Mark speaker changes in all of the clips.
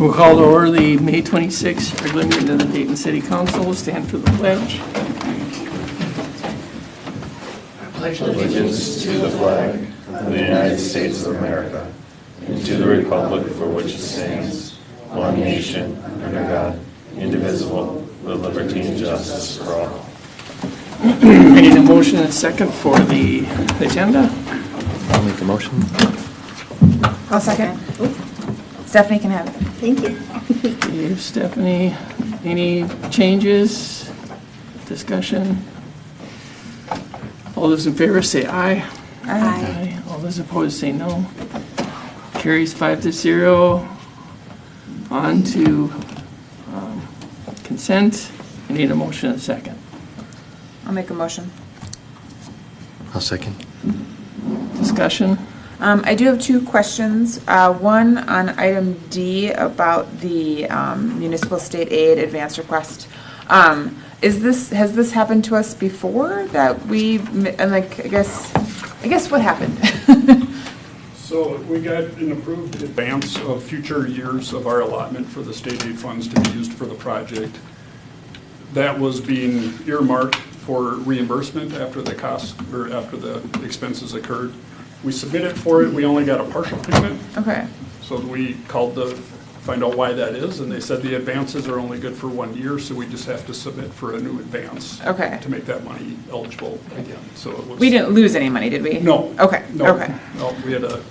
Speaker 1: We'll call to order the May 26th regular meeting of the Dayton City Council. Stand for the pledge.
Speaker 2: I pledge allegiance to the flag of the United States of America and to the republic for which it stands, one nation, under God, indivisible, with liberty and justice for all.
Speaker 1: I need a motion and a second for the agenda.
Speaker 3: I'll make the motion.
Speaker 4: I'll second. Stephanie can have it.
Speaker 5: Thank you.
Speaker 1: Dave, Stephanie, any changes? Discussion? All those in favor say aye.
Speaker 4: Aye.
Speaker 1: All those opposed say no. Carries 5-0. On to consent. I need a motion and a second.
Speaker 4: I'll make a motion.
Speaker 3: I'll second.
Speaker 1: Discussion?
Speaker 4: I do have two questions. One on item D about the municipal state aid advance request. Has this happened to us before that we, and like, I guess what happened?
Speaker 6: So we got an approved advance of future years of our allotment for the state aid funds to be used for the project. That was being earmarked for reimbursement after the cost, or after the expenses occurred. We submitted for it, we only got a partial payment.
Speaker 4: Okay.
Speaker 6: So we called to find out why that is, and they said the advances are only good for 1 year, so we just have to submit for a new advance.
Speaker 4: Okay.
Speaker 6: To make that money eligible again, so it was.
Speaker 4: We didn't lose any money, did we?
Speaker 6: No.
Speaker 4: Okay.
Speaker 6: No,
Speaker 4: Okay.
Speaker 6: No, we had a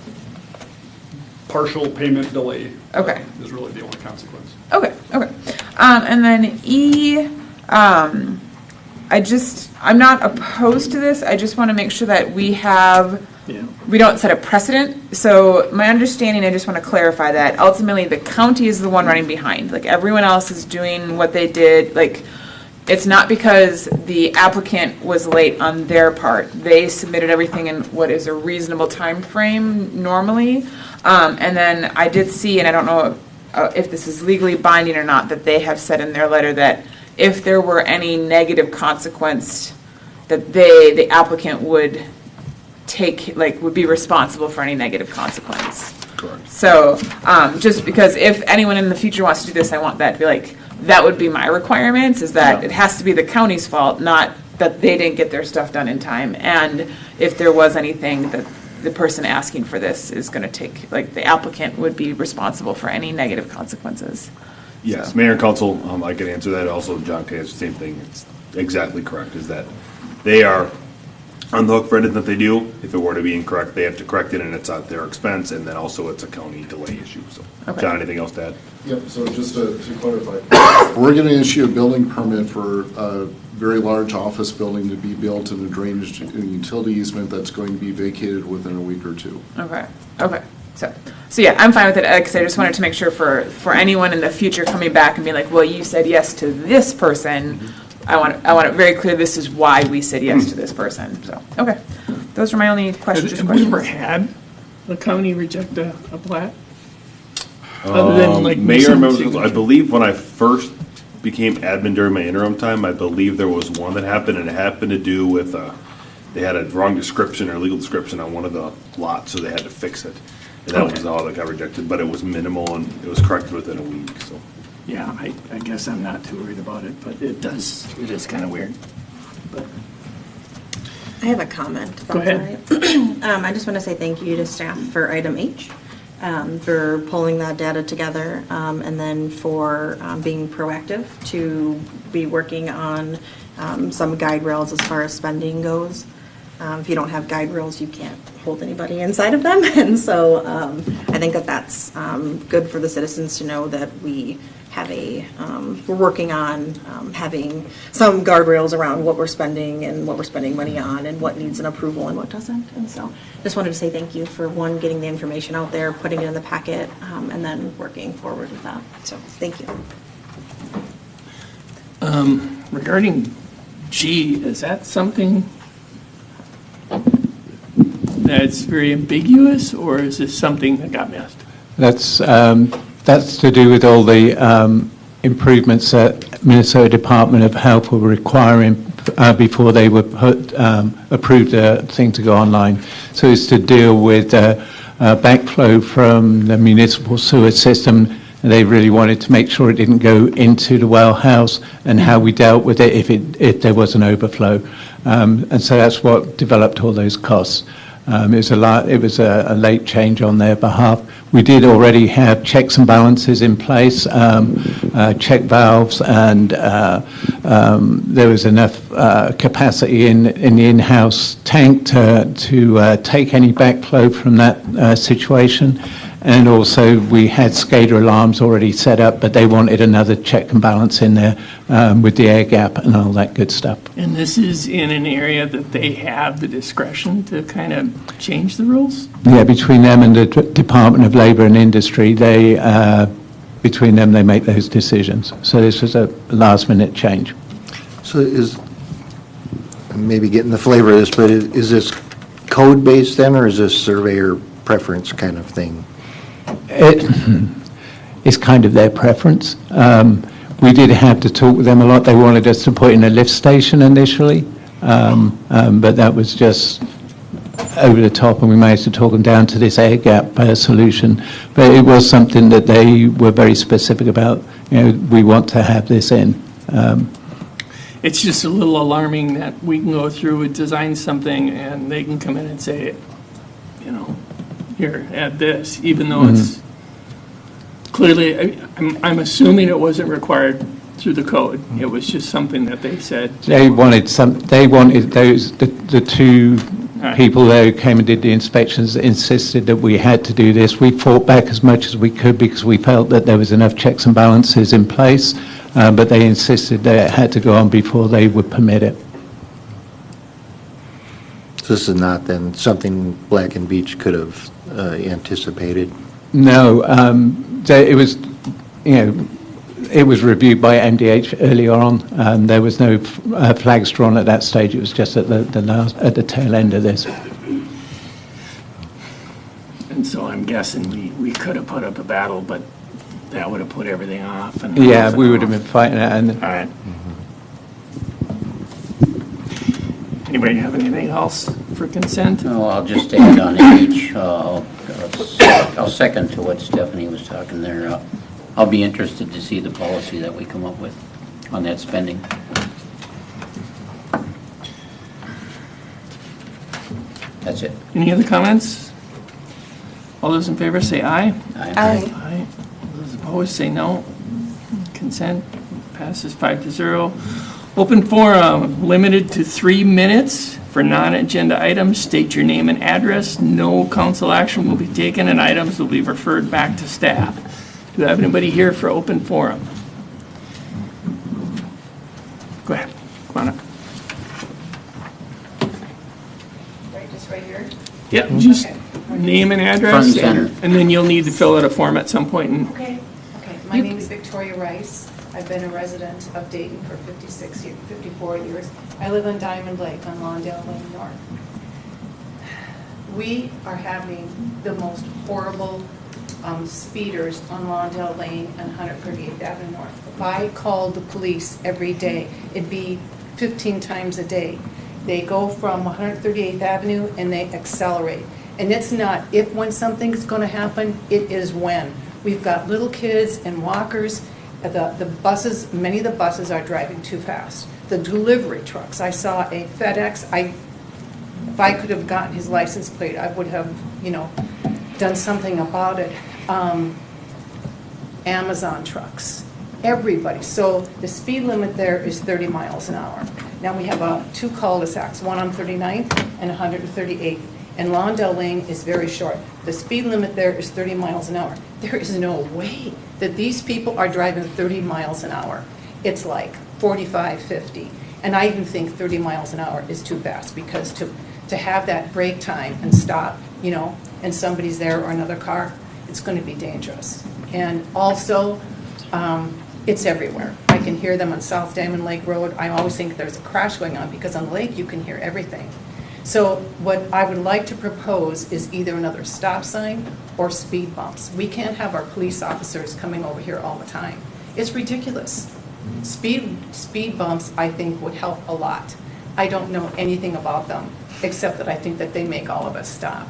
Speaker 6: partial payment delay.
Speaker 4: Okay.
Speaker 6: Is really the only consequence.
Speaker 4: Okay. Okay. And then E, I'm not opposed to this. I just want to make sure that we don't set a precedent. So my understanding, I just want to clarify that ultimately the county is the one running behind. Like everyone else is doing what they did. Like it's not because the applicant was late on their part. They submitted everything in what is a reasonable time frame normally. And then I did see, and I don't know if this is legally binding or not, that they have said in their letter that if there were any negative consequence, that the applicant would would be responsible for any negative consequence.
Speaker 3: Correct.
Speaker 4: So, just because if anyone in the future wants to do this, I want that to be like, that would be my requirements, is that it has to be the county's fault, not that they didn't get their stuff done in time. And if there was anything that the person asking for this is going to take, like the applicant would be responsible for any negative consequences.
Speaker 7: Yes,
Speaker 4: So.
Speaker 7: Mayor and Council, I can answer that. Also, John can answer the same thing. It's exactly correct, is that they are on the hook for anything that they do. If it were to be incorrect, they have to correct it, and it's at their expense, and then also it's a county delay issue. So,
Speaker 4: Okay.
Speaker 7: John, anything else to add?
Speaker 8: Yep, so just to clarify, we're going to issue a building permit for a very large office building to be built in a drainage and utility easement that's going to be vacated within a week or two.
Speaker 4: Okay, okay. So yeah, I'm fine with it, because I just wanted to make sure for anyone in the future coming back and being like, well, you said yes to this person, I want it very clear this is why we said yes to this person, so, okay. Those are my only questions.
Speaker 1: Have we ever had the county reject a plat? Other than like
Speaker 7: Mayor,
Speaker 1: missing
Speaker 7: I
Speaker 1: signature?
Speaker 7: believe when I first became admin during my interim time, I believe there was one that happened, and it happened to do with, they had a wrong description or legal description on one of the lots, so they had to fix it. And that was all that got rejected, but it was minimal, and it was corrected within a week, so.
Speaker 1: Yeah, I guess I'm not too worried about it, but it is kind of weird. But
Speaker 5: I have a comment. if
Speaker 1: Go
Speaker 5: that's
Speaker 1: ahead.
Speaker 5: all right. I just want to say thank you to staff for item H, for pulling that data together, and then for being proactive to be working on some guide rails as far as spending goes. If you don't have guide rails, you can't hold anybody inside of them. And so I think that that's good for the citizens to know that we have we're working on having some guardrails around what we're spending and what we're spending money on and what needs an approval and what doesn't. And so just wanted to say thank you for, one, getting the information out there, putting it in the packet, and then working forward with that. So thank you.
Speaker 1: regarding G, is that something that's very ambiguous, or is this something that got missed?
Speaker 9: That's to do with all the improvements that Minnesota Department of Health were requiring before they would approve the thing to go online. So it's to deal with backflow from the municipal sewer system And they really wanted to make sure it didn't go into the well house, and how we dealt with it if there was an overflow. And so that's what developed all those costs. It was a late change on their behalf. We did already have checks and balances in place, check valves, and there was enough capacity in the in-house tank to take any backflow from that situation. And also, we had SCADA alarms already set up, but they wanted another check and balance in there with the air gap and all that good stuff.
Speaker 1: And this is in an area that they have the discretion to kind of change the rules?
Speaker 9: Yeah, between them and the Department of Labor and Industry, between them, they make those decisions. So this was a last-minute change.
Speaker 3: So maybe getting the flavor of this, but is this code-based then, or is this surveyor preference kind of thing?
Speaker 9: It's kind of their preference. We did have to talk with them a lot. They wanted us to put in a lift station initially, but that was just over the top, and we managed to talk them down to this air gap solution. But it was something that they were very specific about. We want to have this in.
Speaker 1: It's just a little alarming that we can go through and design something and they can come in and say, here, add this, even though it's clearly, I'm assuming it wasn't required through the code. It was just something that they said.
Speaker 9: They wanted the two people there who came and did the inspections insisted that we had to do this. We fought back as much as we could because we felt that there was enough checks and balances in place, but they insisted that it had to go on before they would permit it.
Speaker 3: So this is not then something Black and Beach could have anticipated?
Speaker 9: No, it was, it was reviewed by MDH earlier on. There was no flags drawn at that stage. It was just at the tail end of this.
Speaker 1: And so I'm guessing we could have put up a battle, but that would have put everything off. And
Speaker 9: Yeah,
Speaker 1: off
Speaker 9: we
Speaker 1: and
Speaker 9: would have
Speaker 1: off.
Speaker 9: been fighting it. And
Speaker 1: All right. Anybody have anything else for consent?
Speaker 10: No, I'll just add on H. I'll second to what Stephanie was talking there. I'll be interested to see the policy that we come up with on that spending. That's it.
Speaker 1: Any other comments? All those in favor say aye. Aye. All those opposed say no. Consent passes 5-0. Open forum, limited to 3 minutes for non-agenda items. State your name and address. No council action will be taken, and items will be referred back to staff. Do you have anybody here for open forum? Go ahead. Come on up.
Speaker 11: Right, just right here?
Speaker 1: Yep, just name and address.
Speaker 10: Front and center.
Speaker 1: And then you'll need to fill out a form at some point. And
Speaker 11: Okay. My name is Victoria Rice. I've been a resident of Dayton for 54 years. I live on Diamond Lake on Lawndale Lane North. We are having the most horrible speeders on Lawndale Lane and 138th Avenue North. If I called the police every day, it'd be 15 times a day. They go from 138th Avenue and they accelerate. And it's not if when something's going to happen, it is when. We've got little kids and walkers. The buses, many of the buses are driving too fast. The delivery trucks, I saw a FedEx, if I could have gotten his license plate, I would have, done something about it. Amazon trucks, everybody. So the speed limit there is 30 miles an hour. Now we have two cul-de-sacs, one on 39th and 138th. And Lawndale Lane is very short. The speed limit there is 30 miles an hour. There is no way that these people are driving 30 miles an hour. It's like 45, 50. And I even think 30 miles an hour is too fast because to have that brake time and stop, and somebody's there or another car, it's going to be dangerous. And also, it's everywhere. I can hear them on South Diamond Lake Road. I always think there's a crash going on because on the lake you can hear everything. So what I would like to propose is either another stop sign or speed bumps. We can't have our police officers coming over here all the time. It's ridiculous. Speed bumps, I think, would help a lot. I don't know anything about them, except that I think that they make all of us stop.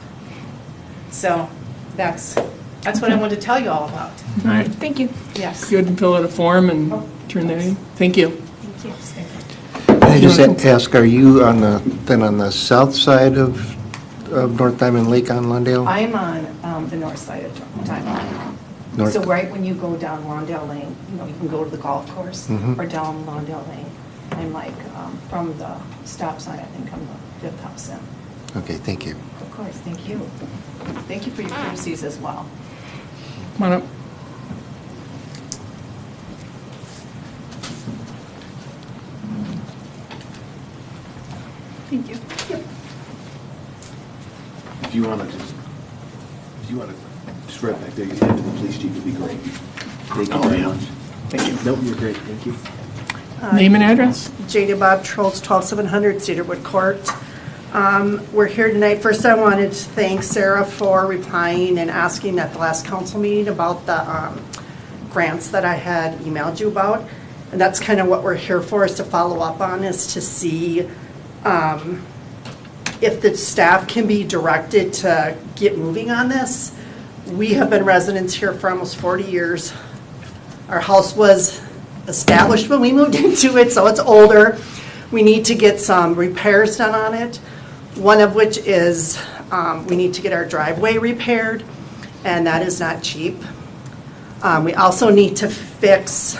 Speaker 11: So that's That's what I wanted to tell you all about.
Speaker 1: All right,
Speaker 4: Thank you.
Speaker 11: Yes.
Speaker 1: good, and fill out a form and turn that in. Thank you.
Speaker 3: Can I just ask, are you then on the south side of North Diamond Lake on Lawndale?
Speaker 11: I'm on the north side of Timeline.
Speaker 3: North-
Speaker 11: So right when you go down Lawndale Lane, you can go to the golf course or down Lawndale Lane. I'm like, from the stop sign, I think I'm the fifth house in.
Speaker 3: Okay, thank you.
Speaker 11: Of course, thank you. Thank you for your courtesies as well.
Speaker 1: Come on up.
Speaker 11: Thank you.
Speaker 7: If you want to just right back there, you hand to the police chief, would be great. Thank you very much.
Speaker 1: Thank you.
Speaker 7: Nope, you're great, thank you.
Speaker 1: Name and address?
Speaker 12: J.D. Bob Trolls, 12700 Cedarwood Court. We're here tonight. First, I wanted to thank Sarah for replying and asking at the last council meeting about the grants that I had emailed you about. And that's kind of what we're here for, is to follow up on, is to see if the staff can be directed to get moving on this. We have been residents here for almost 40 years. Our house was established when we moved into it, so it's older. We need to get some repairs done on it. One of which is we need to get our driveway repaired, and that is not cheap. We also need to fix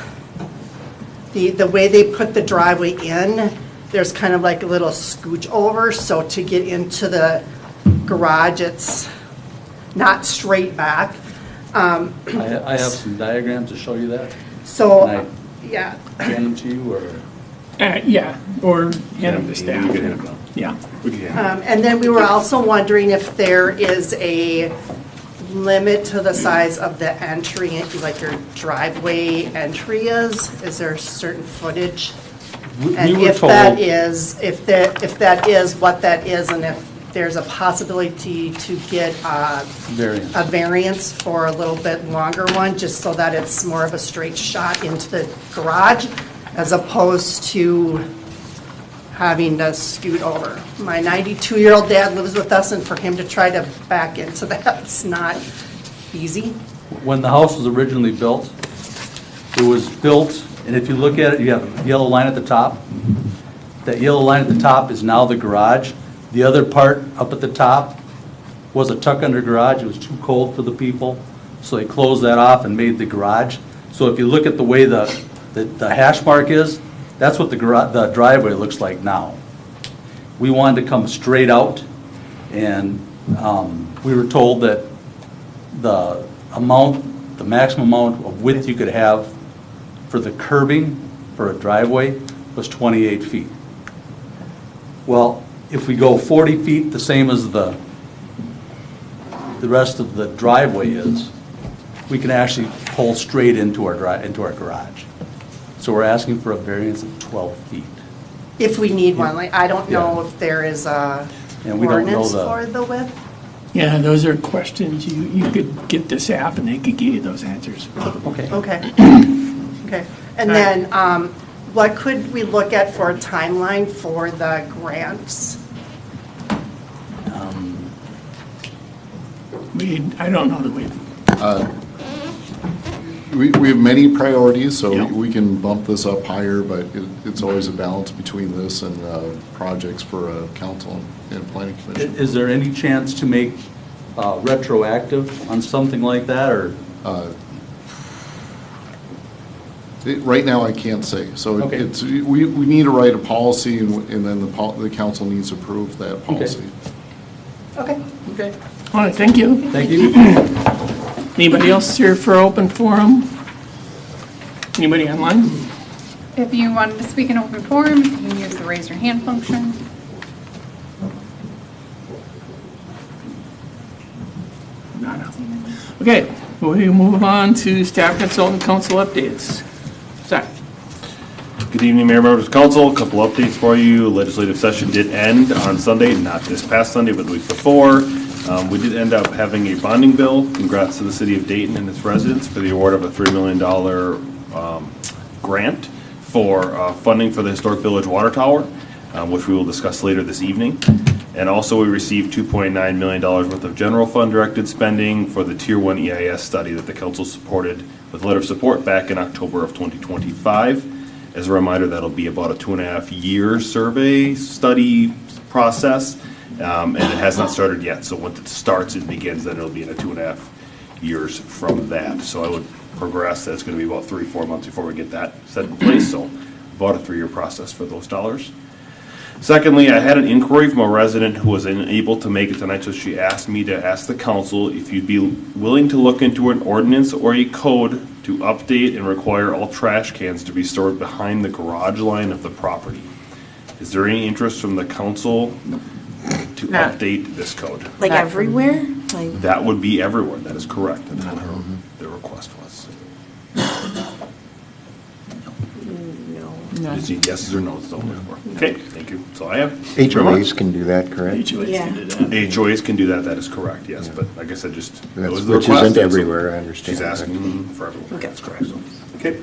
Speaker 12: the way they put the driveway in. There's kind of like a little scooch over, so to get into the garage, it's not straight back.
Speaker 13: I have some diagrams to show you that.
Speaker 12: So,
Speaker 13: Can
Speaker 12: yeah.
Speaker 13: I hand them to you, or?
Speaker 1: Yeah, or hand them to staff.
Speaker 7: You can hand them.
Speaker 1: Yeah.
Speaker 7: We can hand them.
Speaker 12: And then we were also wondering if there is a limit to the size of the entry, like your driveway entry is? Is there a certain footage? And
Speaker 13: were
Speaker 12: if
Speaker 13: told-
Speaker 12: that is, if that is what that is, and if there's a possibility to get
Speaker 13: Variance.
Speaker 12: a variance for a little bit longer one, just so that it's more of a straight shot into the garage, as opposed to having to scoot over. My 92-year-old dad lives with us, and for him to try to back into that, it's not easy.
Speaker 13: When the house was originally built, it was built, and if you look at it, you have a yellow line at the top. That yellow line at the top is now the garage. The other part up at the top was a tuck-under garage. It was too cold for the people, so they closed that off and made the garage. So if you look at the way the hash mark is, that's what the driveway looks like now. We wanted to come straight out, and we were told that the maximum amount of width you could have for the curbing for a driveway was 28 feet. Well, if we go 40 feet, the same as the rest of the driveway is, we can actually pull straight into our garage. So we're asking for a variance of 12 feet.
Speaker 12: If we need one, like, I don't know
Speaker 13: Yeah.
Speaker 12: if there is a
Speaker 13: And we don't know
Speaker 12: ordinance
Speaker 13: the-
Speaker 12: for the width.
Speaker 1: Yeah, those are questions you could get this app and they could give you those answers.
Speaker 13: Okay.
Speaker 12: Okay. Okay. And then, what could we look at for a timeline for the grants?
Speaker 1: I don't know the way.
Speaker 8: We have many priorities, so
Speaker 1: Yeah.
Speaker 8: we can bump this up higher, but it's always a balance between this and projects for council and planning commission.
Speaker 13: Is there any chance to make retroactive on something like that, or?
Speaker 8: Right now, I can't say. So
Speaker 13: Okay.
Speaker 8: we need to write a policy, and then the council needs to approve that policy.
Speaker 12: Okay.
Speaker 13: Okay.
Speaker 1: All right, thank you.
Speaker 13: Thank you.
Speaker 1: Anybody else here for open forum? Anybody online?
Speaker 14: If you wanted to speak in open forum, you can use the raise your hand function.
Speaker 1: No. Okay, we move on to staff consultant council updates. Zach?
Speaker 7: Good evening, Mayor, members of council. A couple updates for you. Legislative session did end on Sunday, not this past Sunday, but the week before. We did end up having a bonding bill. Congrats to the city of Dayton and its residents for the award of a $3 million grant for funding for the Historic Village Water Tower, which we will discuss later this evening. And also, we received $2.9 million worth of general fund directed spending for the Tier 1 EIS study that the council supported with a letter of support back in October of 2025. As a reminder, that'll be about a 2.5-year survey study process, and it has not started yet. So once it starts, it begins, then it'll be in a 2.5 years from that. So I would progress that it's going to be about 3-4 months before we get that set in place. So about a 3-year process for those dollars. Secondly, I had an inquiry from a resident who was unable to make it tonight, so she asked me to ask the council if you'd be willing to look into an ordinance or a code to update and require all trash cans to be stored behind the garage line of the property. Is there any interest from the council to update this code?
Speaker 5: Like everywhere? Like,
Speaker 7: That would be everywhere, that is correct. That's what the request was.
Speaker 5: no.
Speaker 7: Just need yeses or no's, don't look for. Okay, thank you. That's all I have.
Speaker 3: HOAs can do that, correct?
Speaker 5: Yeah.
Speaker 7: HOAs can do that, that is correct, yes, but like I said, just. that was the
Speaker 3: Which
Speaker 7: request,
Speaker 3: isn't
Speaker 7: and so
Speaker 3: everywhere, I understand.
Speaker 7: She's asking for everyone, that's correct. So, okay,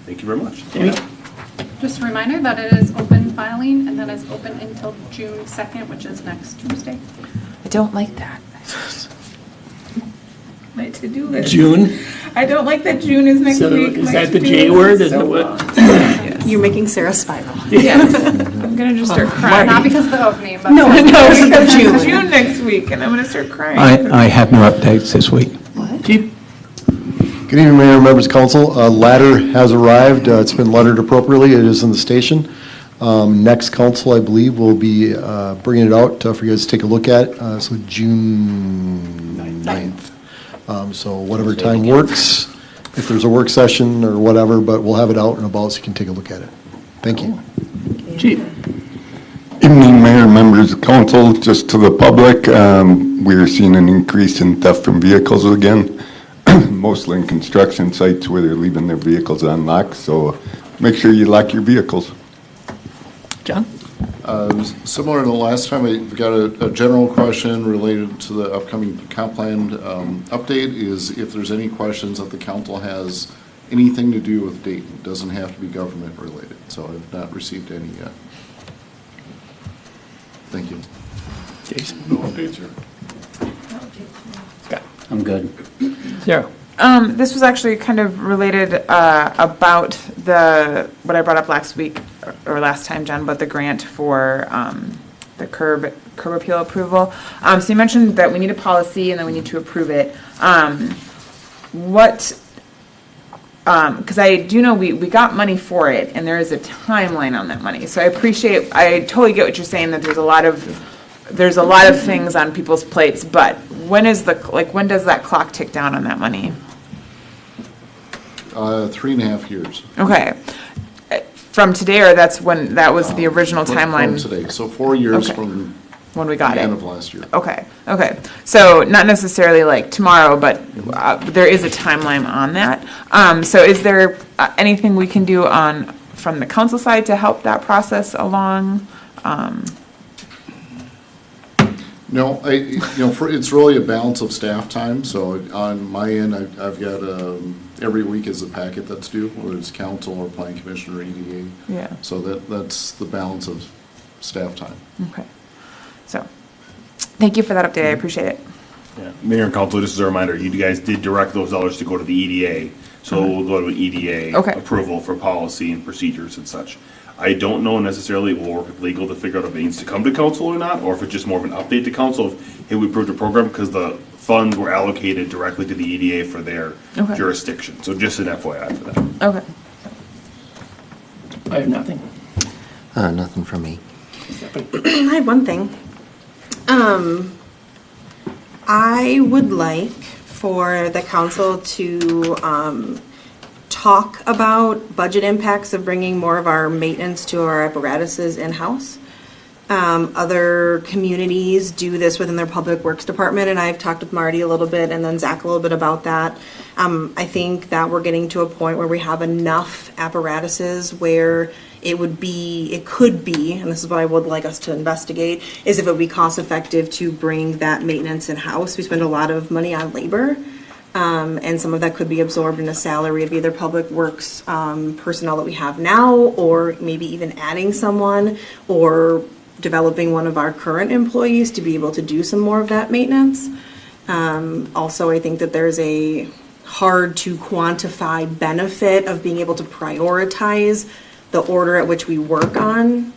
Speaker 7: thank you very much.
Speaker 14: Just a reminder that it is open filing, and that is open until June 2nd, which is next Tuesday.
Speaker 4: I don't like that. My to-do list.
Speaker 1: June?
Speaker 4: I don't like that June is next
Speaker 1: So
Speaker 4: week.
Speaker 1: is
Speaker 4: My
Speaker 1: that the
Speaker 4: to-do
Speaker 1: J
Speaker 4: list
Speaker 1: word?
Speaker 4: is
Speaker 1: Is
Speaker 4: so
Speaker 1: that what?
Speaker 4: long. Yes.
Speaker 5: You're making Sarah spiral.
Speaker 4: Yes. I'm gonna just start crying.
Speaker 14: Not because of the opening, but.
Speaker 5: No,
Speaker 4: because
Speaker 5: June.
Speaker 4: it's June next week, and I'm gonna start crying.
Speaker 9: I have no updates this week.
Speaker 1: Chief?
Speaker 15: Good evening, Mayor and members of council. Ladder has arrived. It's been lettered appropriately. It is in the station. Next council, I believe, will be bringing it out for you guys to take a look at. So June 9th. So whatever time works, if there's a work session or whatever, but we'll have it out and about so you can take a look at it. Thank you.
Speaker 1: Chief?
Speaker 16: Evening, Mayor, members of council. Just to the public, we are seeing an increase in theft from vehicles again, mostly in construction sites where they're leaving their vehicles unlocked. So make sure you lock your vehicles.
Speaker 1: John?
Speaker 8: Similar to the last time, I've got a general question related to the upcoming comp plan update, is if there's any questions that the council has anything to do with Dayton. It doesn't have to be government related, so I've not received any yet. Thank you.
Speaker 1: Jason?
Speaker 6: No updates here.
Speaker 1: Scott?
Speaker 10: I'm good.
Speaker 1: Sarah?
Speaker 4: This was actually kind of related about what I brought up last week, or last time, Jen, but the grant for the curb appeal approval. So you mentioned that we need a policy and then we need to approve it. Because I do know we got money for it, and there is a timeline on that money. So I totally get what you're saying, that there's a lot of things on people's plates, but when does that clock tick down on that money?
Speaker 8: 3.5 years.
Speaker 4: Okay. From today, or that was the original timeline?
Speaker 8: From today, so 4 years
Speaker 4: Okay.
Speaker 8: from
Speaker 4: When we got
Speaker 8: the
Speaker 4: it?
Speaker 8: end of last year.
Speaker 4: Okay. So not necessarily like tomorrow, but there is a timeline on that. So is there anything we can do from the council side to help that process along?
Speaker 8: No, it's really a balance of staff time, so on my end, I've got, every week is a packet that's due, whether it's council or plan commission or EDA.
Speaker 4: Yeah.
Speaker 8: So that's the balance of staff time.
Speaker 4: Okay. So, thank you for that update. I appreciate it.
Speaker 7: Yeah. Mayor and council, just as a reminder, you guys did direct those dollars to go to the EDA, so we'll go to an EDA approval for policy and procedures and such. I don't know necessarily, we'll work with legal to figure out if it needs to come to council or not, or if it's just more of an update to council of, hey, we approved a program, because the funds were allocated directly to the EDA for their jurisdiction. So just an FYI for that.
Speaker 4: Okay.
Speaker 1: I have nothing.
Speaker 3: Nothing from me.
Speaker 5: I have one thing. I would like for the council to talk about budget impacts of bringing more of our maintenance to our apparatuses in-house. Other communities do this within their public works department, and I've talked with Marty a little bit and then Zach a little bit about that. I think that we're getting to a point where we have enough apparatuses where it could be, and this is what I would like us to investigate, is if it would be cost effective to bring that maintenance in-house. We spend a lot of money on labor. And some of that could be absorbed in a salary of either public works personnel that we have now, or maybe even adding someone, or developing one of our current employees to be able to do some more of that maintenance. Also, I think that there's a hard to quantify benefit of being able to prioritize the order at which we work on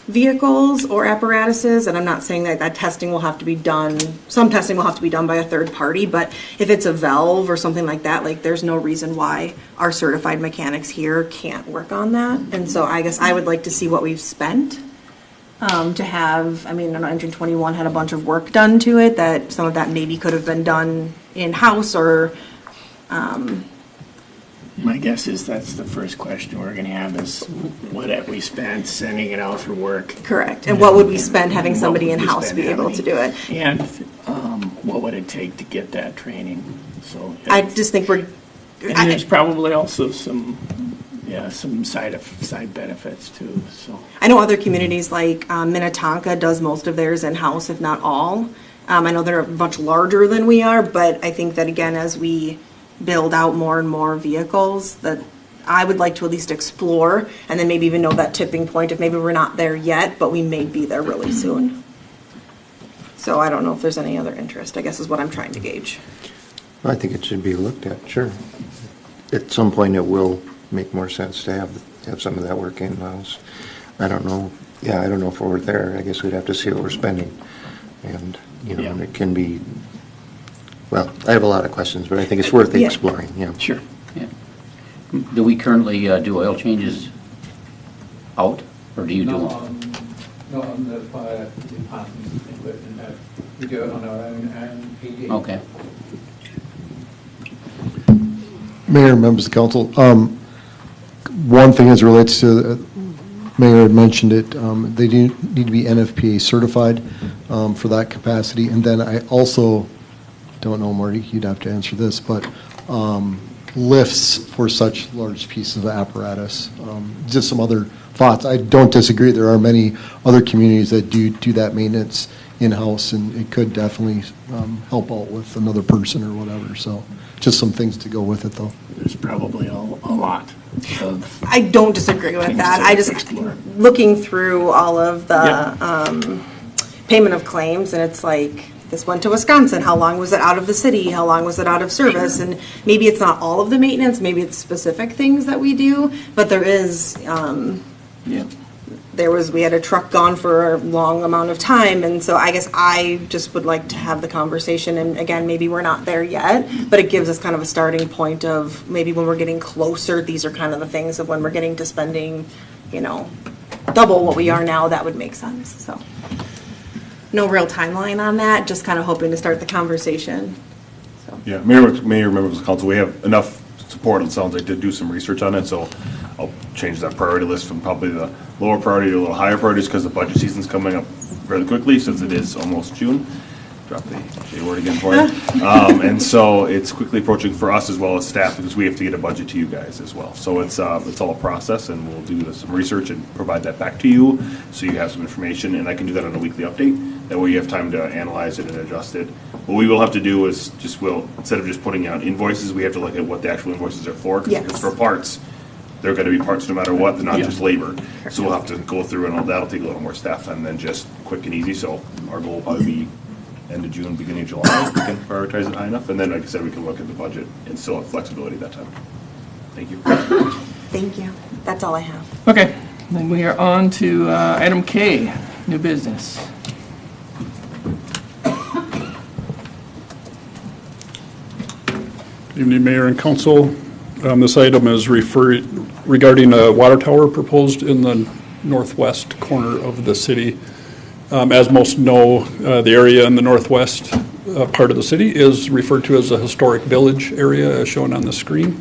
Speaker 5: vehicles or apparatuses, and I'm not saying that that testing will have to be done, some testing will have to be done by a third party, but if it's a valve or something like that, like there's no reason why our certified mechanics here can't work on that. And so I guess I would like to see what we've spent to have, I mean, Engine 21 had a bunch of work done to it, that some of that maybe could have been done in-house or
Speaker 17: My guess is that's the first question we're gonna have is, what have we spent sending it out for work?
Speaker 5: correct. And what would we spend having somebody in-house be able to do it?
Speaker 17: And what would it take to get that training? So
Speaker 5: I just think we're,
Speaker 17: and there's probably also some side benefits too, so.
Speaker 5: I know other communities like Minnetonka does most of theirs in-house, if not all. I know they're much larger than we are, but I think that again, as we build out more and more vehicles, that I would like to at least explore and then maybe even know that tipping point if maybe we're not there yet, but we may be there really soon. So I don't know if there's any other interest, I guess is what I'm trying to gauge.
Speaker 3: I think it should be looked at, sure. At some point, it will make more sense to have some of that work in-house. I don't know, I don't know if we're there. I guess we'd have to see what we're spending. And, and it can be, well, I have a lot of questions, but I think it's worth exploring,
Speaker 17: Sure.
Speaker 10: Yeah. Do we currently do oil changes out, or do you do them?
Speaker 9: Not on the fire department equipment, no. We do it on our own PD.
Speaker 10: Okay.
Speaker 15: Mayor and members of the council, one thing as it relates to, Mayor had mentioned it, they do need to be NFPA certified for that capacity. And then I also, don't know, Marty, you'd have to answer this, but lifts for such large pieces of apparatus. Just some other thoughts. I don't disagree. There are many other communities that do that maintenance in-house, and it could definitely help out with another person or whatever. So just some things to go with it, though.
Speaker 17: There's probably a lot of.
Speaker 5: I don't disagree with that. I just, looking through all of the payment of claims, and it's like, this went to Wisconsin, how long was it out of the city, how long was it out of service, and maybe it's not all of the maintenance, maybe it's specific things that we do, but there is, we had a truck gone for a long amount of time, and so I guess I just would like to have the conversation, and again, maybe we're not there yet, but it gives us kind of a starting point of maybe when we're getting closer, these are kind of the things of when we're getting to spending, double what we are now, that would make sense, so. No real timeline on that, just kind of hoping to start the conversation. So.
Speaker 7: Yeah, Mayor, members of the council, we have enough support, it sounds like, to do some research on it, so I'll change that priority list from probably the lower priority to a little higher priorities, because the budget season's coming up fairly quickly, since it is almost June. Drop the J word again for you. And so it's quickly approaching for us as well as staff, because we have to get a budget to you guys as well. So it's all a process, and we'll do some research and provide that back to you, so you have some information, and I can do that on a weekly update. That way you have time to analyze it and adjust it. What we will have to do is instead of just putting out invoices, we have to look at what the actual invoices are for. Because for parts, they're going to be parts no matter what, they're not just labor. So we'll have to go through, and that'll take a little more staff time than just quick and easy. So our goal will probably be end of June, beginning of July, we can prioritize it high enough. And then, like I said, we can look at the budget and still have flexibility at that time. Thank you.
Speaker 5: Thank you. That's all I have.
Speaker 1: Okay, then we are on to item K, new business.
Speaker 6: Evening, Mayor and Council. This item is regarding a water tower proposed in the northwest corner of the city. As most know, the area in the northwest part of the city is referred to as a historic village area, as shown on the screen.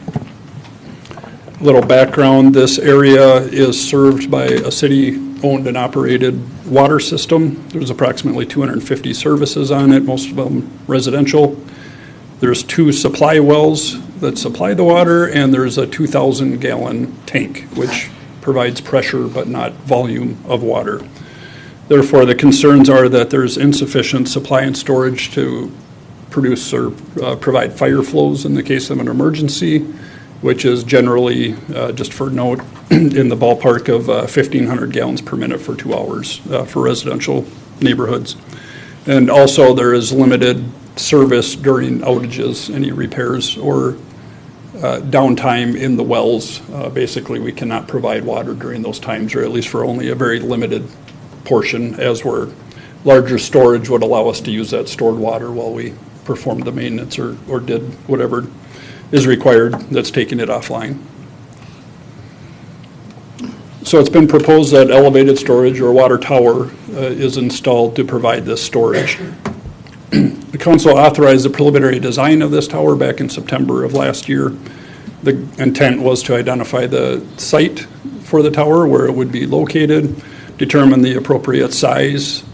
Speaker 6: A little background, this area is served by a city-owned and operated water system. There's approximately 250 services on it, most of them residential. There's 2 supply wells that supply the water, and there's a 2,000-gallon tank, which provides pressure but not volume of water. Therefore, the concerns are that there's insufficient supply and storage to produce or provide fire flows in the case of an emergency, which is generally, just for note, in the ballpark of 1,500 gallons per minute for 2 hours for residential neighborhoods. And also, there is limited service during outages, any repairs or downtime in the wells. Basically, we cannot provide water during those times, or at least for only a very limited portion, as where larger storage would allow us to use that stored water while we perform the maintenance or did whatever is required that's taking it offline. So it's been proposed that elevated storage or water tower is installed to provide this storage. The council authorized the preliminary design of this tower back in September of last year. The intent was to identify the site for the tower, where it would be located, determine the appropriate size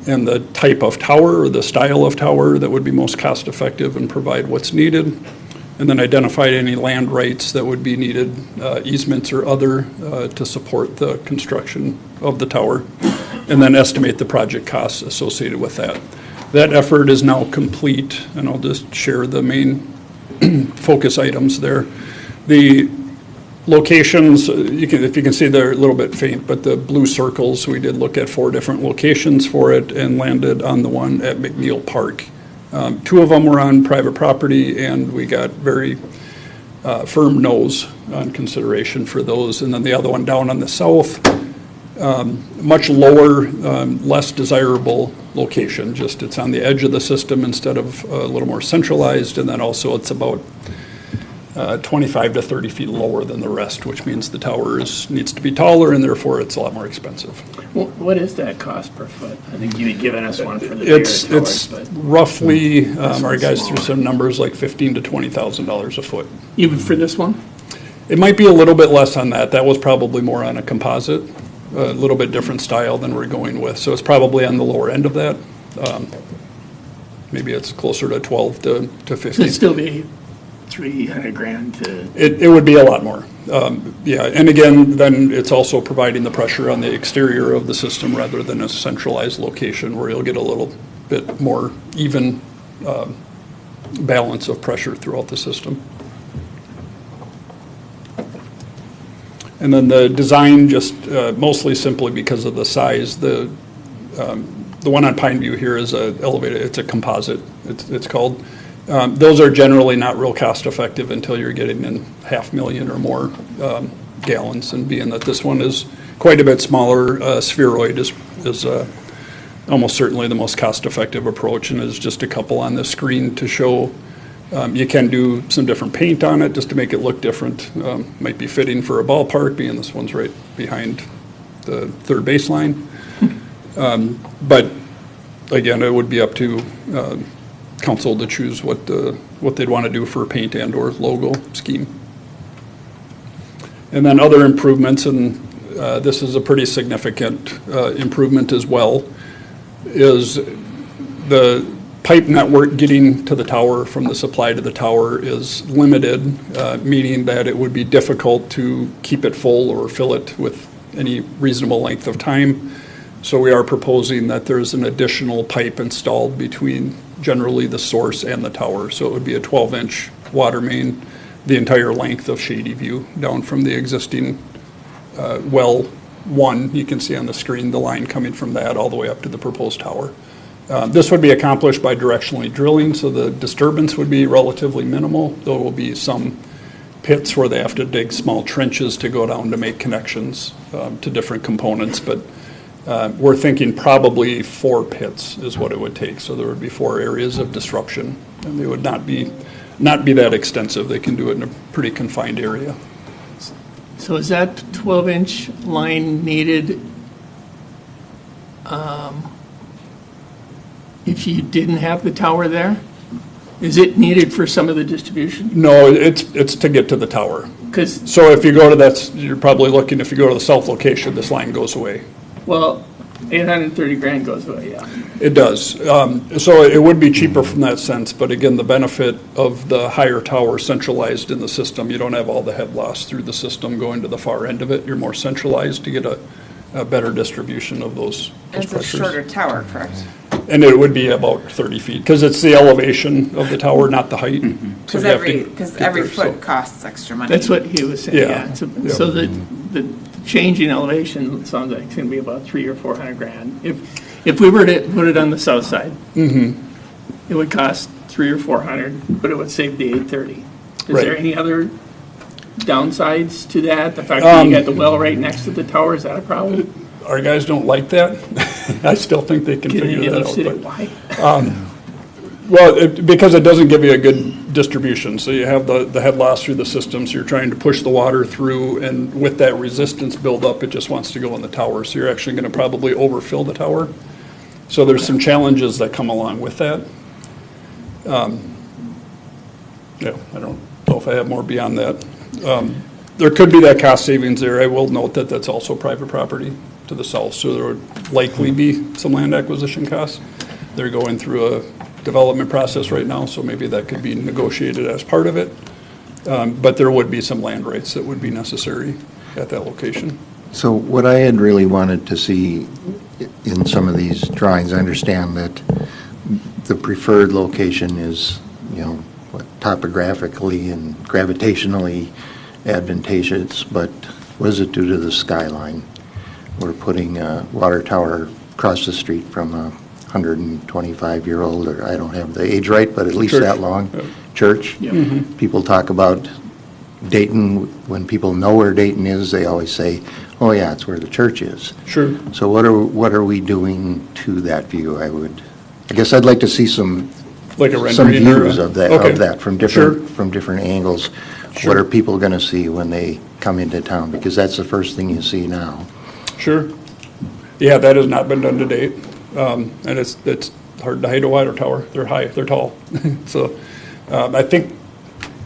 Speaker 6: and the type of tower or the style of tower that would be most cost effective and provide what's needed, and then identify any land rights that would be needed, easements or other, to support the construction of the tower, and then estimate the project costs associated with that. That effort is now complete, and I'll just share the main focus items there. The locations, if you can see, they're a little bit faint, but the blue circles, we did look at 4 different locations for it and landed on the one at McNeil Park. 2 of them were on private property, and we got very firm no's on consideration for those. And then the other one down on the south, much lower, less desirable location. Just it's on the edge of the system instead of a little more centralized, and then also it's about 25 to 30 feet lower than the rest, which means the tower needs to be taller, and therefore it's a lot more expensive.
Speaker 17: What is that cost per foot? I think you had given us one for the bigger towers,
Speaker 6: It's
Speaker 17: but
Speaker 6: roughly, our guys threw some numbers like $15,000 to $20,000 a foot.
Speaker 1: Even for this one?
Speaker 6: It might be a little bit less on that. That was probably more on a composite, a little bit different style than we're going with. So it's probably on the lower end of that. Maybe it's closer to 12 to 15.
Speaker 17: so it'd still be 300 grand to.
Speaker 6: It would be a lot more. Yeah, and again, then it's also providing the pressure on the exterior of the system rather than a centralized location where you'll get a little bit more even balance of pressure throughout the system. And then the design, just mostly simply because of the size. The one on Pineview here is elevated. It's a composite. It's called. Those are generally not real cost effective until you're getting in 500,000 or more gallons. And being that this one is quite a bit smaller, spheroid is almost certainly the most cost effective approach, and is just a couple on the screen to show. You can do some different paint on it just to make it look different. Might be fitting for a ballpark, being this one's right behind the third baseline. But again, it would be up to council to choose what they'd want to do for paint and or logo scheme. And then other improvements, and this is a pretty significant improvement as well, is the pipe network getting to the tower from the supply to the tower is limited, meaning that it would be difficult to keep it full or fill it with any reasonable length of time. So we are proposing that there's an additional pipe installed between generally the source and the tower. So it would be a 12-inch water main, the entire length of Shady View, down from the existing well 1. You can see on the screen the line coming from that all the way up to the proposed tower. This would be accomplished by directionally drilling, so the disturbance would be relatively minimal. There will be some pits where they have to dig small trenches to go down to make connections to different components, but we're thinking probably 4 pits is what it would take. So there would be 4 areas of disruption, and they would not be that extensive. They can do it in a pretty confined area.
Speaker 1: So is that 12-inch line needed if you didn't have the tower there? Is it needed for some of the distribution?
Speaker 6: No, it's to get to the tower. So if you go to that, you're probably looking, if you go to the south location, this line goes away.
Speaker 1: Well, 830 grand goes away, yeah.
Speaker 6: It does. So it would be cheaper from that sense, but again, the benefit of the higher tower centralized in the system, you don't have all the head loss through the system going to the far end of it. You're more centralized to get a better distribution of those
Speaker 4: It's
Speaker 6: pressures.
Speaker 4: a shorter tower, correct?
Speaker 6: And it would be about 30 feet, because it's the elevation of the tower, not the height. So
Speaker 4: Because
Speaker 6: you have to
Speaker 4: because
Speaker 6: get
Speaker 4: every
Speaker 6: there, so-
Speaker 4: foot costs extra money.
Speaker 1: That's what he was saying,
Speaker 6: Yeah.
Speaker 1: yeah. So
Speaker 6: Yeah.
Speaker 1: so the changing elevation sounds like it's gonna be about 300 or 400 grand. If we were to put it on the south side, it would cost 300 or 400, but it would save the 830. Is there
Speaker 6: Right.
Speaker 1: any other downsides to that? The fact that you got the well right next to the tower, is that a problem?
Speaker 6: Our guys don't like that. I still think they can
Speaker 1: Can
Speaker 6: figure
Speaker 1: any
Speaker 6: that
Speaker 1: other
Speaker 6: out.
Speaker 1: city,
Speaker 6: but-
Speaker 1: why?
Speaker 6: Well, because it doesn't give you a good distribution. So you have the head loss through the system, so you're trying to push the water through, and with that resistance buildup, it just wants to go in the tower. So you're actually going to probably overfill the tower. So there's some challenges that come along with that. Yeah, I don't know if I have more beyond that. There could be that cost savings there. I will note that that's also private property to the south, so there would likely be some land acquisition costs. They're going through a development process right now, so maybe that could be negotiated as part of it. But there would be some land rights that would be necessary at that location.
Speaker 3: So what I had really wanted to see in some of these drawings, I understand that the preferred location is, topographically and gravitationally advantageous, but what does it do to the skyline? We're putting a water tower across the street from a 125-year-old, or I don't have the age right, but at least
Speaker 6: Church.
Speaker 3: that long, church.
Speaker 6: Mhm.
Speaker 3: People talk about Dayton, when people know where Dayton is, they always say, oh yeah, it's where the church is.
Speaker 6: Sure.
Speaker 3: So what are we doing to that view? I guess I'd like to see some
Speaker 6: Like a
Speaker 3: some
Speaker 6: rendering or
Speaker 3: views
Speaker 6: a-
Speaker 3: of that,
Speaker 6: okay.
Speaker 3: from
Speaker 6: Sure.
Speaker 3: different angles.
Speaker 6: Sure.
Speaker 3: What are people going to see when they come into town? Because that's the first thing you see now.
Speaker 6: Sure. Yeah, that has not been done to date. And it's hard to hide a water tower. They're high, they're tall. So I think,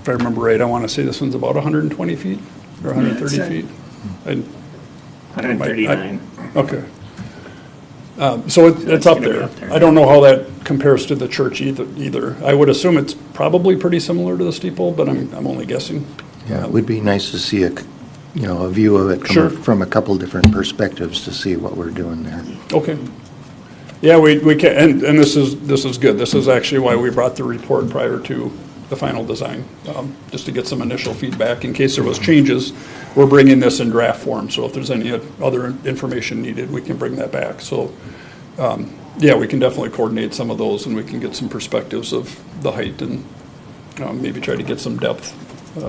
Speaker 6: if I remember right, I want to say this one's about 120 feet or 130 feet. And-
Speaker 17: 139.
Speaker 6: Okay. So it's up
Speaker 17: gonna be
Speaker 6: there.
Speaker 17: up there.
Speaker 6: I don't know how that compares to the church either. I would assume it's probably pretty similar to the steeple, but I'm only guessing.
Speaker 3: Yeah, it would be nice to see a view of it
Speaker 6: Sure.
Speaker 3: from a couple different perspectives to see what we're doing there.
Speaker 6: Okay. Yeah, we can, and this is good. This is actually why we brought the report prior to the final design, just to get some initial feedback in case there was changes. We're bringing this in draft form, so if there's any other information needed, we can bring that back. So, yeah, we can definitely coordinate some of those, and we can get some perspectives of the height and maybe try to get some depth,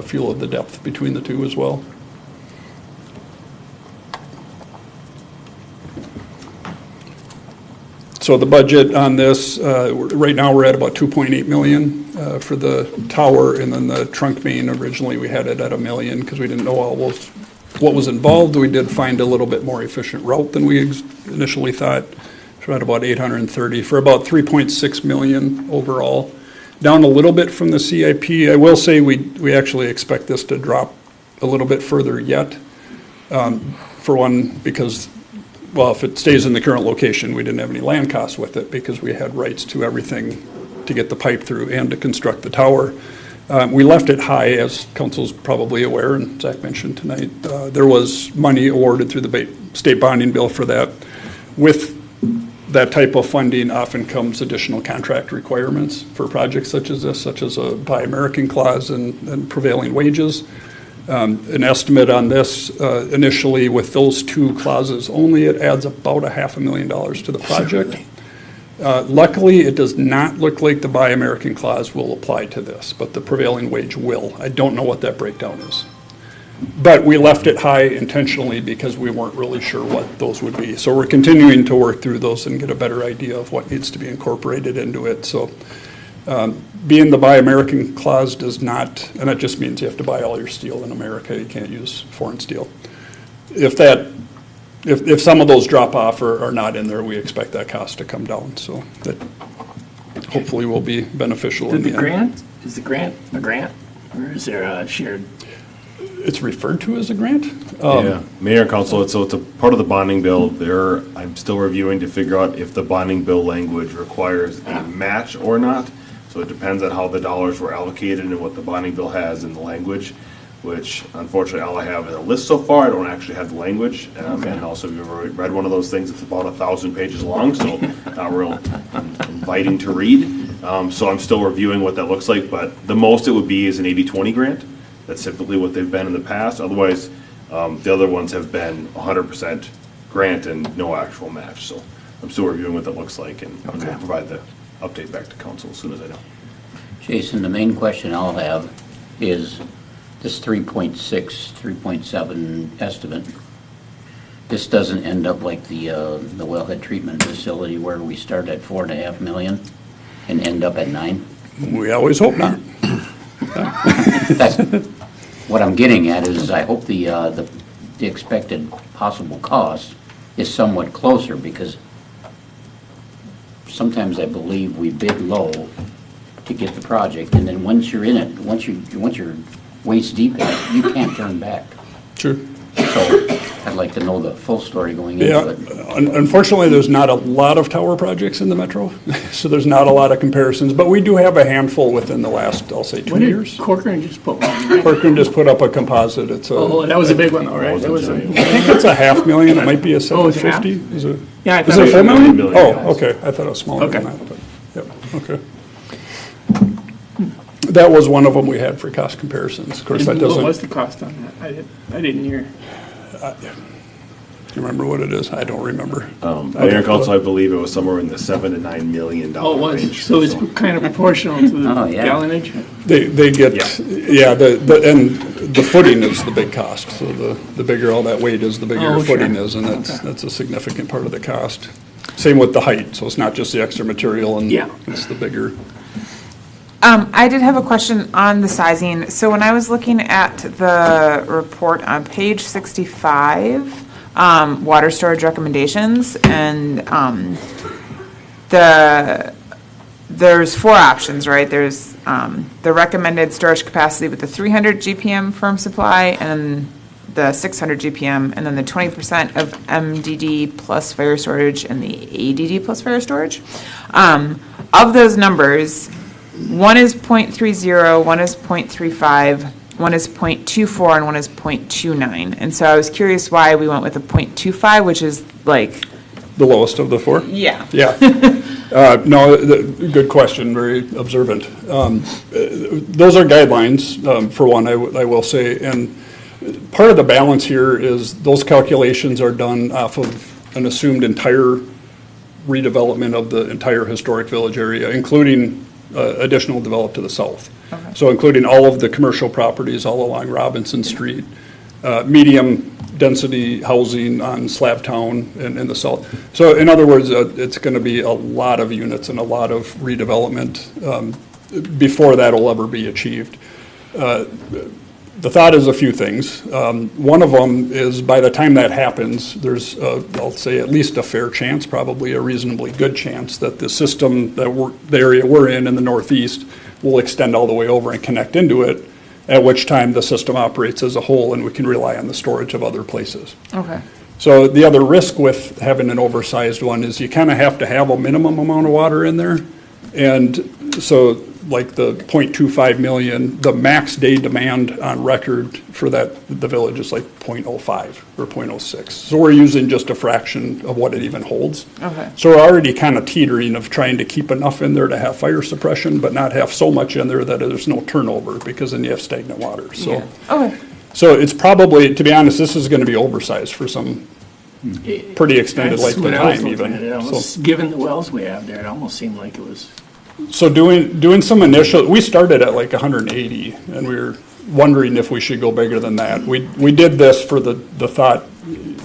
Speaker 6: feel of the depth between the two as well. So the budget on this, right now, we're at about 2.8 million for the tower, and then the trunk main, originally, we had it at $1 million because we didn't know what was involved. We did find a little bit more efficient route than we initially thought. So we're at about 830 for about 3.6 million overall. Down a little bit from the CIP. I will say we actually expect this to drop a little bit further yet. For one, because well, if it stays in the current location, we didn't have any land costs with it because we had rights to everything to get the pipe through and to construct the tower. We left it high, as council's probably aware, and Zach mentioned tonight. There was money awarded through the state bonding bill for that. With that type of funding often comes additional contract requirements for projects such as this, such as a Buy American clause and prevailing wages. An estimate on this, initially with those two clauses only, it adds about $500,000 to the project. Luckily, it does not look like the Buy American clause will apply to this, but the prevailing wage will. I don't know what that breakdown is. But we left it high intentionally because we weren't really sure what those would be. So we're continuing to work through those and get a better idea of what needs to be incorporated into it. So being the Buy American clause does not, and that just means you have to buy all your steel in America. You can't use foreign steel. If some of those drop off or are not in there, we expect that cost to come down. So that hopefully will be beneficial in the end.
Speaker 17: Is the grant a grant, or is there a shared?
Speaker 6: It's referred to as a grant?
Speaker 7: Yeah, Mayor and Council, so it's a part of the bonding bill. I'm still reviewing to figure out if the bonding bill language requires a match or not. So it depends on how the dollars were allocated and what the bonding bill has in the language. which unfortunately all I have is a list so far. I don't actually have the language. And also, if you've ever read one of those things, it's about 1,000 pages long, so not real inviting to read. So I'm still reviewing what that looks like, but the most it would be is an 80-20 grant. That's typically what they've been in the past. Otherwise, the other ones have been 100% grant and no actual match. So I'm still reviewing what that looks like, and I'm going to provide the update back to council as soon as I know.
Speaker 10: Jason, the main question I'll have is this 3.6, 3.7 estimate. This doesn't end up like the wellhead treatment facility where we start at $4.5 million and end up at $9 million?
Speaker 6: We always hope not.
Speaker 10: That's what I'm getting at is I hope the expected possible cost is somewhat closer, because sometimes I believe we bid low to get the project, and then once you're in it, once you're waist deep in it, you can't turn back.
Speaker 6: Sure.
Speaker 10: So I'd like to know the full story going into it.
Speaker 6: Unfortunately, there's not a lot of tower projects in the metro, so there's not a lot of comparisons, but we do have a handful within the last, I'll say, 2 years.
Speaker 1: Corcoran just put one.
Speaker 6: Corcoran just put up a composite. It's a.
Speaker 1: Oh, that was a big one, though, right? That was
Speaker 6: I think it's a $500,000. It might be a
Speaker 1: Oh, it's half?
Speaker 6: 750. Is it?
Speaker 1: Yeah, I
Speaker 6: Is
Speaker 1: thought
Speaker 6: it
Speaker 1: it was
Speaker 6: $4 million?
Speaker 7: million.
Speaker 6: Oh, okay. I thought it was smaller than
Speaker 1: Okay.
Speaker 6: that, but, yep, okay. That was one of them we had for cost comparisons. Of course, that
Speaker 1: What
Speaker 6: doesn't.
Speaker 1: was the cost on that? I didn't hear.
Speaker 6: Do you remember what it is? I don't remember.
Speaker 7: Mayor and council, I believe it was somewhere in the $7 to $9 million
Speaker 1: Oh, it was.
Speaker 7: range.
Speaker 1: So it's kind of proportional to the
Speaker 10: Oh, yeah.
Speaker 1: gallonage?
Speaker 6: They get, and the footing is the big cost. So the bigger all that weight is, the bigger your
Speaker 1: sure.
Speaker 6: footing is, and that's a significant part of the cost. Same with the height, so it's not just the extra material, and
Speaker 1: Yeah.
Speaker 6: it's the bigger.
Speaker 4: I did have a question on the sizing. So when I was looking at the report on page 65, water storage recommendations, and there's 4 options, right? There's the recommended storage capacity with the 300 GPM firm supply, and then the 600 GPM, and then the 20% of MDD plus fire storage and the ADD plus fire storage. Of those numbers, one is 0.30, one is 0.35, one is 0.24, and one is 0.29. And so I was curious why we went with a 0.25, which is like...
Speaker 6: The lowest of the 4?
Speaker 4: Yeah.
Speaker 6: Yeah. No, good question, very observant. Those are guidelines, for one, I will say, and part of the balance here is those calculations are done off of an assumed entire redevelopment of the entire historic village area, including additional developed to the south.
Speaker 4: Okay.
Speaker 6: So including all of the commercial properties all along Robinson Street, medium density housing on Slabtown and in the south. So in other words, it's going to be a lot of units and a lot of redevelopment before that'll ever be achieved. The thought is a few things. One of them is by the time that happens, there's, I'll say, at least a fair chance, probably a reasonably good chance, that the system, the area we're in the northeast, will extend all the way over and connect into it, at which time the system operates as a whole and we can rely on the storage of other places.
Speaker 4: Okay.
Speaker 6: So the other risk with having an oversized one is you kind of have to have a minimum amount of water in there. And so like the 0.25 million, the max day demand on record for that, the village is like 0.05 or 0.06. So we're using just a fraction of what it even holds.
Speaker 4: Okay.
Speaker 6: So we're already kind of teetering of trying to keep enough in there to have fire suppression, but not have so much in there that there's no turnover, because then you have stagnant water. So,
Speaker 4: Yeah. Okay.
Speaker 6: so it's probably, to be honest, this is going to be oversized for some pretty extended
Speaker 1: That's
Speaker 6: length of
Speaker 1: what I was
Speaker 6: time
Speaker 1: looking at. It
Speaker 6: even.
Speaker 1: almost- Given the wells we have there, it almost seemed like it was...
Speaker 6: So doing some initial, we started at like 180, and we were wondering if we should go bigger than that. We did this for the thought,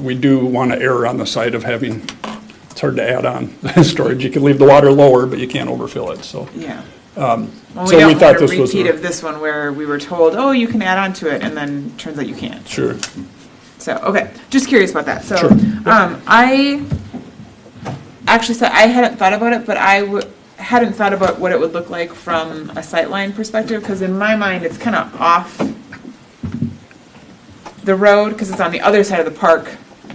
Speaker 6: we do want to err on the side of having, it's hard to add on storage. You can leave the water lower, but you can't overfill it, so.
Speaker 4: Yeah.
Speaker 6: So
Speaker 4: Well,
Speaker 6: we
Speaker 4: we don't
Speaker 6: thought
Speaker 4: want a
Speaker 6: this was.
Speaker 4: repeat of this one where we were told, oh, you can add on to it, and then turns out you can't.
Speaker 6: Sure.
Speaker 4: So, okay, just curious about that. So,
Speaker 6: Sure.
Speaker 4: I actually said I hadn't thought about it, but I hadn't thought about what it would look like from a sightline perspective, because in my mind, it's kind of off the road, because it's on the other side of the park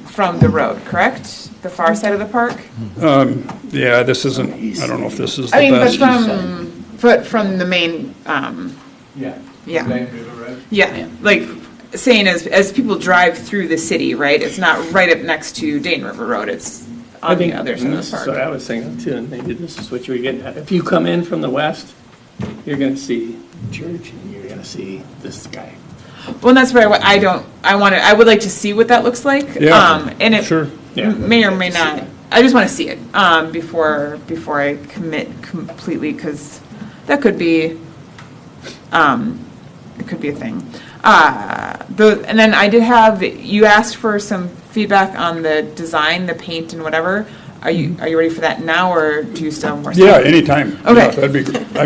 Speaker 4: from the road, correct? The far side of the park?
Speaker 6: Yeah, this isn't, I don't know if this is the
Speaker 4: I mean,
Speaker 6: best.
Speaker 4: but from the main,
Speaker 13: Yeah.
Speaker 4: Yeah.
Speaker 13: Bank River Road.
Speaker 4: Yeah, like saying as people drive through the city, right? It's not right up next to Dayton River Road. It's on the other side of
Speaker 1: This
Speaker 4: the
Speaker 1: is what
Speaker 4: park.
Speaker 1: I was thinking too, and maybe this is what you were getting at. If you come in from the west, you're gonna see church, and you're gonna see this guy.
Speaker 4: Well, and that's where I would like to see what that looks like.
Speaker 6: Yeah,
Speaker 4: And it
Speaker 6: sure.
Speaker 1: Yeah.
Speaker 4: may or may not. I just want to see it before I commit completely, because that could be it could be a thing. And then I did have, you asked for some feedback on the design, the paint and whatever. Are you ready for that now, or do you still have more?
Speaker 6: Yeah, anytime.
Speaker 4: Okay.
Speaker 6: Yeah, that'd be great. I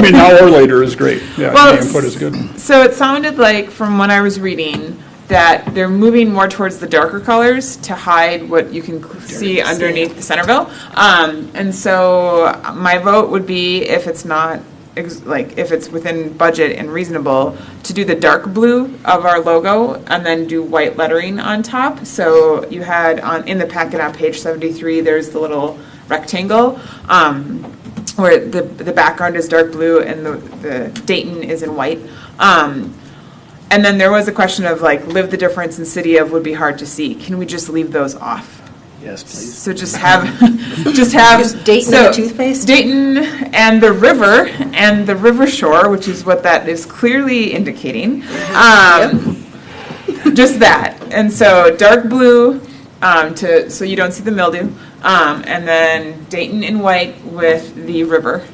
Speaker 6: mean, now or later is great. Yeah,
Speaker 4: Well,
Speaker 6: any input is good.
Speaker 4: So it sounded like, from what I was reading, that they're moving more towards the darker colors to hide what you can see underneath the Centerville. And so my vote would be, if it's not, if it's within budget and reasonable, to do the dark blue of our logo and then do white lettering on top. So you had in the packet on page 73, there's the little rectangle where the background is dark blue and the Dayton is in white. And then there was a question of live the difference and city of would be hard to see. Can we just leave those off?
Speaker 1: Yes, please.
Speaker 4: So just have
Speaker 5: Just Dayton and the toothpaste?
Speaker 4: Dayton and the river shore, which is what that is clearly indicating. Just that. And so dark blue so you don't see the mildew. And then Dayton in white with the river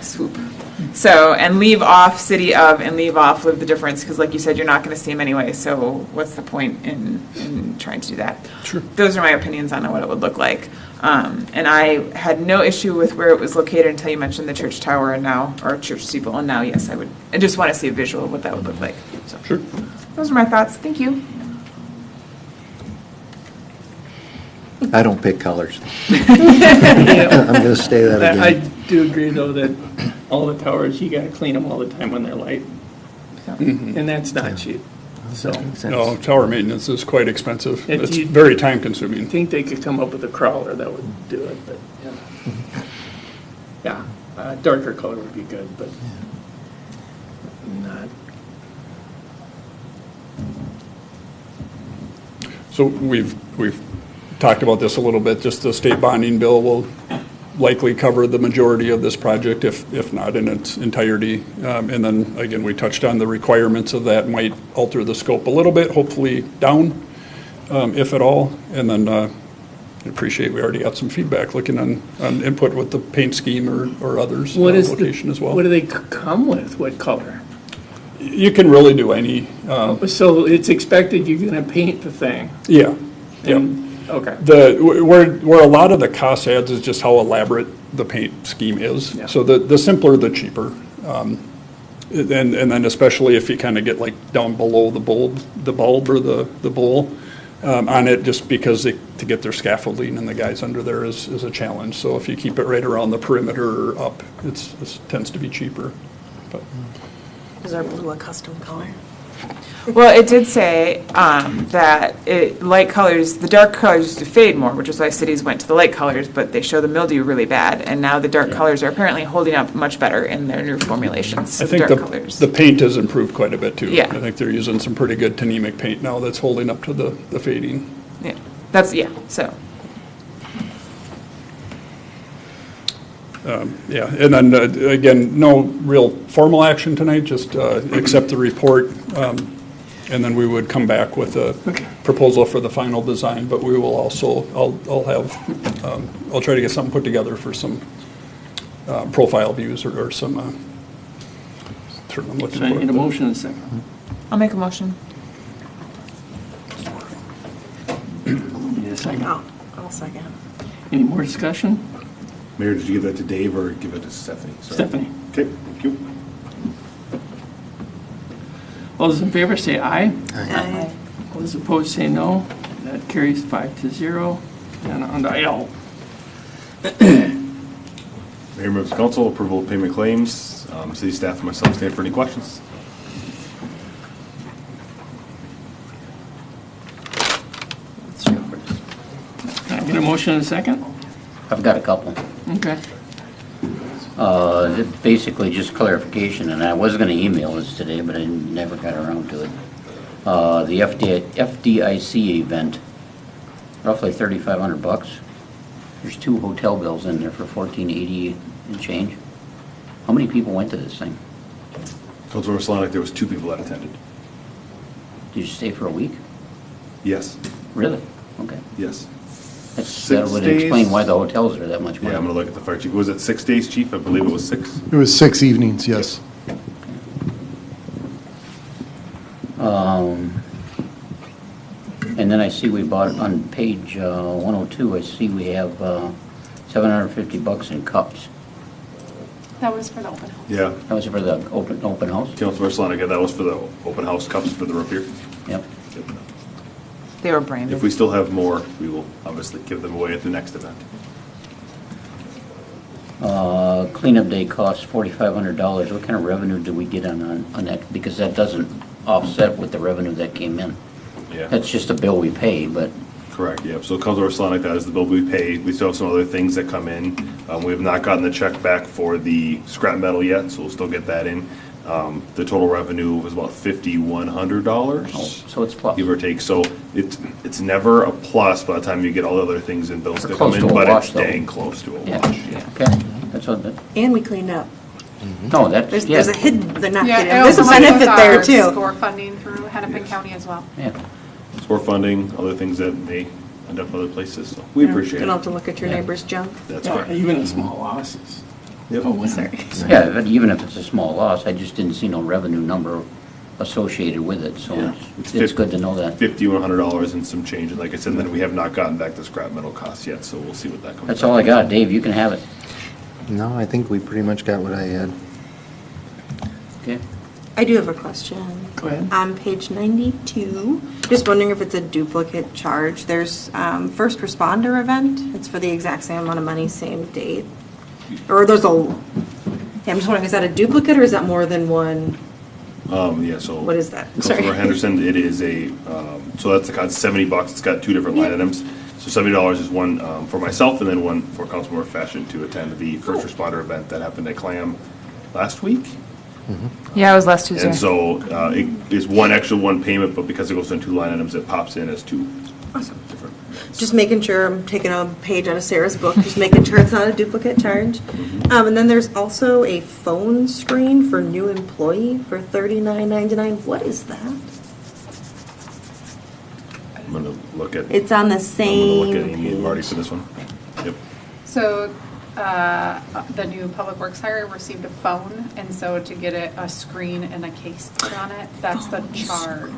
Speaker 4: swoop. So, and leave off city of and leave off live the difference, because like you said, you're not going to see them anyway, so what's the point in trying to do that?
Speaker 6: Sure.
Speaker 4: Those are my opinions on what it would look like. And I had no issue with where it was located until you mentioned the church tower or church steeple, and now, yes, I just want to see a visual of what that would look like. So,
Speaker 6: Sure.
Speaker 4: those are my thoughts. Thank you.
Speaker 3: I don't pick colors. I'm going to say that
Speaker 1: I
Speaker 3: again.
Speaker 1: do agree, though, that all the towers, you gotta clean them all the time when they're light. And that's not cheap, so.
Speaker 6: No, tower maintenance is quite expensive.
Speaker 1: If
Speaker 6: It's
Speaker 1: you-
Speaker 6: very time consuming.
Speaker 1: I think they could come up with a crawler that would do it, but, yeah. Yeah, darker color would be good, but not.
Speaker 6: So we've talked about this a little bit, just the state bonding bill will likely cover the majority of this project, if not in its entirety. And then, again, we touched on the requirements of that might alter the scope a little bit, hopefully down, if at all. And then I appreciate we already got some feedback looking on input with the paint scheme or others,
Speaker 1: What is
Speaker 6: location as well.
Speaker 1: What do they come with? What color?
Speaker 6: You can really do any,
Speaker 1: So it's expected you're gonna paint the thing?
Speaker 6: yeah. Yeah.
Speaker 1: And- Okay.
Speaker 6: Where a lot of the cost adds is just how elaborate the paint scheme is.
Speaker 1: Yeah.
Speaker 6: So the simpler, the cheaper. And then especially if you kind of get down below the bulb or the bowl on it, just because to get their scaffolding and the guys under there is a challenge. So if you keep it right around the perimeter or up, it tends to be cheaper. But
Speaker 5: Is our blue a custom color?
Speaker 4: Well, it did say that light colors, the dark colors used to fade more, which is why cities went to the light colors, but they show the mildew really bad. And now the dark colors are apparently holding up much better in their new formulations.
Speaker 6: I think
Speaker 4: dark colors.
Speaker 6: the paint has improved quite a bit too.
Speaker 4: Yeah.
Speaker 6: I think they're using some pretty good Tanemic paint now that's holding up to the fading.
Speaker 4: Yeah, so.
Speaker 6: Yeah, and then, again, no real formal action tonight, just accept the report, and then we would come back with a proposal for the final design, but we will also, I'll try to get something put together for some profile views or some, term I'm looking
Speaker 1: So I
Speaker 6: for.
Speaker 1: need a motion in a second.
Speaker 4: I'll make a motion.
Speaker 1: Need a second.
Speaker 5: I'll second.
Speaker 1: Any more discussion?
Speaker 7: Mayor, did you give that to Dave or give it to Stephanie? Sorry.
Speaker 1: Stephanie.
Speaker 7: Okay, thank you.
Speaker 1: All those in favor say aye.
Speaker 5: Aye.
Speaker 1: All those opposed say no. That carries 5-0. And on to L.
Speaker 7: Mayor, members of council, approval of payment claims. City staff and myself stand for any questions.
Speaker 1: Can I get a motion in a second?
Speaker 10: I've got a couple.
Speaker 1: Okay.
Speaker 10: Basically, just clarification, and I was gonna email this today, but I never got around to it. The FDIC event, roughly $3,500. There's 2 hotel bills in there for $1,480 and change. How many people went to this thing?
Speaker 7: Councilmember Solonic, there was 2 people that attended.
Speaker 10: Did you stay for a week?
Speaker 7: Yes,
Speaker 10: Really? Okay.
Speaker 7: yes.
Speaker 10: That would explain why the hotels are that much money.
Speaker 7: Yeah, I'm gonna look at the fire chief. Was it 6 days, chief? I believe it was 6.
Speaker 15: It was 6 evenings, yes.
Speaker 10: And then I see we bought, on page 102, I see we have $750 in cups.
Speaker 14: That was for the open house.
Speaker 7: Yeah.
Speaker 10: That was for the open house?
Speaker 7: Councilmember Solonic, yeah, that was for the open house cups for the root beer.
Speaker 10: Yep.
Speaker 4: They were branded.
Speaker 7: If we still have more, we will obviously give them away at the next event.
Speaker 10: Cleanup day costs $4,500. What kind of revenue do we get on that? Because that doesn't offset with the revenue that came in.
Speaker 7: Yeah.
Speaker 10: That's just a bill we pay, but
Speaker 7: Correct, yeah. So Councilmember Solonic, that is the bill we pay. We still have some other things that come in. We have not gotten the check back for the scrap metal yet, so we'll still get that in. The total revenue was about $5,100.
Speaker 10: oh, so it's plus.
Speaker 7: Give or take. So it's never a plus by the time you get all the other things and bills
Speaker 10: We're
Speaker 7: that come
Speaker 10: close
Speaker 7: in,
Speaker 10: to a
Speaker 7: but
Speaker 10: wash,
Speaker 7: it's
Speaker 10: though.
Speaker 7: dang close to a
Speaker 10: Yeah,
Speaker 7: wash. Yeah.
Speaker 10: okay. That's what that,
Speaker 5: And we cleaned up.
Speaker 10: no, that's,
Speaker 5: There's
Speaker 10: yeah.
Speaker 5: a hidden, they're not
Speaker 14: Yeah,
Speaker 5: kidding.
Speaker 14: it
Speaker 5: There's a
Speaker 14: also helps
Speaker 5: benefit
Speaker 14: with
Speaker 5: there
Speaker 14: our
Speaker 5: too.
Speaker 14: SCORE funding through Hennepin County as well.
Speaker 10: Yeah.
Speaker 7: Score funding, other things that may end up other places, so we appreciate
Speaker 5: You don't have
Speaker 7: it.
Speaker 5: to look at your
Speaker 10: Yeah.
Speaker 5: neighbor's junk.
Speaker 7: That's
Speaker 1: Yeah,
Speaker 7: correct.
Speaker 1: even in small losses.
Speaker 7: Yep.
Speaker 1: Oh,
Speaker 5: Sorry.
Speaker 10: Yeah, but even if it's a small loss, I just didn't see no revenue number associated with it, so
Speaker 7: Yeah.
Speaker 10: it's good to know that.
Speaker 7: $5,100 and some change, and like I said, then we have not gotten back the scrap metal costs yet, so we'll see what that comes.
Speaker 10: That's
Speaker 7: back.
Speaker 10: all I got. Dave, you can have it.
Speaker 3: No, I think we pretty much got what I had.
Speaker 10: Okay.
Speaker 5: I do have a question.
Speaker 1: Go ahead.
Speaker 5: On page 92, just wondering if it's a duplicate charge. There's first responder event. It's for the exact same amount of money, same date. Or there's a, yeah, I'm just wondering, is that a duplicate or is that more than one?
Speaker 7: Yeah, so.
Speaker 5: What is that? Sorry.
Speaker 7: Councilmember Henderson, it is a, so that's the cost, $70. It's got 2 different line
Speaker 5: Yeah.
Speaker 7: items. So $70 is one for myself and then one for Councilmember Fashion to attend the first responder event that happened at Clam last week.
Speaker 4: Yeah, it was last Tuesday.
Speaker 7: And so it is one payment, but because it goes in 2 line items, it pops in as 2
Speaker 5: Awesome.
Speaker 7: different.
Speaker 5: Just making sure, I'm taking a page out of Sarah's book, just making sure it's not a duplicate charge. And then there's also a phone screen for new employee for $39.99. What is that?
Speaker 7: I'm gonna look at.
Speaker 5: It's on the
Speaker 7: I'm gonna
Speaker 5: same
Speaker 7: look at Amy and Marty
Speaker 5: page.
Speaker 7: for this one. Yep.
Speaker 14: So the new public works hire received a phone, and so to get a screen and a case put on it, that's the charge.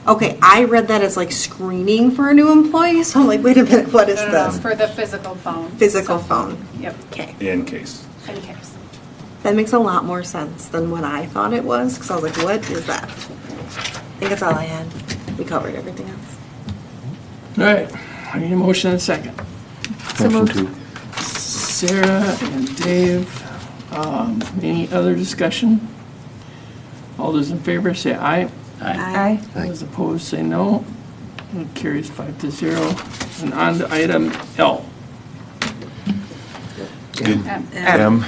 Speaker 5: Okay, I read that as like screening for a new employee, so I'm like, wait a minute, what is
Speaker 14: No,
Speaker 5: this?
Speaker 14: for the physical phone.
Speaker 5: Physical
Speaker 14: So-
Speaker 5: phone.
Speaker 14: Yep,
Speaker 5: Okay,
Speaker 7: In case.
Speaker 14: in case.
Speaker 5: that makes a lot more sense than what I thought it was, because I was like, what is that? I think that's all I had. We covered everything else.
Speaker 1: All right, I need a motion and a second.
Speaker 3: Motion to.
Speaker 1: Sarah and Dave, any other discussion? All those in favor say aye.
Speaker 4: Aye.
Speaker 1: All those opposed say no. It carries 5-0. And on to item L.
Speaker 7: M.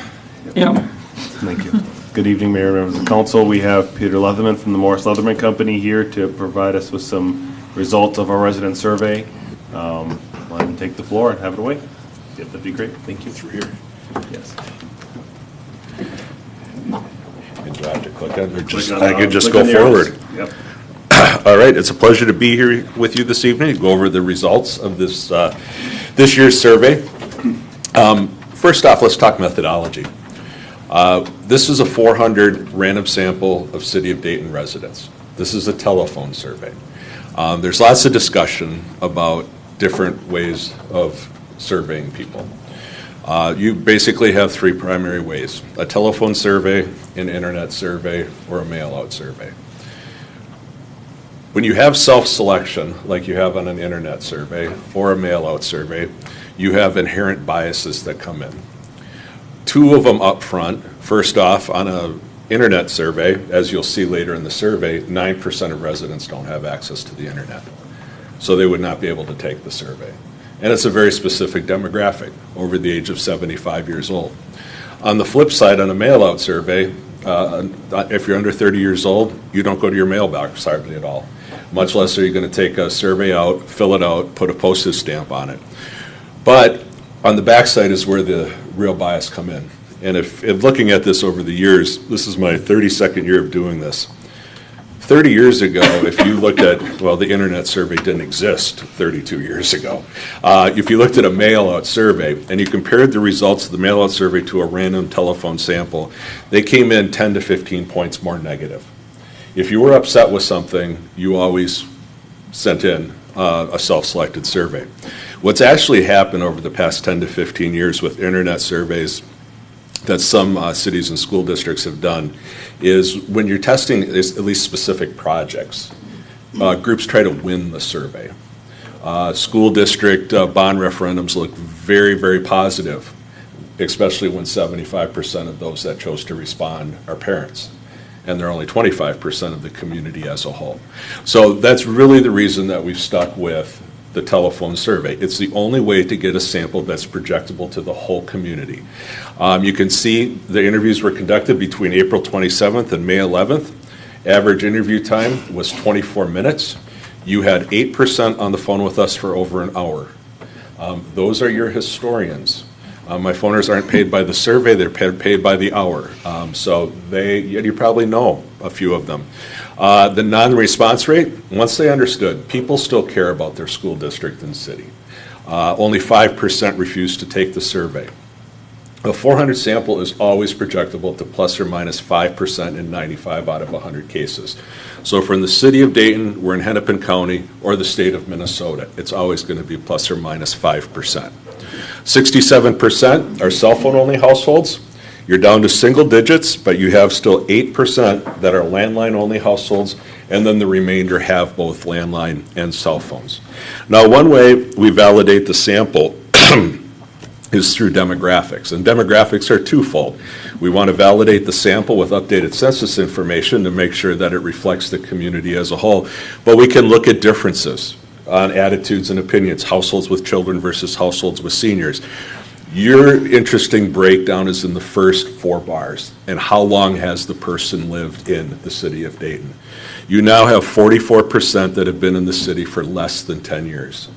Speaker 1: Yeah.
Speaker 7: Thank you. Good evening, Mayor and members of the council. We have Peter Leatherman from the Morris Leatherman Company here to provide us with some results of our resident survey. Let him take the floor and have it away. Yep, that'd be great. Thank you. Through here. Yes.
Speaker 18: Do I have to click on it, or just,
Speaker 7: Click on,
Speaker 18: I could just
Speaker 7: click
Speaker 18: go
Speaker 7: on the arrows.
Speaker 18: forward?
Speaker 7: Yep.
Speaker 18: All right, it's a pleasure to be here with you this evening, to go over the results of this, this year's survey. First off, let's talk methodology. This is a 400 random sample of City of Dayton residents. This is a telephone survey. There's lots of discussion about different ways of surveying people. You basically have 3 primary ways: a telephone survey, an internet survey, or a mail-out survey. When you have self-selection, like you have on an internet survey or a mail-out survey, you have inherent biases that come in. 2 of them up front. First off, on an internet survey, as you'll see later in the survey, 9% of residents don't have access to the internet. So they would not be able to take the survey. And it's a very specific demographic, over the age of 75 years old. On the flip side, on a mail-out survey, if you're under 30 years old, you don't go to your mailbox hardly at all. Much less are you going to take a survey out, fill it out, put a postage stamp on it. But on the backside is where the real bias come in. And if looking at this over the years, this is my 32nd year of doing this. 30 years ago, if you looked at, well, the internet survey didn't exist 32 years ago. If you looked at a mail-out survey and you compared the results of the mail-out survey to a random telephone sample, they came in 10 to 15 points more negative. If you were upset with something, you always sent in a self-selected survey. What's actually happened over the past 10 to 15 years with internet surveys that some cities and school districts have done is when you're testing at least specific projects, groups try to win the survey. School district bond referendums look very, very positive, especially when 75% of those that chose to respond are parents, and they're only 25% of the community as a whole. So that's really the reason that we've stuck with the telephone survey. It's the only way to get a sample that's projectable to the whole community. You can see the interviews were conducted between April 27th and May 11th. Average interview time was 24 minutes. You had 8% on the phone with us for over an hour. Those are your historians. My phoners aren't paid by the survey, they're paid by the hour. So you probably know a few of them. The non-response rate, once they understood, people still care about their school district and city. Only 5% refused to take the survey. A 400 sample is always projectable to plus or minus 5% in 95 out of 100 cases. So if we're in the city of Dayton, we're in Hennepin County, or the state of Minnesota, it's always going to be plus or minus 5%. 67% are cell phone only households. You're down to single digits, but you have still 8% that are landline only households, and then the remainder have both landline and cell phones. Now, one way we validate the sample is through demographics, and demographics are twofold. We want to validate the sample with updated census information to make sure that it reflects the community as a whole, but we can look at differences on attitudes and opinions, households with children versus households with seniors. Your interesting breakdown is in the first 4 bars, and how long has the person lived in the city of Dayton. You now have 44% that have been in the city for less than 10 years.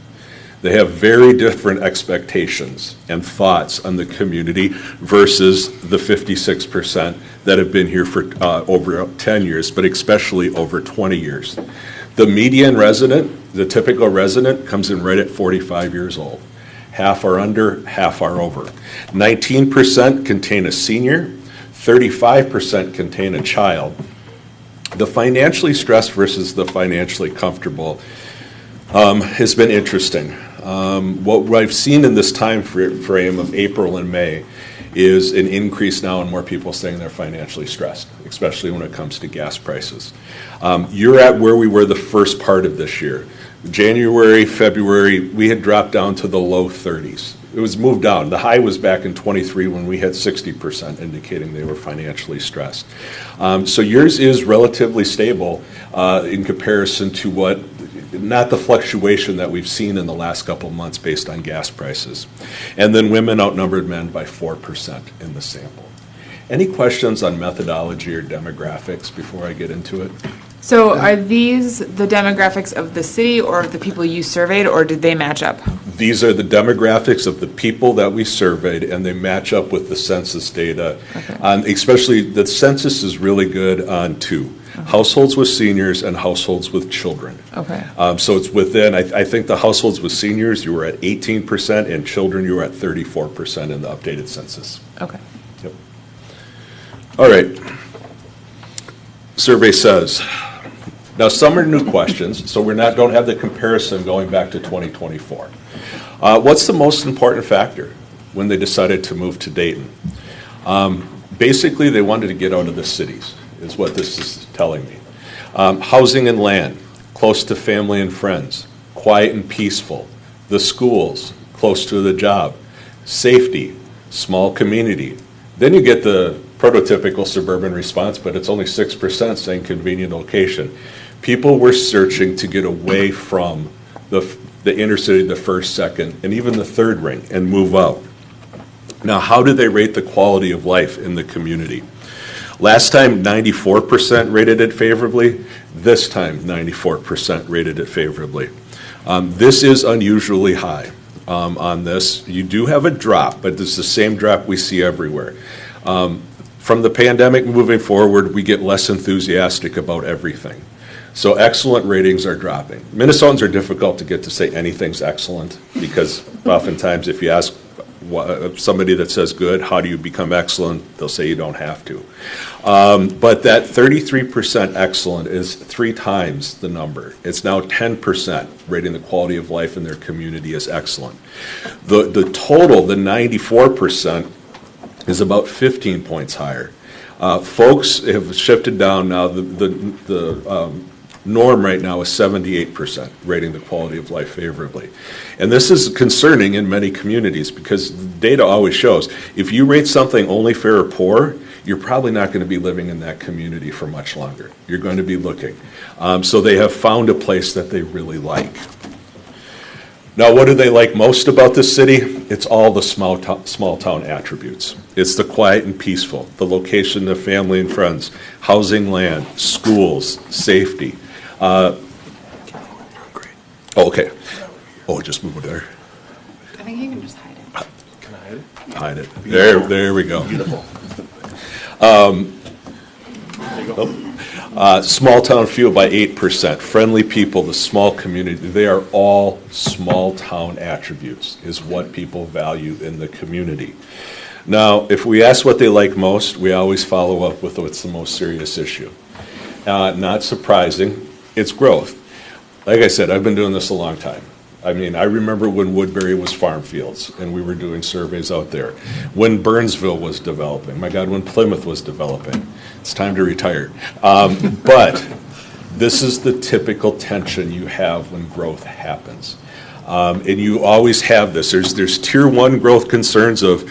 Speaker 18: They have very different expectations and thoughts on the community versus the 56% that have been here for over 10 years, but especially over 20 years. The median resident, the typical resident, comes in right at 45 years old. Half are under, half are over. 19% contain a senior, 35% contain a child. The financially stressed versus the financially comfortable has been interesting. What I've seen in this time frame of April and May is an increase now in more people saying they're financially stressed, especially when it comes to gas prices. You're at where we were the first part of this year. January, February, we had dropped down to the low 30s. It was moved down. The high was back in 23 when we had 60% indicating they were financially stressed. So yours is relatively stable in comparison to what, not the fluctuation that we've seen in the last couple of months based on gas prices. And then women outnumbered men by 4% in the sample. Any questions on methodology or demographics before I get into it?
Speaker 4: So are these the demographics of the city or of the people you surveyed, or did they match up?
Speaker 18: These are the demographics of the people that we surveyed, and they match up with the census data. Okay. Especially, the census is really good on 2. Okay. Households with seniors and households with children. Okay. So it's within, I think the households with seniors, you were at 18%, and children, you were at 34% in the updated census.
Speaker 4: Okay.
Speaker 18: Yep. All right. Survey says, now some are new questions, so don't have the comparison going back to 2024. What's the most important factor when they decided to move to Dayton? Basically, they wanted to get out of the cities, is what this is telling me. Housing and land, close to family and friends, quiet and peaceful, the schools, close to the job, safety, small community. Then you get the prototypical suburban response, but it's only 6% saying convenient location. People were searching to get away from the inner city, the first, second, and even the third ring and move out. Now, how do they rate the quality of life in the community? Last time, 94% rated it favorably. This time, 94% rated it favorably. This is unusually high on this. You do have a drop, but it's the same drop we see everywhere. From the pandemic moving forward, we get less enthusiastic about everything. So excellent ratings are dropping. Minnesotans are difficult to get to say anything's excellent, because oftentimes if you ask somebody that says good, how do you become excellent, they'll say you don't have to. But that 33% excellent is 3 times the number. It's now 10% rating the quality of life in their community as excellent. The total, the 94%, is about 15 points higher. Folks have shifted down now. The norm right now is 78% rating the quality of life favorably. And this is concerning in many communities, because data always shows if you rate something only fair or poor, you're probably not going to be living in that community for much longer. You're going to be looking. So they have found a place that they really like. Now, what do they like most about this city? It's all the small town attributes. It's the quiet and peaceful, the location of family and friends, housing, land, schools, safety. Okay. Oh, just move it there.
Speaker 14: I think you can just hide it.
Speaker 6: Can I hide it?
Speaker 18: Hide it. There we go.
Speaker 6: Beautiful.
Speaker 18: Small town feel by 8%. Friendly people, the small community, they are all small town attributes, is what people value in the community. Now, if we ask what they like most, we always follow up with what's the most serious issue. Not surprising, it's growth. Like I said, I've been doing this a long time. I mean, I remember when Woodbury was farm fields and we were doing surveys out there. When Burnsville was developing, my God, when Plymouth was developing. It's time to retire. But this is the typical tension you have when growth happens. And you always have this. There's tier 1 growth concerns of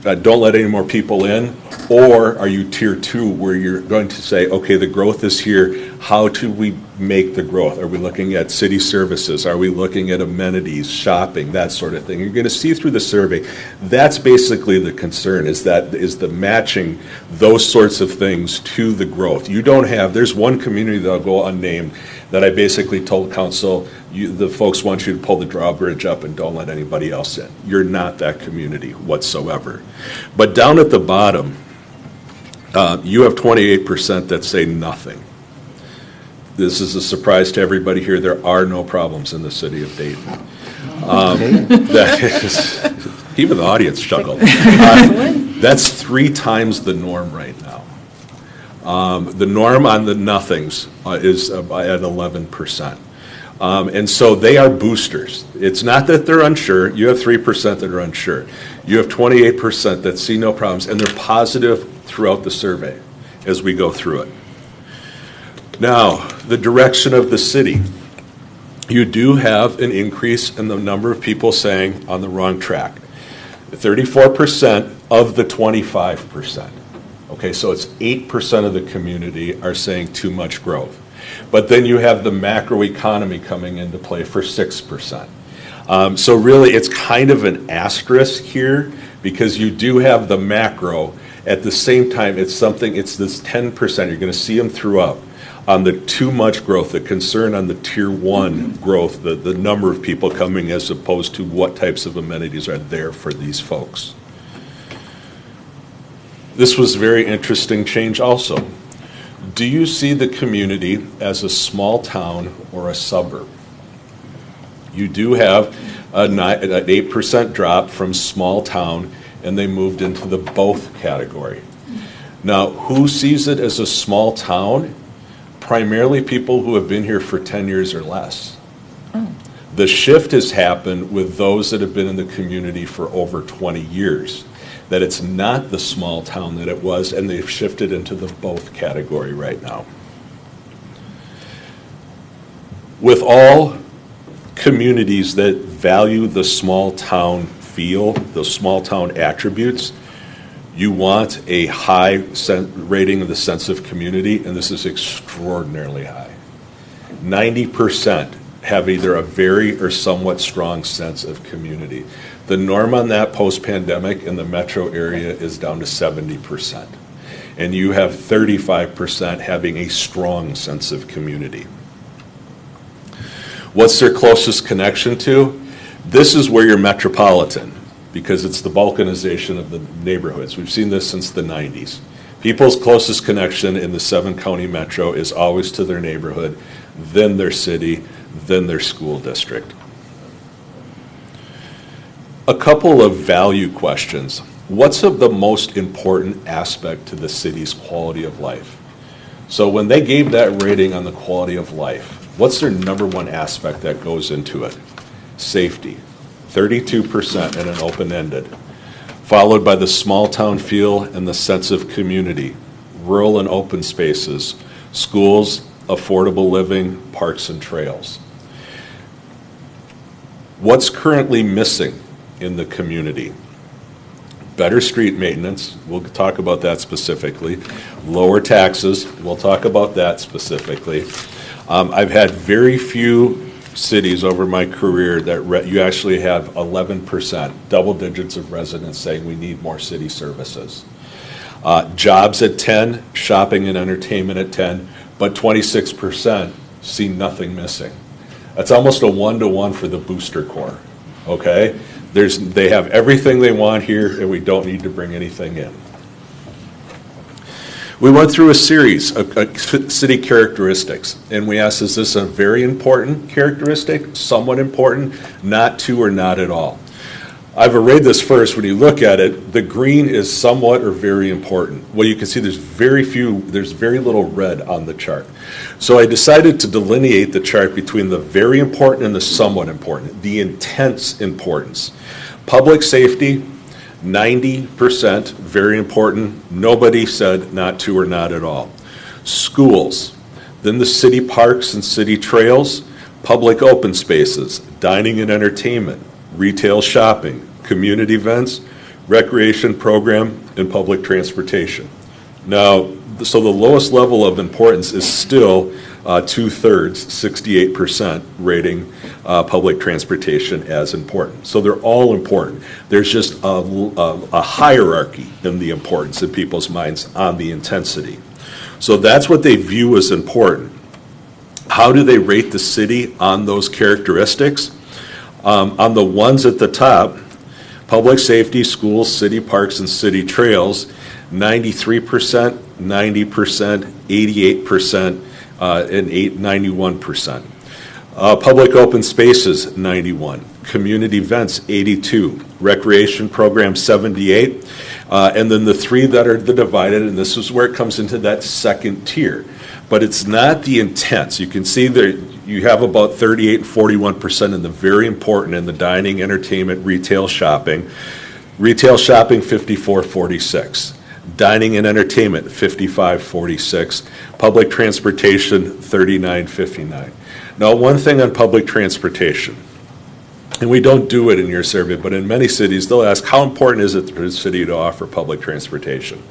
Speaker 18: don't let any more people in, or are you tier 2 where you're going to say, okay, the growth is here, how do we make the growth? Are we looking at city services? Are we looking at amenities, shopping, that sort of thing? You're going to see through the survey, that's basically the concern, is the matching those sorts of things to the growth. You don't have, there's one community that'll go unnamed that I basically told council, the folks want you to pull the drawbridge up and don't let anybody else in. You're not that community whatsoever. But down at the bottom, you have 28% that say nothing. This is a surprise to everybody here. There are no problems in the city of Dayton. That is, even the audience chuckled. That's 3 times the norm right now. The norm on the nothings is at 11%. And so they are boosters. It's not that they're unsure. You have 3% that are unsure. You have 28% that see no problems, and they're positive throughout the survey as we go through it. Now, the direction of the city. You do have an increase in the number of people saying on the wrong track. 34% of the 25%. Okay, so it's 8% of the community are saying too much growth. But then you have the macroeconomy coming into play for 6%. So really, it's kind of an asterisk here, because you do have the macro. At the same time, it's this 10%. You're going to see them throughout. On the too much growth, the concern on the tier 1 growth, the number of people coming as opposed to what types of amenities are there for these folks. This was very interesting change also. Do you see the community as a small town or a suburb? You do have an 8% drop from small town, and they moved into the both category. Now, who sees it as a small town? Primarily people who have been here for 10 years or less. The shift has happened with those that have been in the community for over 20 years, that it's not the small town that it was, and they've shifted into the both category right now. With all communities that value the small town feel, those small town attributes, you want a high rating of the sense of community, and this is extraordinarily high. 90% have either a very or somewhat strong sense of community. The norm on that post-pandemic in the metro area is down to 70%. And you have 35% having a strong sense of community. What's their closest connection to? This is where you're metropolitan, because it's the balkanization of the neighborhoods. We've seen this since the 90s. People's closest connection in the 7-county metro is always to their neighborhood, then their city, then their school district. A couple of value questions. What's of the most important aspect to the city's quality of life? So when they gave that rating on the quality of life, what's their number one aspect that goes into it? Safety, 32% in an open-ended, followed by the small town feel and the sense of community, rural and open spaces, schools, affordable living, parks and trails. What's currently missing in the community? Better street maintenance, we'll talk about that specifically. Lower taxes, we'll talk about that specifically. I've had very few cities over my career that you actually have 11%, double digits of residents saying we need more city services. Jobs at 10, shopping and entertainment at 10, but 26% see nothing missing. That's almost a 1-to-1 for the booster corps, okay? They have everything they want here, and we don't need to bring anything in. We went through a series of city characteristics, and we asked, is this a very important characteristic, somewhat important, not to or not at all? I've arrayed this first. When you look at it, the green is somewhat or very important. Well, you can see there's very little red on the chart. So I decided to delineate the chart between the very important and the somewhat important, the intense importance. Public safety, 90%, very important. Nobody said not to or not at all. Schools, then the city parks and city trails, public open spaces, dining and entertainment, retail shopping, community events, recreation program, and public transportation. Now, so the lowest level of importance is still 2/3, 68% rating public transportation as important. So they're all important. There's just a hierarchy in the importance in people's minds on the intensity. So that's what they view as important. How do they rate the city on those characteristics? On the ones at the top, public safety, schools, city parks, and city trails, 93%, 90%, 88%, and 91%. Public open spaces, 91. Community events, 82. Recreation programs, 78. And then the three that are the divided, and this is where it comes into that second tier. But it's not the intense. You can see there you have about 38 and 41% in the very important in the dining, entertainment, retail shopping. Retail shopping, 54-46. Dining and entertainment, 55-46. Public transportation, 39-59. Now, one thing on public transportation, and we don't do it in your survey, but in many cities, they'll ask, how important is it for the city to offer public transportation?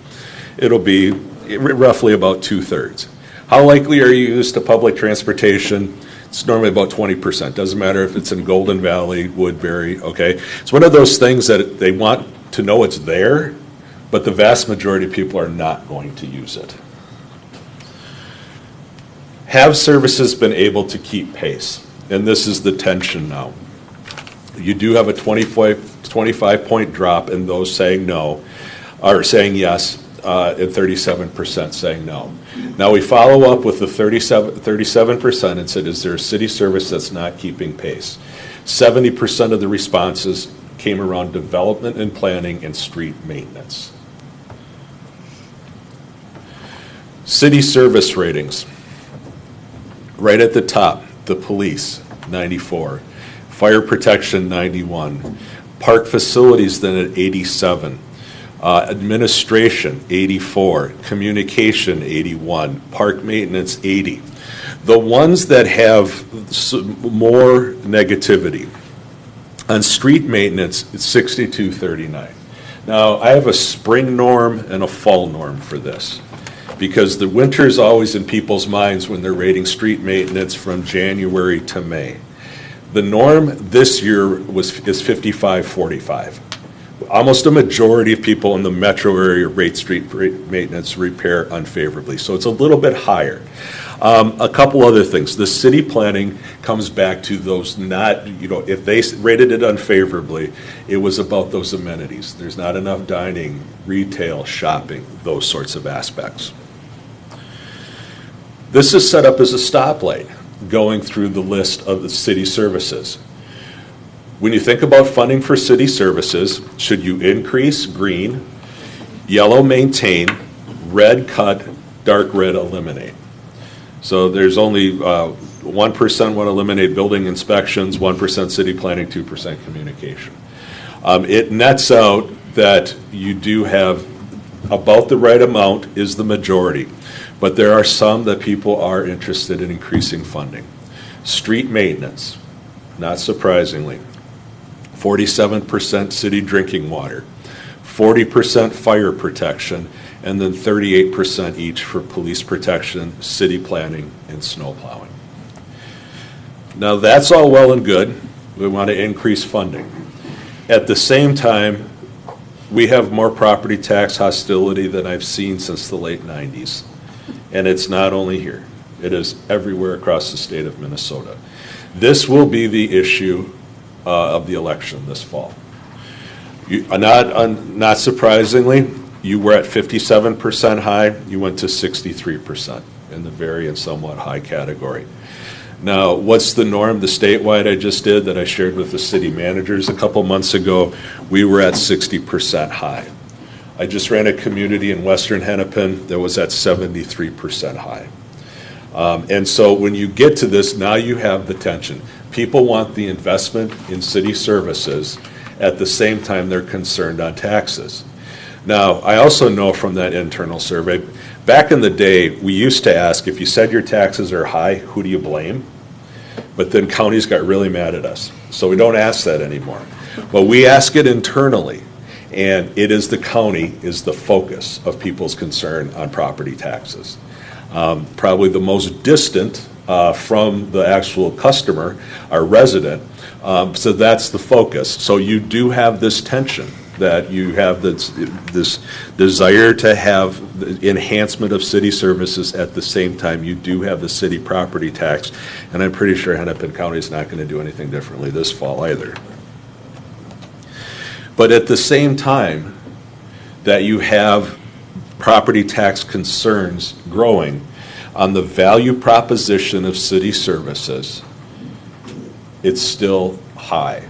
Speaker 18: It'll be roughly about 2/3. How likely are you used to public transportation? It's normally about 20%. Doesn't matter if it's in Golden Valley, Woodbury, okay? It's one of those things that they want to know it's there, but the vast majority of people are not going to use it. Have services been able to keep pace? And this is the tension now. You do have a 25-point drop in those saying no, or saying yes, and 37% saying no. Now we follow up with the 37% and said, is there a city service that's not keeping pace? 70% of the responses came around development and planning and street maintenance. City service ratings. Right at the top, the police, 94. Fire protection, 91. Park facilities then at 87. Administration, 84. Communication, 81. Park maintenance, 80. The ones that have more negativity, on street maintenance, it's 62-39. Now, I have a spring norm and a fall norm for this, because the winter is always in people's minds when they're rating street maintenance from January to May. The norm this year is 55-45. Almost a majority of people in the metro area rate street maintenance repair unfavorably, so it's a little bit higher. A couple other things. The city planning comes back to those not, if they rated it unfavorably, it was about those amenities. There's not enough dining, retail, shopping, those sorts of aspects. This is set up as a stoplight going through the list of the city services. When you think about funding for city services, should you increase? Green, yellow maintain, red cut, dark red eliminate. So there's only 1% would eliminate building inspections, 1% city planning, 2% communication. It nets out that you do have about the right amount is the majority, but there are some that people are interested in increasing funding. Street maintenance, not surprisingly, 47% city drinking water, 40% fire protection, and then 38% each for police protection, city planning, and snow plowing. Now that's all well and good. We want to increase funding. At the same time, we have more property tax hostility than I've seen since the late 90s. And it's not only here. It is everywhere across the state of Minnesota. This will be the issue of the election this fall. Not surprisingly, you were at 57% high, you went to 63% in the very and somewhat high category. Now, what's the norm? The statewide I just did that I shared with the city managers a couple months ago, we were at 60% high. I just ran a community in Western Hennepin that was at 73% high. And so when you get to this, now you have the tension. People want the investment in city services. At the same time, they're concerned on taxes. Now, I also know from that internal survey, back in the day, we used to ask, if you said your taxes are high, who do you blame? But then counties got really mad at us. So we don't ask that anymore. But we ask it internally. And it is the county is the focus of people's concern on property taxes. Probably the most distant from the actual customer, our resident. So that's the focus. So you do have this tension that you have this desire to have the enhancement of city services. At the same time, you do have the city property tax. And I'm pretty sure Hennepin County is not going to do anything differently this fall either. But at the same time that you have property tax concerns growing on the value proposition of city services, it's still high.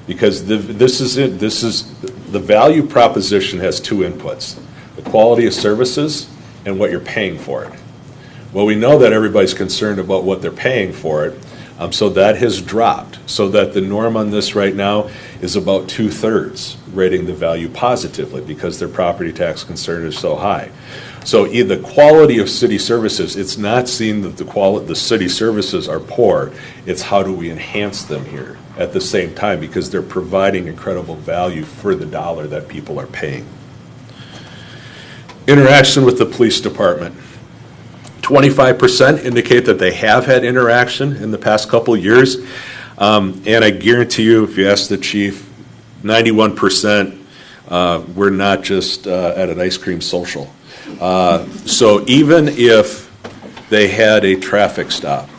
Speaker 18: Because the value proposition has two inputs, the quality of services and what you're paying for it. Well, we know that everybody's concerned about what they're paying for it, so that has dropped. So that the norm on this right now is about 2/3 rating the value positively because their property tax concern is so high. So the quality of city services, it's not seen that the city services are poor, it's how do we enhance them here at the same time because they're providing incredible value for the dollar that people are paying. Interaction with the police department. 25% indicate that they have had interaction in the past couple of years. And I guarantee you, if you ask the chief, 91% were not just at an ice cream social. So even if they had a traffic stop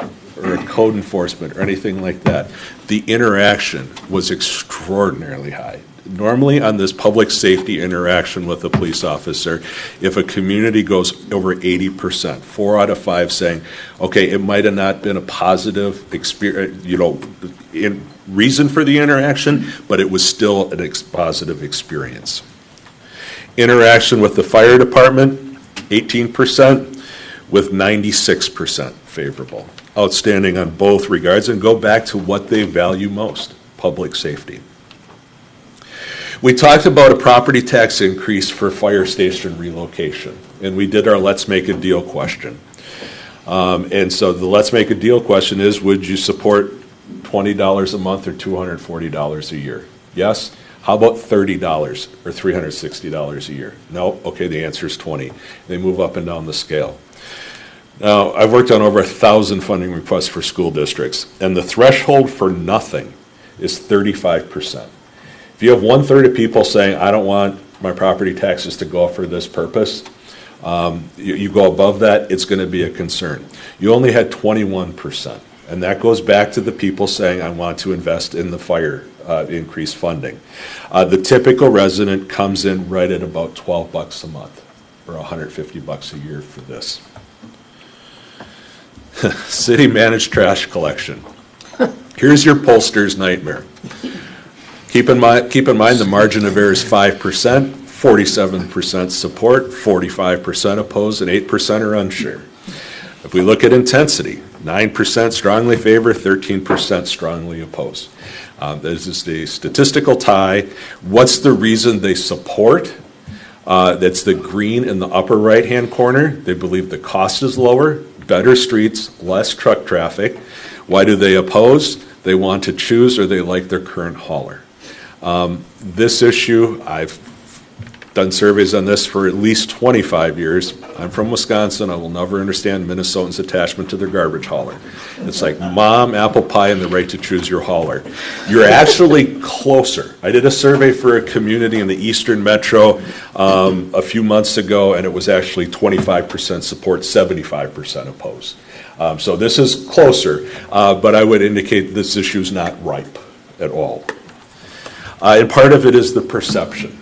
Speaker 18: or a code enforcement or anything like that, the interaction was extraordinarily high. Normally on this public safety interaction with a police officer, if a community goes over 80%, 4 out of 5 saying, okay, it might have not been a positive experience, in reason for the interaction, but it was still a positive experience. Interaction with the fire department, 18%, with 96% favorable. Outstanding on both regards, and go back to what they value most, public safety. We talked about a property tax increase for fire station relocation, and we did our let's make a deal question. And so the let's make a deal question is, would you support $20 a month or $240 a year? Yes? How about $30 or $360 a year? No? Okay, the answer is 20. They move up and down the scale. Now, I've worked on over 1,000 funding requests for school districts, and the threshold for nothing is 35%. If you have 1/3 of people saying, I don't want my property taxes to go up for this purpose, you go above that, it's going to be a concern. You only had 21%, and that goes back to the people saying, I want to invest in the fire increased funding. The typical resident comes in right at about $12 a month, or $150 a year for this. City managed trash collection. Here's your pollster's nightmare. Keep in mind the margin of error is 5%, 47% support, 45% oppose, and 8% are unsure. If we look at intensity, 9% strongly favor, 13% strongly oppose. This is the statistical tie. What's the reason they support? That's the green in the upper right-hand corner. They believe the cost is lower, better streets, less truck traffic. Why do they oppose? They want to choose, or they like their current hauler. This issue, I've done surveys on this for at least 25 years. I'm from Wisconsin. I will never understand Minnesotans' attachment to their garbage hauler. It's like mom, apple pie, and the right to choose your hauler. You're actually closer. I did a survey for a community in the Eastern Metro a few months ago, and it was actually 25% support, 75% opposed. So this is closer, but I would indicate this issue is not ripe at all. And part of it is the perception.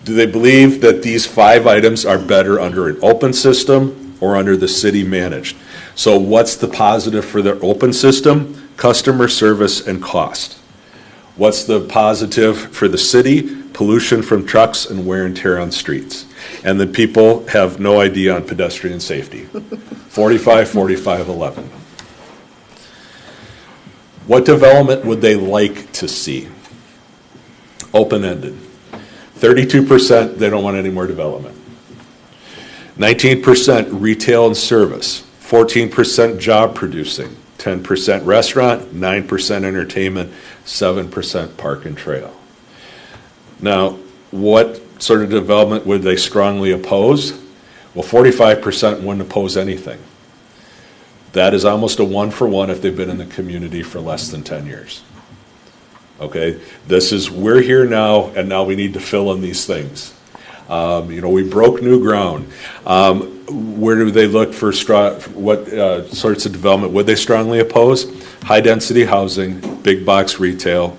Speaker 18: Do they believe that these 5 items are better under an open system or under the city managed? So what's the positive for the open system? Customer service and cost. What's the positive for the city? Pollution from trucks and wear and tear on streets. And then people have no idea on pedestrian safety. 45, 45, 11. What development would they like to see? Open-ended. 32%, they don't want any more development. 19% retail and service. 14% job producing. 10% restaurant, 9% entertainment, 7% park and trail. Now, what sort of development would they strongly oppose? Well, 45% wouldn't oppose anything. That is almost a 1-for-1 if they've been in the community for less than 10 years. Okay, we're here now, and now we need to fill in these things. We broke new ground. Where do they look for what sorts of development would they strongly oppose? High density housing, big box retail,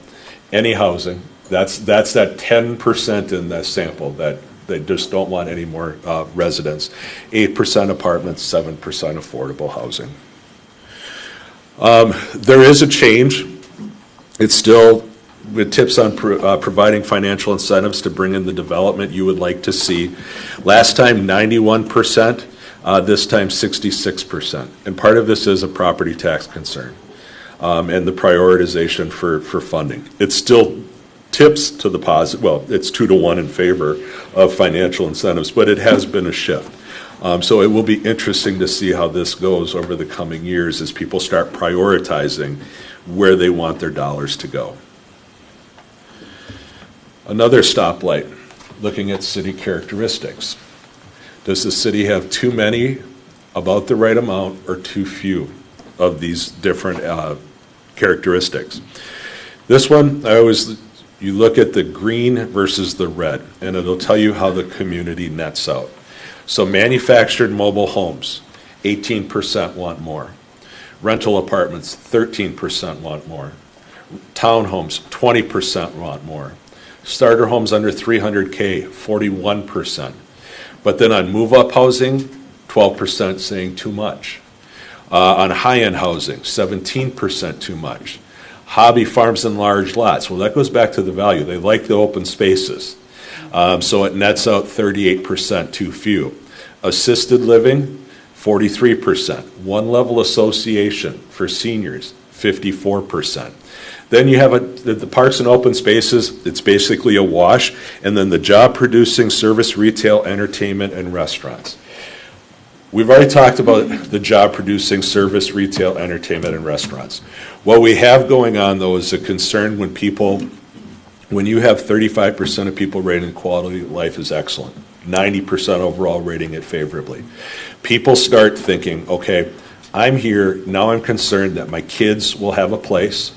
Speaker 18: any housing. That's that 10% in that sample that they just don't want any more residents. 8% apartments, 7% affordable housing. There is a change. It's still with tips on providing financial incentives to bring in the development you would like to see. Last time 91%, this time 66%. And part of this is a property tax concern and the prioritization for funding. It's still tips to the positive. Well, it's 2-to-1 in favor of financial incentives, but it has been a shift. So it will be interesting to see how this goes over the coming years as people start prioritizing where they want their dollars to go. Another stoplight, looking at city characteristics. Does the city have too many, about the right amount, or too few of these different characteristics? This one, you look at the green versus the red, and it'll tell you how the community nets out. So manufactured mobile homes, 18% want more. Rental apartments, 13% want more. Townhomes, 20% want more. Starter homes under 300K, 41%. But then on move-up housing, 12% saying too much. On high-end housing, 17% too much. Hobby farms and large lots, well, that goes back to the value. They like the open spaces. So it nets out 38% too few. Assisted living, 43%. One-level association for seniors, 54%. Then you have the parks and open spaces, it's basically a wash, and then the job-producing service, retail, entertainment, and restaurants. We've already talked about the job-producing service, retail, entertainment, and restaurants. What we have going on, though, is a concern when you have 35% of people rating quality of life as excellent. 90% overall rating it favorably. People start thinking, okay, I'm here, now I'm concerned that my kids will have a place,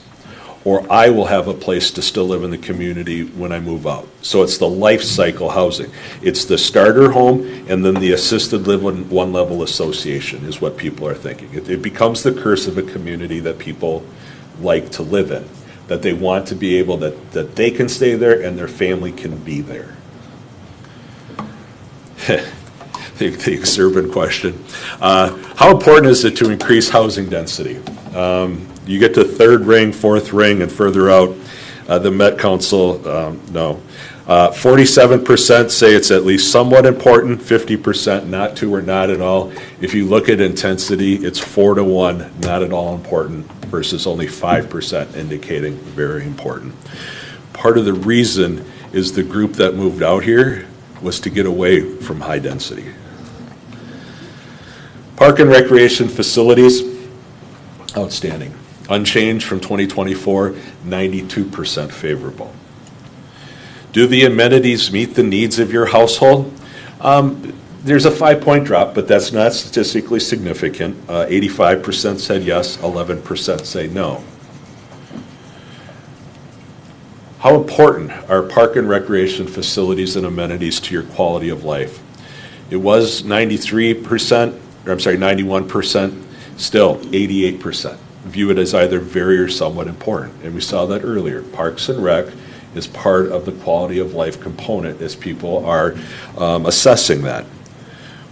Speaker 18: or I will have a place to still live in the community when I move out. So it's the life cycle housing. It's the starter home and then the assisted living one level association is what people are thinking. It becomes the curse of a community that people like to live in, that they want to be able, that they can stay there and their family can be there. The exurban question. How important is it to increase housing density? You get to third ring, fourth ring, and further out, the Met Council, no. 47% say it's at least somewhat important, 50% not to or not at all. If you look at intensity, it's 4-to-1, not at all important, versus only 5% indicating very important. Part of the reason is the group that moved out here was to get away from high density. Park and recreation facilities, outstanding. Unchanged from 2024, 92% favorable. Do the amenities meet the needs of your household? There's a 5-point drop, but that's not statistically significant. 85% said yes, 11% say no. How important are park and recreation facilities and amenities to your quality of life? It was 91%, still 88% view it as either very or somewhat important. And we saw that earlier. Parks and Rec is part of the quality of life component as people are assessing that.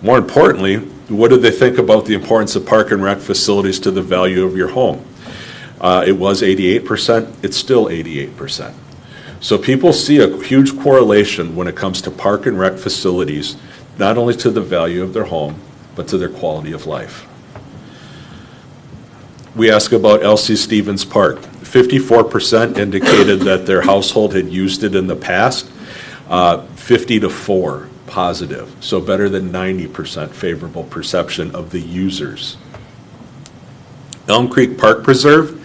Speaker 18: More importantly, what do they think about the importance of park and rec facilities to the value of your home? It was 88%, it's still 88%. So people see a huge correlation when it comes to park and rec facilities, not only to the value of their home, but to their quality of life. We ask about L.C. Stevens Park. 54% indicated that their household had used it in the past, 50-4 positive, so better than 90% favorable perception of the users. Elm Creek Park Preserve,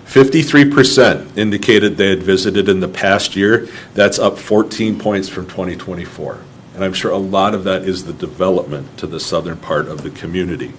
Speaker 18: 53% indicated they had visited in the past year. That's up 14 points from 2024. And I'm sure a lot of that is the development to the southern part of the community.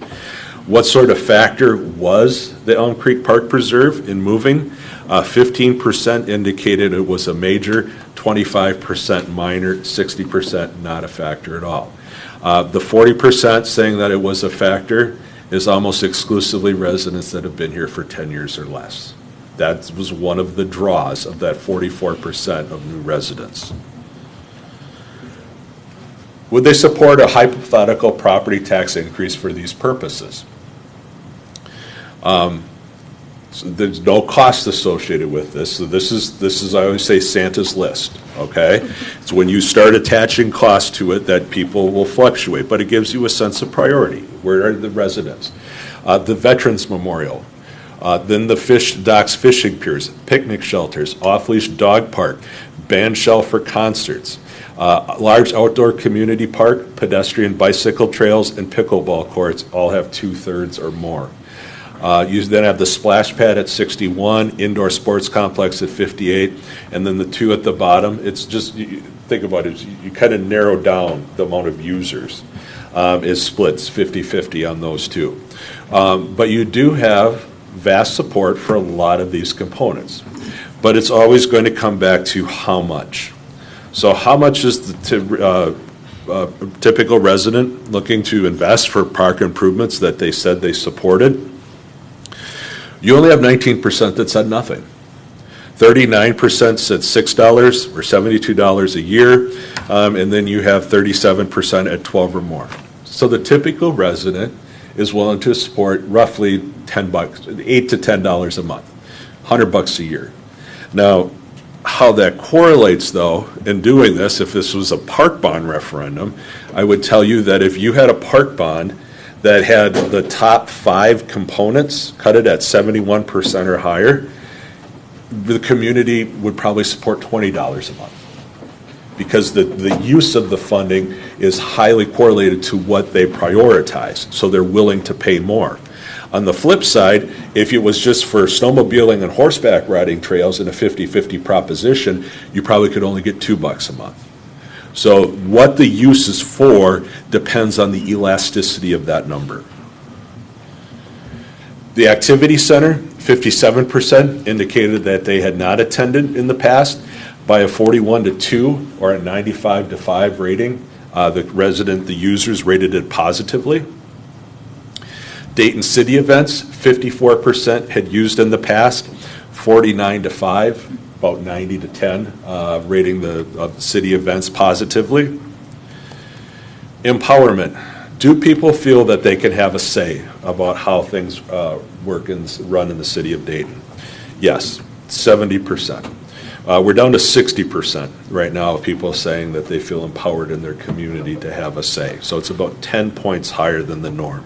Speaker 18: What sort of factor was the Elm Creek Park Preserve in moving? 15% indicated it was a major, 25% minor, 60% not a factor at all. The 40% saying that it was a factor is almost exclusively residents that have been here for 10 years or less. That was one of the draws of that 44% of new residents. Would they support a hypothetical property tax increase for these purposes? So there's no cost associated with this. So this is I always say Santa's list, okay? It's when you start attaching cost to it that people will fluctuate, but it gives you a sense of priority. Where are the residents? The Veterans Memorial, then the docks fishing piers, picnic shelters, off-leash dog park, band shell for concerts, large outdoor community park, pedestrian bicycle trails, and pickleball courts all have 2/3 or more. You then have the splash pad at 61, indoor sports complex at 58, and then the two at the bottom. It's just, think about it, you kind of narrow down the amount of users. It splits 50-50 on those two. But you do have vast support for a lot of these components. But it's always going to come back to how much. So how much is the typical resident looking to invest for park improvements that they said they supported? You only have 19% that said nothing. 39% said $6 or $72 a year, and then you have 37% at 12 or more. So the typical resident is willing to support roughly $10, $8 to $10 a month, $100 a year. Now, how that correlates, though, in doing this, if this was a park bond referendum, I would tell you that if you had a park bond that had the top 5 components, cut it at 71% or higher, the community would probably support $20 a month. Because the use of the funding is highly correlated to what they prioritize, so they're willing to pay more. On the flip side, if it was just for snowmobiling and horseback riding trails in a 50-50 proposition, you probably could only get $2 a month. So what the use is for depends on the elasticity of that number. The activity center, 57% indicated that they had not attended in the past. By a 41-2 or a 95-5 rating, the users rated it positively. Dayton City events, 54% had used in the past, 49-5, about 90-10, rating the city events positively. Empowerment. Do people feel that they can have a say about how things work and run in the city of Dayton? Yes, 70%. We're down to 60% right now of people saying that they feel empowered in their community to have a say. So it's about 10 points higher than the norm.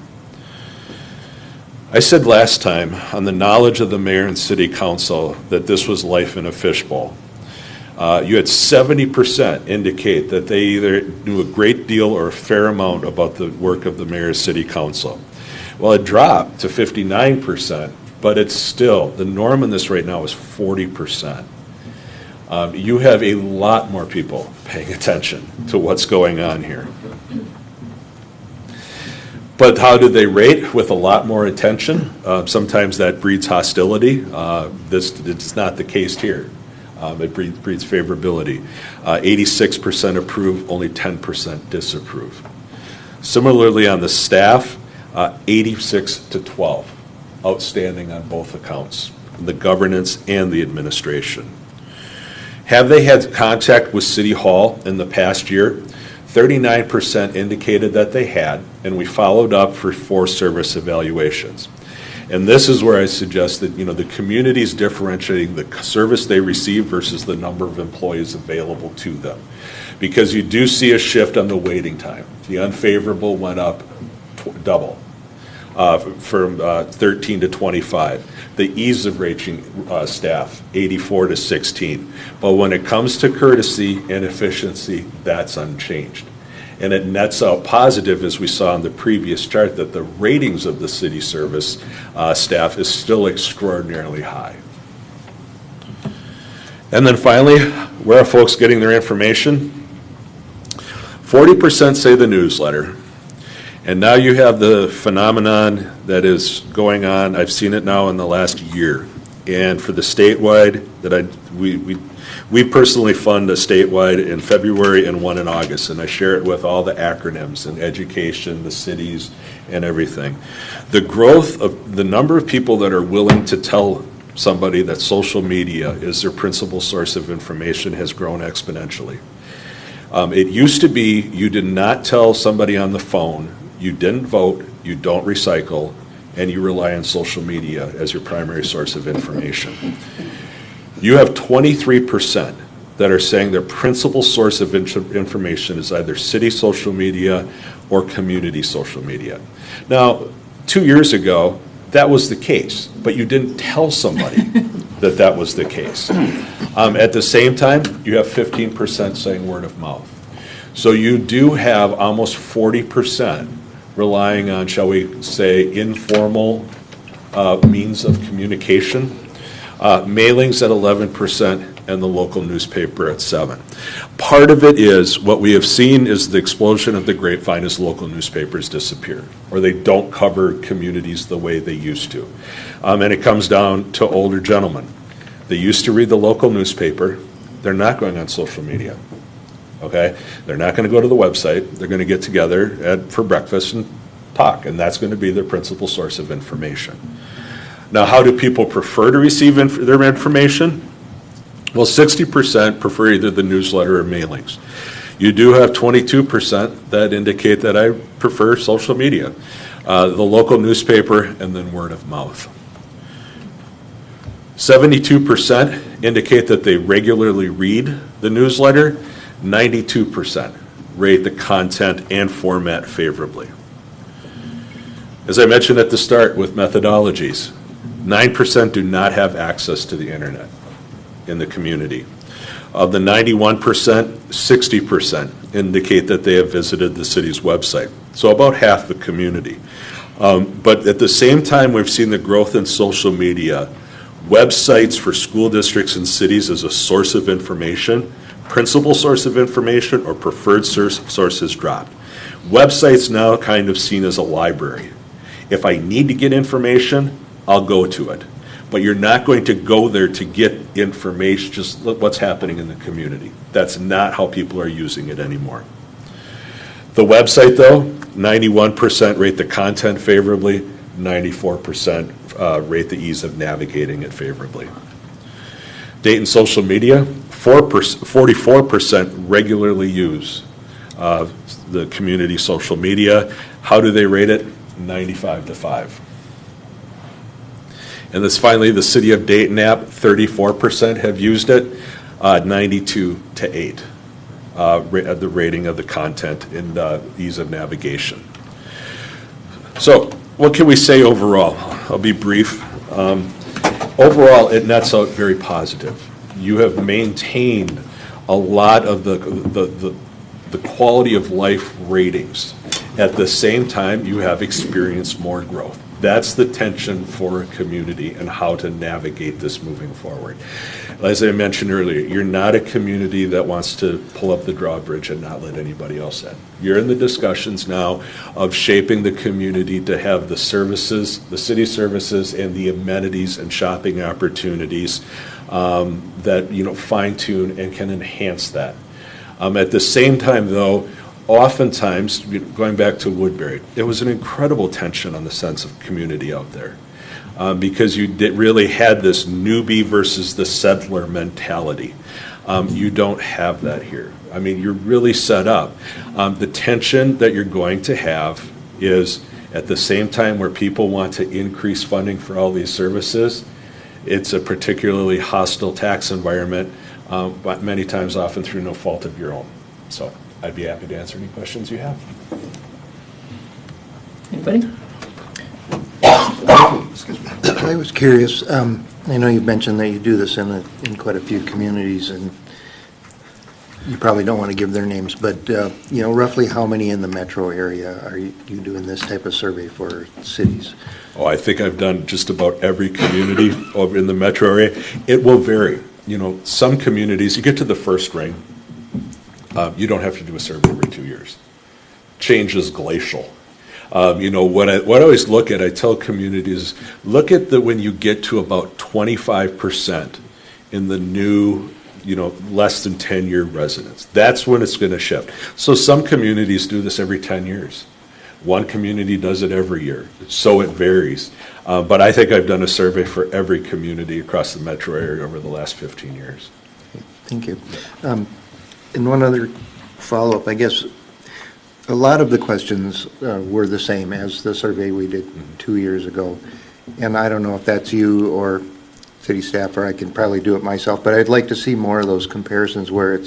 Speaker 18: I said last time on the knowledge of the mayor and city council that this was life in a fishbowl. You had 70% indicate that they either knew a great deal or a fair amount about the work of the mayor and city council. Well, it dropped to 59%, but it's still, the norm in this right now is 40%. You have a lot more people paying attention to what's going on here. But how do they rate? With a lot more attention. Sometimes that breeds hostility. It's not the case here. It breeds favorability. 86% approve, only 10% disapprove. Similarly on the staff, 86-12, outstanding on both accounts, the governance and the administration. Have they had contact with City Hall in the past year? 39% indicated that they had, and we followed up for 4 service evaluations. And this is where I suggest that, the community is differentiating the service they receive versus the number of employees available to them. Because you do see a shift on the waiting time. The unfavorable went up double, from 13 to 25. The ease of reaching staff, 84 to 16. But when it comes to courtesy and efficiency, that's unchanged. And it nets out positive, as we saw in the previous chart, that the ratings of the city service staff is still extraordinarily high. And then finally, where are folks getting their information? 40% say the newsletter. And now you have the phenomenon that is going on. I've seen it now in the last year. And for the statewide, we personally fund a statewide in February and one in August, and I share it with all the acronyms and education, the cities, and everything. The growth of the number of people that are willing to tell somebody that social media is their principal source of information has grown exponentially. It used to be you did not tell somebody on the phone, you didn't vote, you don't recycle, and you rely on social media as your primary source of information. You have 23% that are saying their principal source of information is either city social media or community social media. Now, 2 years ago, that was the case, but you didn't tell somebody that that was the case. At the same time, you have 15% saying word of mouth. So you do have almost 40% relying on, shall we say, informal means of communication. Mailings at 11% and the local newspaper at 7%. Part of it is what we have seen is the explosion of the grapevine as local newspapers disappear, or they don't cover communities the way they used to. And it comes down to older gentlemen. They used to read the local newspaper. They're not going on social media. Okay? They're not going to go to the website. They're going to get together for breakfast and talk, and that's going to be their principal source of information. Now, how do people prefer to receive their information? Well, 60% prefer either the newsletter or mailings. You do have 22% that indicate that I prefer social media, the local newspaper, and then word of mouth. 72% indicate that they regularly read the newsletter. 92% rate the content and format favorably. As I mentioned at the start with methodologies, 9% do not have access to the internet in the community. Of the 91%, 60% indicate that they have visited the city's website. So about half the community. But at the same time, we've seen the growth in social media. Websites for school districts and cities as a source of information principal source of information or preferred source is dropped. Website's now kind of seen as a library. If I need to get information, I'll go to it. But you're not going to go there to get information, just look what's happening in the community. That's not how people are using it anymore. The website, though, 91% rate the content favorably, 94% rate the ease of navigating it favorably. Dayton social media, 44% regularly use the community social media. How do they rate it? 95 to 5. And this finally, the City of Dayton app, 34% have used it, 92 to 8. The rating of the content and ease of navigation. So what can we say overall? I'll be brief. Overall, it nets out very positive. You have maintained a lot of the quality of life ratings. At the same time, you have experienced more growth. That's the tension for a community and how to navigate this moving forward. As I mentioned earlier, you're not a community that wants to pull up the drawbridge and not let anybody else in. You're in the discussions now of shaping the community to have the services, the city services, and the amenities and shopping opportunities that fine tune and can enhance that. At the same time, though, oftentimes, going back to Woodbury, it was an incredible tension on the sense of community out there because you really had this newbie versus the settler mentality. You don't have that here. I mean, you're really set up. The tension that you're going to have is at the same time where people want to increase funding for all these services, it's a particularly hostile tax environment, but many times often through no fault of your own. So I'd be happy to answer any questions you have.
Speaker 1: Anybody?
Speaker 3: I was curious, I know you've mentioned that you do this in quite a few communities, and you probably don't want to give their names, but roughly how many in the metro area are you doing this type of survey for cities?
Speaker 18: Oh, I think I've done just about every community over in the metro area. It will vary. Some communities, you get to the first ring, you don't have to do a survey every 2 years. Change is glacial. What I always look at, I tell communities, look at when you get to about 25% in the new, less than 10-year residents. That's when it's going to shift. So some communities do this every 10 years. One community does it every year. So it varies. But I think I've done a survey for every community across the metro area over the last 15 years.
Speaker 3: Thank you. And one other follow-up, I guess, a lot of the questions were the same as the survey we did 2 years ago. And I don't know if that's you or city staff, or I can probably do it myself, but I'd like to see more of those comparisons where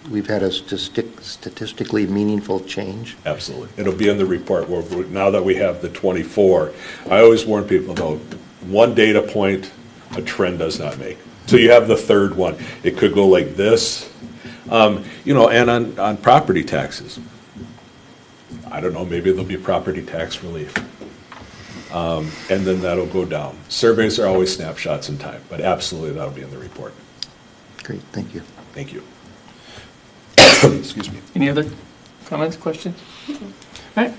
Speaker 3: we've had a statistically meaningful change.
Speaker 18: Absolutely. It'll be in the report. Now that we have the 24, I always warn people, though, one data point, a trend does not make. So you have the third one. It could go like this. And on property taxes, I don't know, maybe there'll be property tax relief. And then that'll go down. Surveys are always snapshots in time, but absolutely that'll be in the report.
Speaker 3: Great, thank you.
Speaker 18: Thank you. Excuse me.
Speaker 1: Any other comments, questions? All right.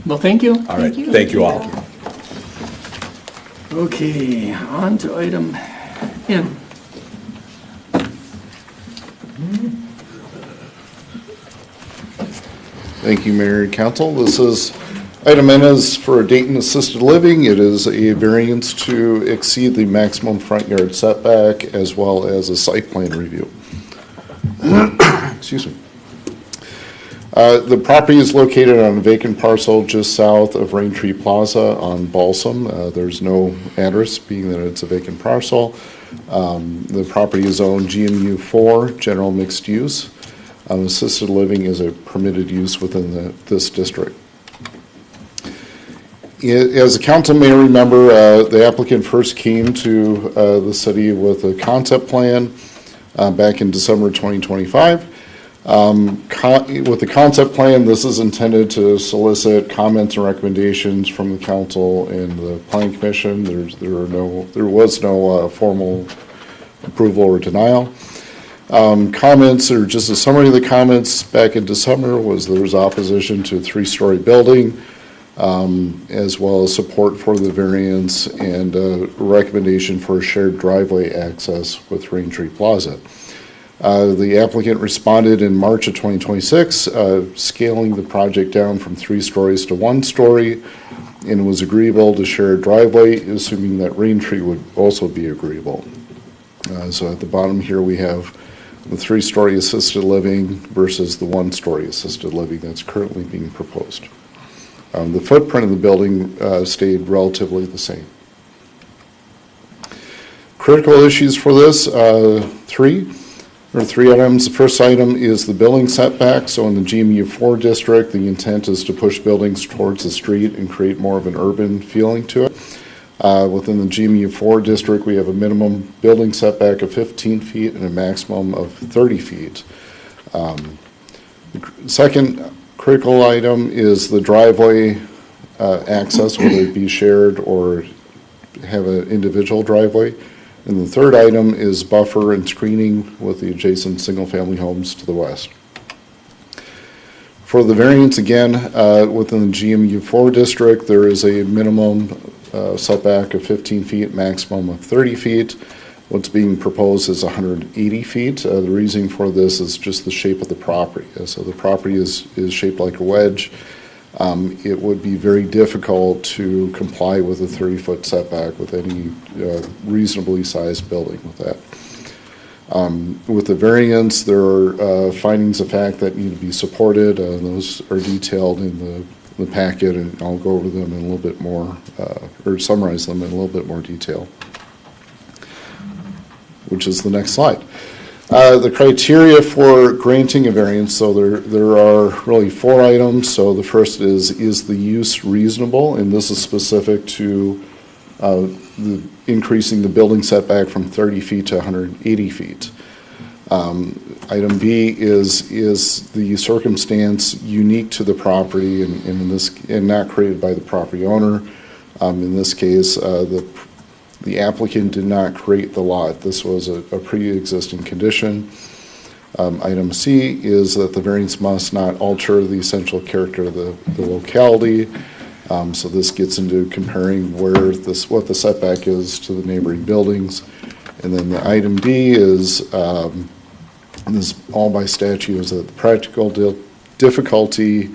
Speaker 1: Well, thank you.
Speaker 18: All right. Thank you all.
Speaker 1: Okay, on to item N.
Speaker 8: Thank you, Mayor and Council. This is, item N is for Dayton Assisted Living. It is a variance to exceed the maximum front yard setback as well as a site plan review. Excuse me. The property is located on a vacant parcel just south of Raintree Plaza on Balsam. There's no address, being that it's a vacant parcel. The property is zoned GMU 4, general mixed use. Assisted living is a permitted use within this district. As the council may remember, the applicant first came to the city with a concept plan back in December 2025. With the concept plan, this is intended to solicit comments and recommendations from the council and the planning commission. There was no formal approval or denial. Comments, or just a summary of the comments back in December, was there was opposition to a 3-story building, as well as support for the variance and a recommendation for a shared driveway access with Raintree Plaza. The applicant responded in March of 2026, scaling the project down from 3 stories to 1 story, and was agreeable to share a driveway, assuming that Raintree would also be agreeable. So at the bottom here, we have the 3-story assisted living versus the 1-story assisted living that's currently being proposed. The footprint of the building stayed relatively the same. Critical issues for this, 3 items. The first item is the building setback. So in the GMU4 district, the intent is to push buildings towards the street and create more of an urban feeling to it. Within the GMU4 district, we have a minimum building setback of 15 feet and a maximum of 30 feet. The second critical item is the driveway access, whether it be shared or have an individual driveway. And the third item is buffer and screening with the adjacent single-family homes to the west. For the variance, again, within the GMU4 district, there is a minimum setback of 15 feet, maximum of 30 feet. What's being proposed is 180 feet. The reason for this is just the shape of the property. So the property is shaped like a wedge. It would be very difficult to comply with a 30-foot setback with any reasonably sized building with that. With the variance, there are findings of fact that need to be supported. Those are detailed in the packet, and I'll go over them in a little bit more, or summarize them in a little bit more detail, which is the next slide. The criteria for granting a variance, so there are really 4 items. So the first is the use reasonable? And this is specific to increasing the building setback from 30 feet to 180 feet. Item B is the circumstance unique to the property and not created by the property owner. In this case, the applicant did not create the lot. This was a pre-existing condition. Item C is that the variance must not alter the essential character of the locality. So this gets into comparing what the setback is to the neighboring buildings. And then the item D is, and this is all by statute, is that the practical difficulty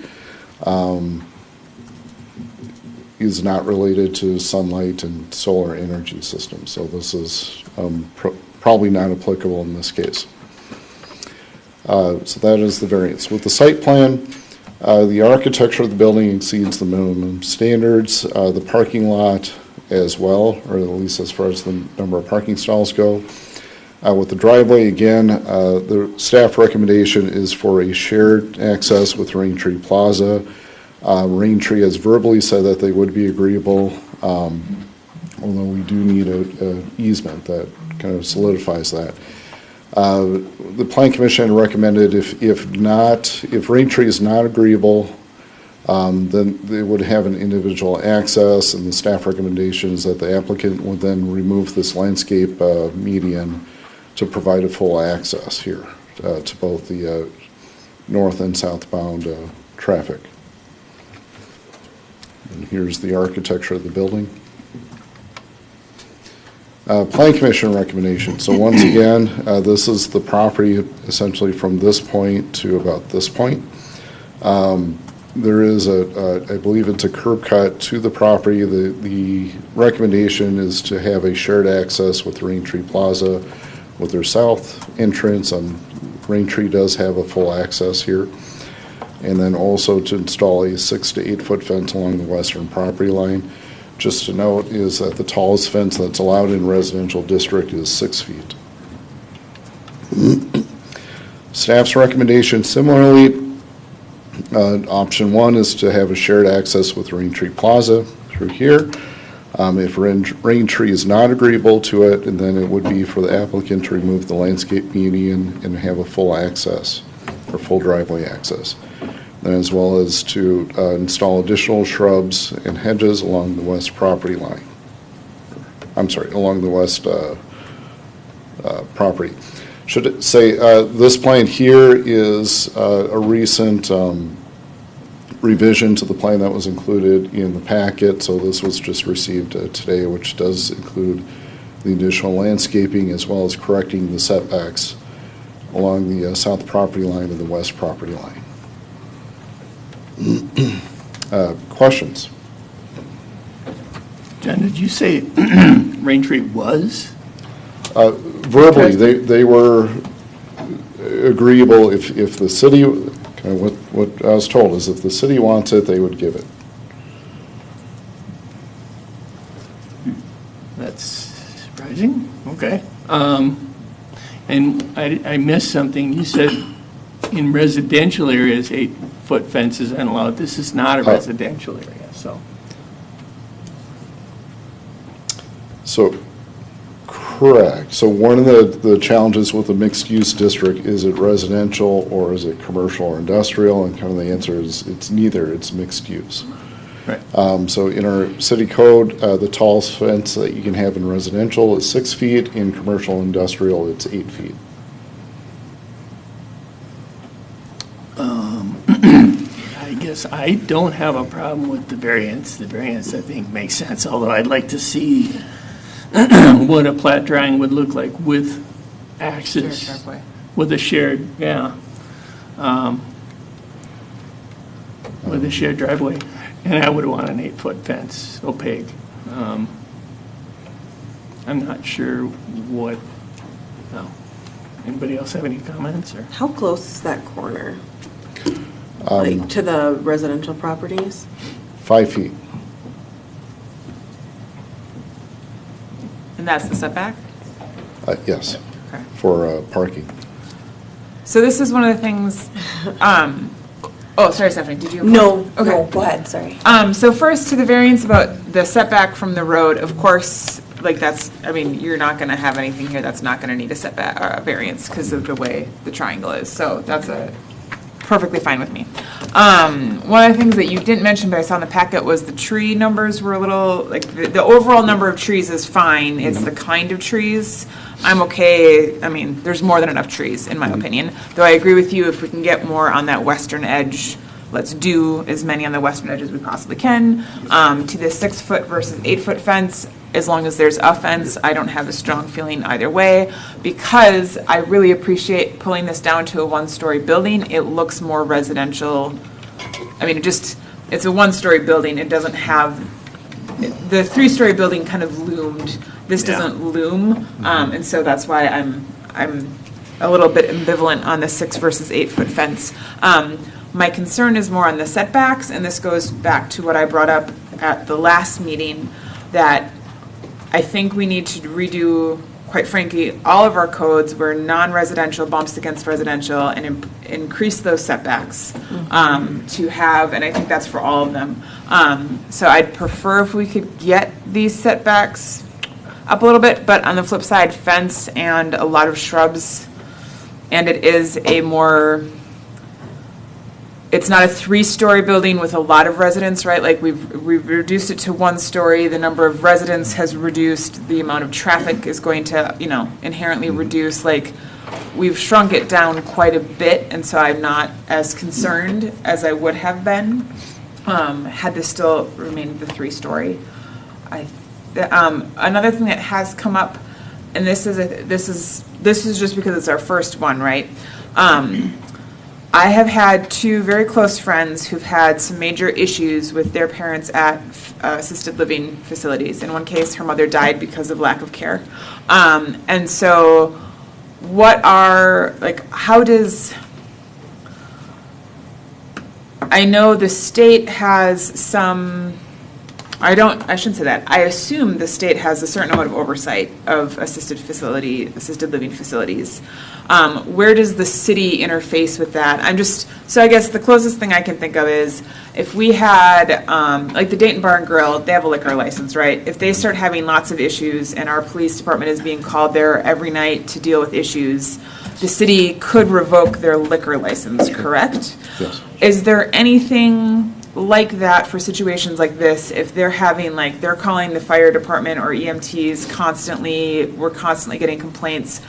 Speaker 8: is not related to sunlight and solar energy systems. So this is probably not applicable in this case. So that is the variance. With the site plan, the architecture of the building exceeds the minimum standards. The parking lot as well, or at least as far as the number of parking stalls go. With the driveway, again, the staff recommendation is for a shared access with Raintree Plaza. Raintree has verbally said that they would be agreeable, although we do need an easement that kind of solidifies that. The Plan Commission recommended if Raintree is not agreeable, then they would have an individual access, and the staff recommendation is that the applicant would then remove this landscape median to provide a full access here to both the north and southbound traffic. And here's the architecture of the building. Plan Commission recommendation. So once again, this is the property essentially from this point to about this point. There is I believe it's a curb cut to the property. The recommendation is to have a shared access with Raintree Plaza with their south entrance. Raintree does have a full access here. And then also to install a 6 to 8 foot fence along the western property line. Just to note is that the tallest fence that's allowed in residential district is 6 feet. Staff's recommendation similarly, option 1 is to have a shared access with Raintree Plaza through here. If Raintree is not agreeable to it, and then it would be for the applicant to remove the landscape median and have a full access or full driveway access. As well as to install additional shrubs and hedges along the west property line. I'm sorry, along the west property. should it say, this plan here is a recent revision to the plan that was included in the packet, so this was just received today, which does include the additional landscaping as well as correcting the setbacks along the south property line and the west property line. Questions?
Speaker 1: John, did you say Rain Tree was?
Speaker 8: Verbally, they were agreeable if the city, kind of what I was told is if the city wants it, they would give it.
Speaker 1: That's surprising, okay. And I missed something, you said in residential areas, 8-foot fences aren't allowed. This is not a residential area, so.
Speaker 8: So, correct. So one of the challenges with a mixed-use district, is it residential or is it commercial or industrial? And kind of the answer is it's neither, it's mixed use.
Speaker 1: Right.
Speaker 8: So in our city code, the tallest fence that you can have in residential is 6 feet. In commercial and industrial, it's 8 feet.
Speaker 1: I guess I don't have a problem with the variance. The variance, I think, makes sense, although I'd like to see what a plat drawing would look like with access.
Speaker 4: Shared driveway.
Speaker 1: With a shared, yeah. With a shared driveway. And I would want an 8-foot fence, opaque. I'm not sure what, no. Anybody else have any comments, or?
Speaker 5: How close is that corner? Like to the residential properties?
Speaker 8: 5 feet.
Speaker 4: And that's the setback?
Speaker 8: Yes,
Speaker 4: Okay.
Speaker 8: for parking.
Speaker 4: So this is one of the things, oh, sorry, Stephanie, did you? have
Speaker 5: No,
Speaker 4: one? Okay.
Speaker 5: no, go ahead, sorry.
Speaker 4: So first, to the variance about the setback from the road, of course, like that's, I mean, you're not gonna have anything here that's not gonna need a setback, variance because of the way the triangle is, so that's perfectly fine with me. One of the things that you didn't mention, but I saw in the packet, was the tree numbers were a little, like, the overall number of trees is fine, it's the kind of trees. I'm okay, I mean, there's more than enough trees, in my opinion, though I agree with you, if we can get more on that western edge, let's do as many on the western edge as we possibly can. To the 6-foot versus 8-foot fence, as long as there's a fence, I don't have a strong feeling either way, because I really appreciate pulling this down to a 1-story building. It looks more residential. I mean, it's a 1-story building. It doesn't have, the 3-story building kind of loomed. This doesn't loom, and so that's why I'm a little bit ambivalent on the 6 versus 8-foot fence. My concern is more on the setbacks, and this goes back to what I brought up at the last meeting, that I think we need to redo, quite frankly, all of our codes where non-residential bumps against residential and increase those setbacks to have, and I think that's for all of them. So I'd prefer if we could get these setbacks up a little bit, but on the flip side, fence and a lot of shrubs, and it is a more, it's not a 3-story building with a lot of residents, right? Like we've reduced it to 1 story. The number of residents has reduced. The amount of traffic is going to, inherently reduce. Like we've shrunk it down quite a bit, and so I'm not as concerned as I would have been had this still remained the 3-story. Another thing that has come up, and this is just because it's our first one, right? I have had 2 very close friends who've had some major issues with their parents at assisted living facilities. In one case, her mother died because of lack of care. And so I know the state has some, I shouldn't say that. I assume the state has a certain amount of oversight of assisted living facilities. Where does the city interface with that? So I guess the closest thing I can think of is if we had, like the Dayton Bar and Grill, they have a liquor license, right? If they start having lots of issues and our police department is being called there every night to deal with issues, the city could revoke their liquor license, correct?
Speaker 8: Yes.
Speaker 1: Is there anything like that for situations like this, if they're having, they're calling the fire department or EMTs constantly, we're constantly getting complaints,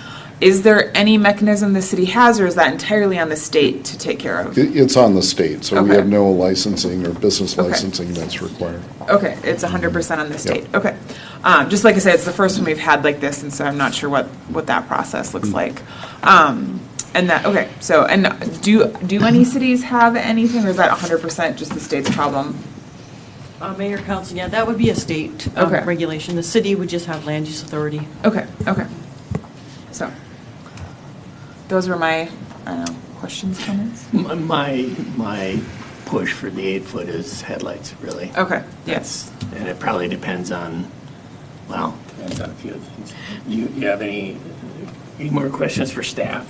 Speaker 4: Is there any mechanism the city has, or is that entirely on the state to take care of?
Speaker 8: It's on the state, so we
Speaker 4: Okay.
Speaker 8: have no licensing or business
Speaker 4: Okay.
Speaker 8: licensing that's required.
Speaker 4: Okay, it's 100% on the state, okay. Just like I said, it's the first one we've had like this, and so I'm not sure what that process looks like. And that, okay, so, and do any cities have anything, or is that 100% just the state's problem?
Speaker 19: Mayor, council, yeah, that would be a state
Speaker 4: Okay.
Speaker 19: regulation. The city would just have land use authority.
Speaker 4: Okay, okay. So, those were my, I don't know, questions, comments?
Speaker 17: My push for the 8-foot is headlights, really.
Speaker 4: Okay, yes.
Speaker 17: And it probably depends on, well, depends on a few other things. You have any more questions for staff?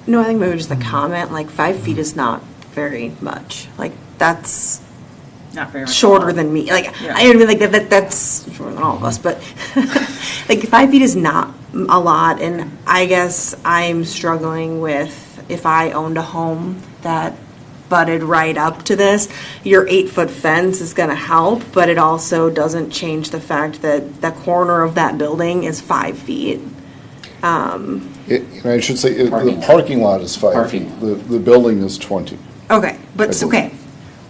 Speaker 5: No, I think maybe just a comment, like 5 feet is not very much. Like, that's
Speaker 4: Not very much.
Speaker 5: shorter than me. Like,
Speaker 4: Yeah.
Speaker 5: I mean, like, that's shorter than all of us, but like 5 feet is not a lot. And I guess I'm struggling with, if I owned a home that butted right up to this, your 8-foot fence is gonna help, but it also doesn't change the fact that the corner of that building is 5 feet.
Speaker 8: And I should say, the parking lot is 5 feet. The building is 20.
Speaker 5: Okay, but it's okay.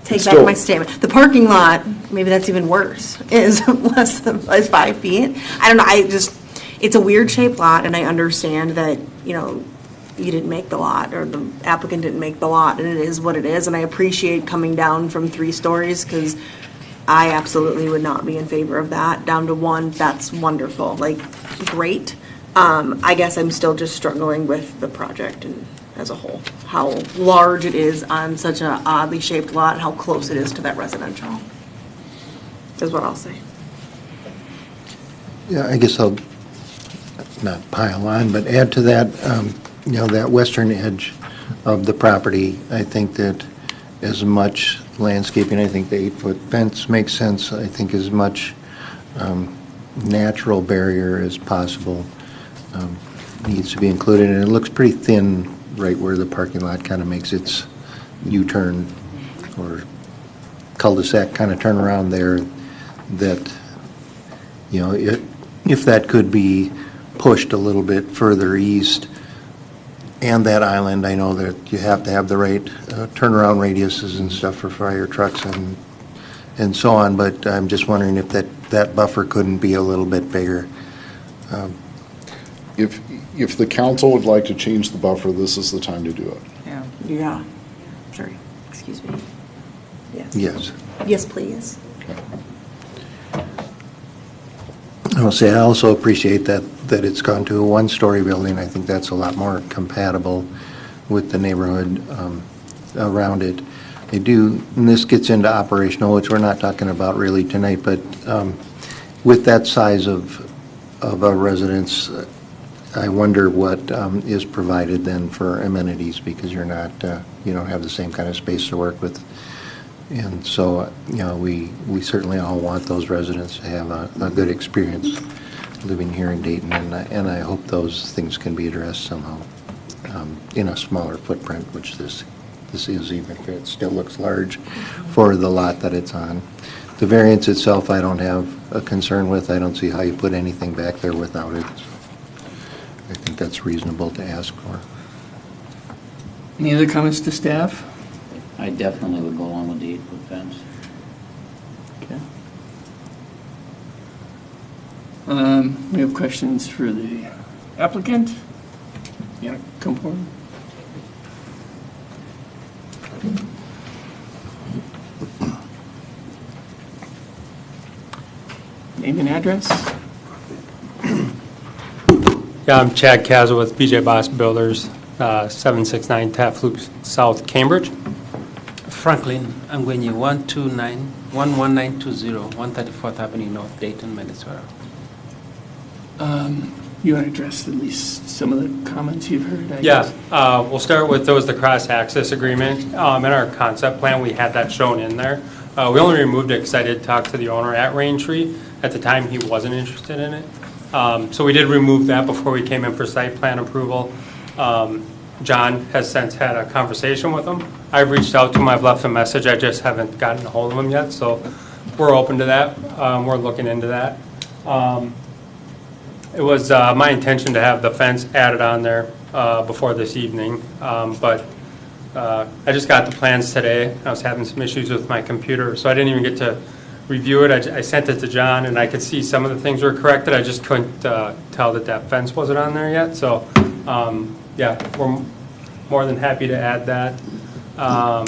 Speaker 5: Take
Speaker 8: It's
Speaker 5: back
Speaker 8: still-
Speaker 5: my statement. The parking lot, maybe that's even worse, is less than, is 5 feet. I don't know, it's a weird shaped lot, and I understand that, you didn't make the lot, or the applicant didn't make the lot, and it is what it is, and I appreciate coming down from 3 stories, because I absolutely would not be in favor of that. Down to 1, that's wonderful, like, great. I guess I'm still just struggling with the project and as a whole, how large it is on such an oddly shaped lot, and how close it is to that residential, is what I'll say.
Speaker 3: Yeah, I guess I'll not pile on, but add to that, that western edge of the property. I think that as much landscaping, I think the 8-foot fence makes sense. I think as much natural barrier as possible needs to be included. And it looks pretty thin right where the parking lot kind of makes its U-turn or cul-de-sac kind of turnaround there, that, if that could be pushed a little bit further east, and that island, I know that you have to have the right turnaround radiuses and stuff for fire trucks and so on, but I'm just wondering if that buffer couldn't be a little bit bigger.
Speaker 8: If the council would like to change the buffer, this is the time to do it.
Speaker 5: Yeah, sorry, excuse me. Yes.
Speaker 3: Yes.
Speaker 5: Yes, please.
Speaker 3: I'll say I also appreciate that it's gone to a 1-story building. I think that's a lot more compatible with the neighborhood around it. I do, and this gets into operational, which we're not talking about really tonight, but with that size of a residence, I wonder what is provided then for amenities, because you're not, you don't have the same kind of space to work with. And so, we certainly all want those residents to have a good experience living here in Dayton, and I hope those things can be addressed somehow in a smaller footprint, which this is, even if it still looks large for the lot that it's on. The variance itself, I don't have a concern with. I don't see how you put anything back there without it. I think that's reasonable to ask for.
Speaker 1: Any other comments to staff?
Speaker 10: I definitely would go along with the 8-foot fence.
Speaker 1: Okay. We have questions for the applicant. Yeah, come forward. Name and address?
Speaker 20: Yeah, I'm Chad Castle with BJ Boss Builders, 769 Taft Loop South, Cambridge.
Speaker 21: Franklin Angwenyi, 11920, 134th Avenue North, Dayton, Minnesota.
Speaker 1: You want to address at least some of the comments you've heard? I
Speaker 20: Yeah,
Speaker 1: guess?
Speaker 20: we'll start with the cross-access agreement. In our concept plan, we had that shown in there. We only removed it because I did talk to the owner at Raintree. At the time, he wasn't interested in it. So we did remove that before we came in for site plan approval. John has since had a conversation with him. I've reached out to him, I've left a message, I just haven't gotten a hold of him yet, so we're open to that. We're looking into that. It was my intention to have the fence added on there before this evening, but I just got the plans today. I was having some issues with my computer, so I didn't even get to review it. I sent it to John, and I could see some of the things were corrected. I just couldn't tell that fence wasn't on there yet. So, yeah, we're more than happy to add that. I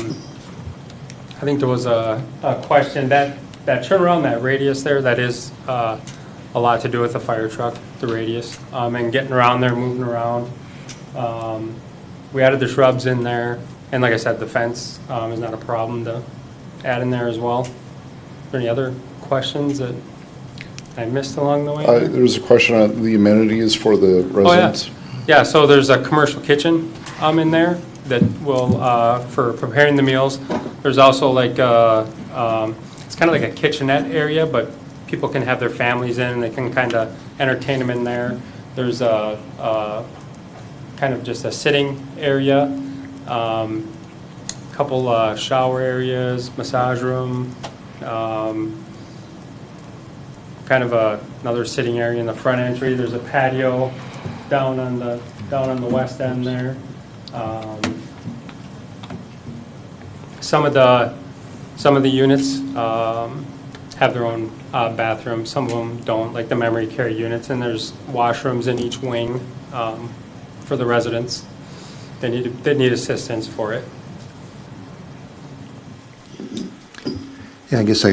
Speaker 20: think there was a question that turnaround, that radius there, that is a lot to do with the fire truck, the radius, and getting around there, moving around. We added the shrubs in there, and like I said, the fence is not a problem to add in there as well. Are there any other questions that I missed along the way?
Speaker 8: There was a question on the amenities for the residents.
Speaker 20: Oh, yeah. Yeah, so there's a commercial kitchen in there that will, for preparing the meals. There's also like, it's kind of like a kitchenette area, but people can have their families in, and they can kind of entertain them in there. There's a kind of just a sitting area, couple shower areas, massage room, kind of another sitting area in the front entry. There's a patio down on the west end there. Some of the units have their own bathrooms. Some of them don't, like the memory care units, and there's washrooms in each wing for the residents. They need assistance for it.
Speaker 3: Yeah, I guess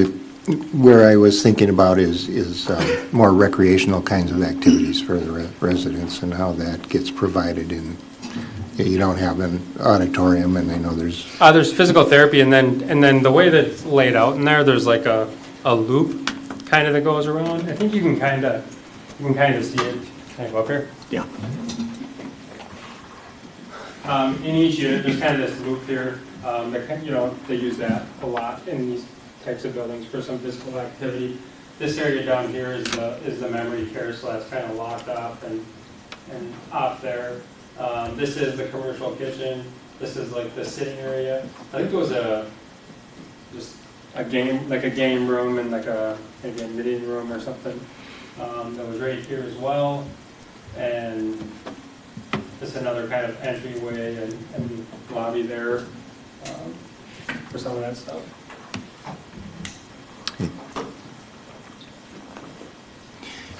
Speaker 3: where I was thinking about is more recreational kinds of activities for the residents and how that gets provided in. You don't have an auditorium, and I know there's
Speaker 20: physical therapy, and then the way that it's laid out in there's like a loop kind of that goes around. I think you can kind of see it. Can I go up here?
Speaker 17: Yeah.
Speaker 20: In each unit, there's kind of this loop here. They use that a lot in these types of buildings for some physical activity. This area down here is the memory care, so that's kind of locked off and off there. This is the commercial kitchen. This is like the sitting area. I think it was just a game room and maybe a knitting room or something that was right here as well. And this is another kind of entryway and lobby there for some of that stuff.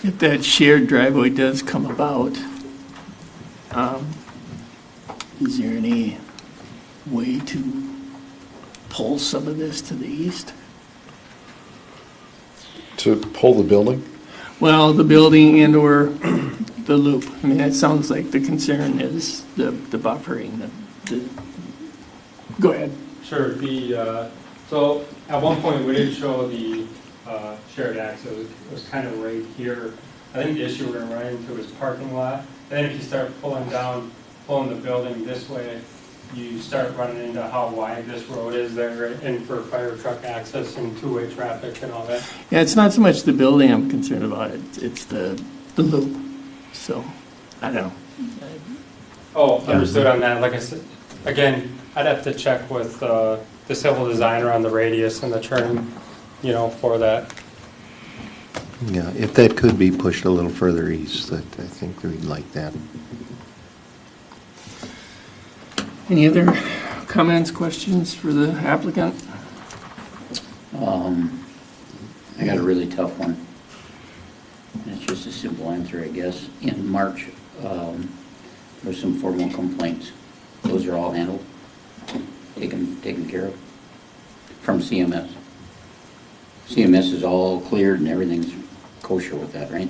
Speaker 1: If that shared driveway does come about, is there any way to pull some of this to the east?
Speaker 8: To pull the building?
Speaker 1: Well, the building and/or the loop. I mean, that sounds like the concern is the buffering. Go ahead.
Speaker 20: Sure. So at one point we did show the shared access. It was kind of right here. I think the issue we're going to run into is parking lot. Then if you start pulling the building this way, you start running into how wide this road is there and for fire truck access and two-way traffic and all that.
Speaker 1: Yeah, it's not so much the building I'm concerned about. It's the loop. So, I don't know.
Speaker 20: Oh, understood on that. Like I said, again, I'd have to check with the civil designer on the radius and the turn, for that.
Speaker 3: Yeah, if that could be pushed a little further east, I think we'd like that.
Speaker 1: Any other comments, questions for the applicant?
Speaker 10: I got a really tough one. And it's just a simple answer, I guess. In March, there were some formal complaints. Those are all handled, taken care of from CMS. CMS is all cleared and everything's kosher with that, right?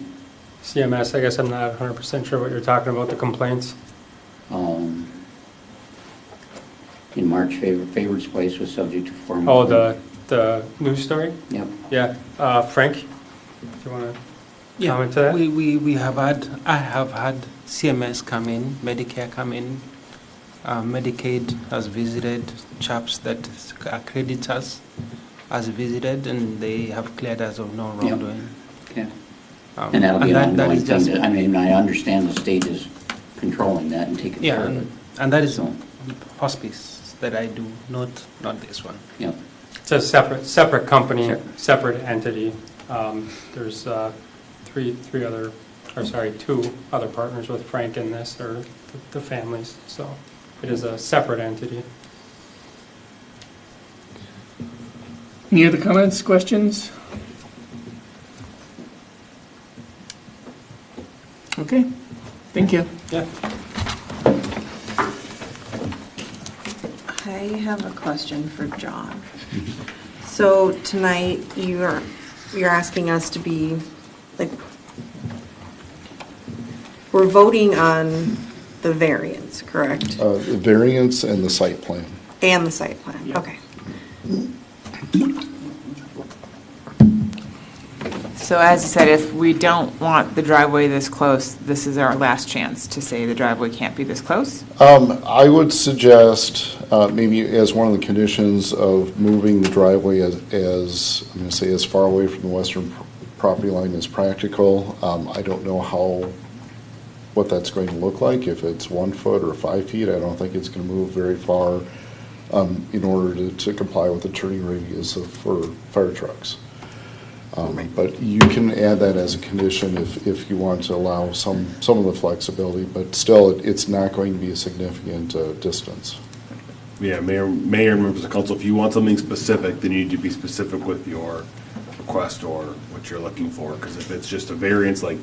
Speaker 20: CMS, I guess I'm not 100% sure what you're talking about, the complaints.
Speaker 10: In March, Favored's Place was subject to formal.
Speaker 20: Oh, the news story?
Speaker 10: Yep.
Speaker 20: Yeah. Frank, do you want to comment to that?
Speaker 2: I have had CMS come in, Medicare come in, Medicaid has visited, CHAPS that accredits us has visited, and they have cleared us of no wrongdoing.
Speaker 10: Okay. And that'll be an ongoing thing. I understand the state is controlling that and taking care of it.
Speaker 2: And that is hospice that I do, not this one.
Speaker 10: Yep.
Speaker 20: It's a separate company, separate entity. There's three other two other partners with Frank in this, or the families, so it is a separate entity.
Speaker 1: Any other comments, questions? Okay, thank you.
Speaker 20: Yeah.
Speaker 5: I have a question for John. So tonight, you're asking us to be, like, we're voting on the variance, correct?
Speaker 8: The variance and the site plan.
Speaker 5: And the site plan, okay.
Speaker 4: So as you said, if we don't want the driveway this close, this is our last chance to say the driveway can't be this close?
Speaker 8: I would suggest, maybe as one of the conditions of moving the driveway as, I'm going to say, as far away from the western property line as practical. I don't know what that's going to look like, if it's 1 foot or 5 feet. I don't think it's going to move very far in order to comply with the turning radius for fire trucks. But you can add that as a condition if you want to allow some of the flexibility, but still, it's not going to be a significant distance.
Speaker 7: Yeah, Mayor, and members of council, if you want something specific, then you need to be specific with your request or what you're looking for, because if it's just a variance, like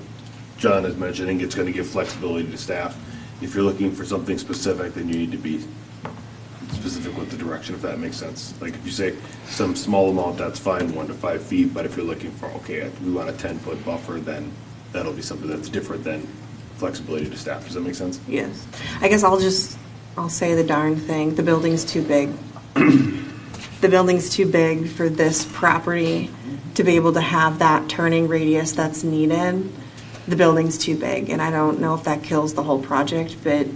Speaker 7: John is mentioning, it's going to give flexibility to staff. If you're looking for something specific, then you need to be specific with the direction, if that makes sense. Like if you say some small amount, that's fine, 1 to 5 feet, but if you're looking for, okay, we want a 10-foot buffer, then that'll be something that's different than flexibility to staff. Does that make sense?
Speaker 5: Yes. I guess I'll say the darn thing. The building's too big. The building's too big for this property to be able to have that turning radius that's needed. The building's too big, and I don't know if that kills the whole project, but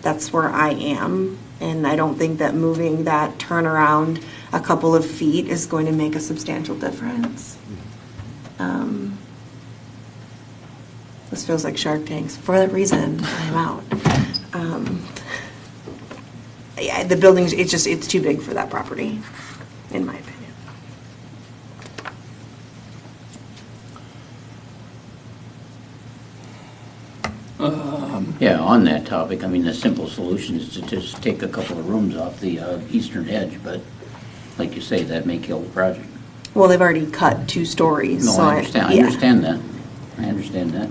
Speaker 5: that's where I am, and I don't think that moving that turnaround a couple of feet is going to make a substantial difference. This feels like Shark Tanks. For that reason, I'm out. Yeah, the building's, it's too big for that property, in my opinion.
Speaker 10: Yeah, on that topic, I mean, the simple solution is to just take a couple of rooms off the eastern edge, but like you say, that may kill the project.
Speaker 5: Well, they've already cut 2 stories.
Speaker 10: No,
Speaker 5: so
Speaker 10: I understand,
Speaker 5: yeah.
Speaker 10: I understand that. I understand that.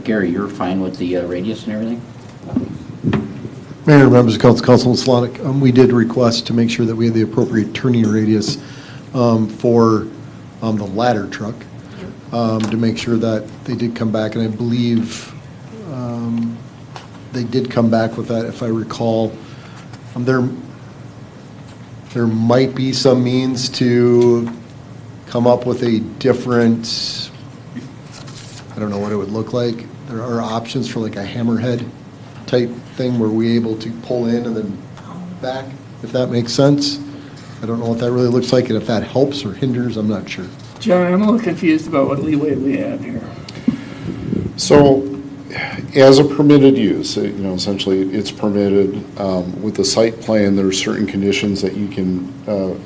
Speaker 10: Gary, you're fine with the radius and everything?
Speaker 15: Mayor, members of council, Councilman Slonick, we did request to make sure that we had the appropriate turning radius for the ladder truck, to make sure that they did come back, and I believe they did come back with that, if I recall. There might be some means to come up with a different, I don't know what it would look like. There are options for like a hammerhead type thing where we're able to pull in and then back, if that makes sense. I don't know what that really looks like, and if that helps or hinders, I'm not sure.
Speaker 1: John, I'm a little confused about what leeway we have here.
Speaker 8: So, as a permitted use, essentially it's permitted. With the site plan, there are certain conditions that you can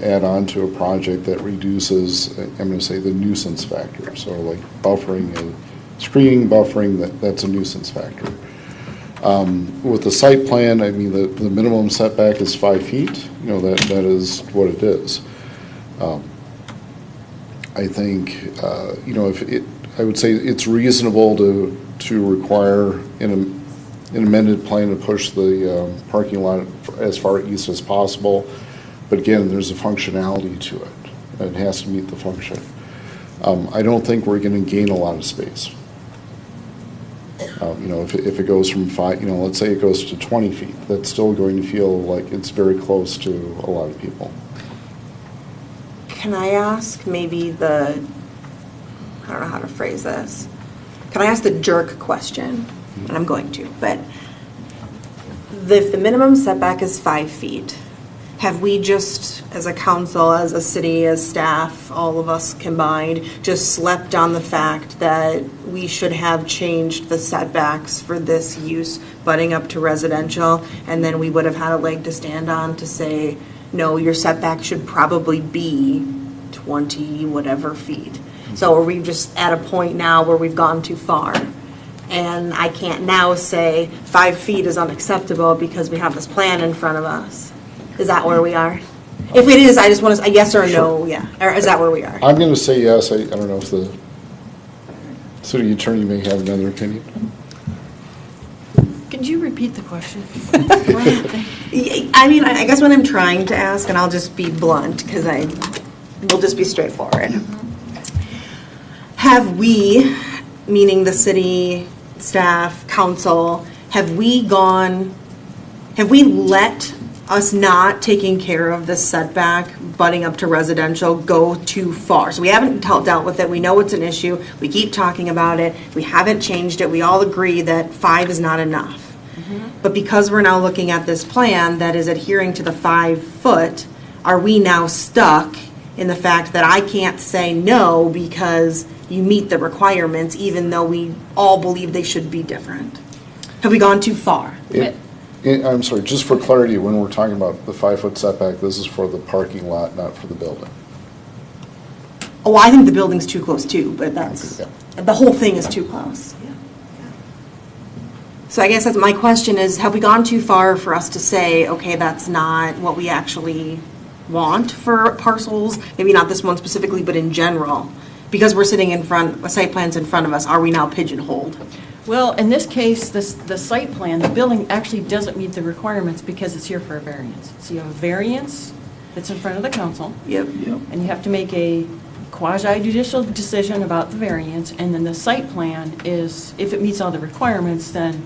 Speaker 8: add on to a project that reduces, I'm going to say, the nuisance factor. So like buffering and screening, buffering, that's a nuisance factor. With the site plan, I mean, the minimum setback is 5 feet. That is what it is. I think, I would say it's reasonable to require an amended plan to push the parking lot as far east as possible. But again, there's a functionality to it. It has to meet the function. I don't think we're going to gain a lot of space. If it goes from 5, let's say it goes to 20 feet, that's still going to feel like it's very close to a lot of people.
Speaker 5: Can I ask maybe I don't know how to phrase this. Can I ask the jerk question? And I'm going to, but if the minimum setback is 5 feet, have we just, as a council, as a city, as staff, all of us combined, just slept on the fact that we should have changed the setbacks for this use butting up to residential, and then we would have had a leg to stand on to say, no, your setback should probably be 20 whatever feet. So are we just at a point now where we've gone too far? And I can't now say 5 feet is unacceptable because we have this plan in front of us. Is that where we are? If it is, I just want to, a yes or a no, yeah. Or is that where we are?
Speaker 8: I'm going to say yes. I don't know if the city attorney may have another opinion.
Speaker 19: Could you repeat the question?
Speaker 5: I mean, I guess what I'm trying to ask, and I'll just be blunt, because we'll just be straightforward. Have we, meaning the city, staff, council, have we let us not taking care of this setback, butting up to residential, go too far? So we haven't dealt with it. We know it's an issue. We keep talking about it. We haven't changed it. We all agree that 5 is not enough. But because we're now looking at this plan that is adhering to the 5 foot, are we now stuck in the fact that I can't say no because you meet the requirements, even though we all believe they should be different? Have we gone too far?
Speaker 8: I'm sorry, just for clarity, when we're talking about the 5-foot setback, this is for the parking lot, not for the building.
Speaker 5: Oh, I think the building's too close too, but the whole thing is too close. So I guess that's my question is, have we gone too far for us to say, okay, that's not what we actually want for parcels? Maybe not this one specifically, but in general. Because we're sitting in front, a site plan's in front of us, are we now pigeonholed?
Speaker 19: Well, in this case, the site plan, the building actually doesn't meet the requirements because it's here for a variance. So you have a variance that's in front of the council.
Speaker 5: Yep.
Speaker 19: And you have to make a quasi-judicial decision about the variance, and then the site plan is, if it meets all the requirements, then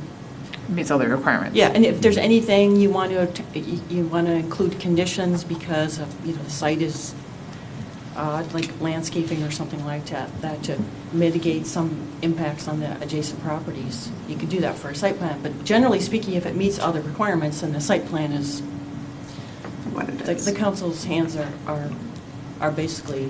Speaker 4: Meets all the requirements.
Speaker 19: yeah, and if there's anything you want to include conditions because of, the site is like landscaping or something like that to mitigate some impacts on the adjacent properties, you could do that for a site plan. But generally speaking, if it meets all the requirements, then the site plan is
Speaker 5: what it is.
Speaker 19: The council's hands are basically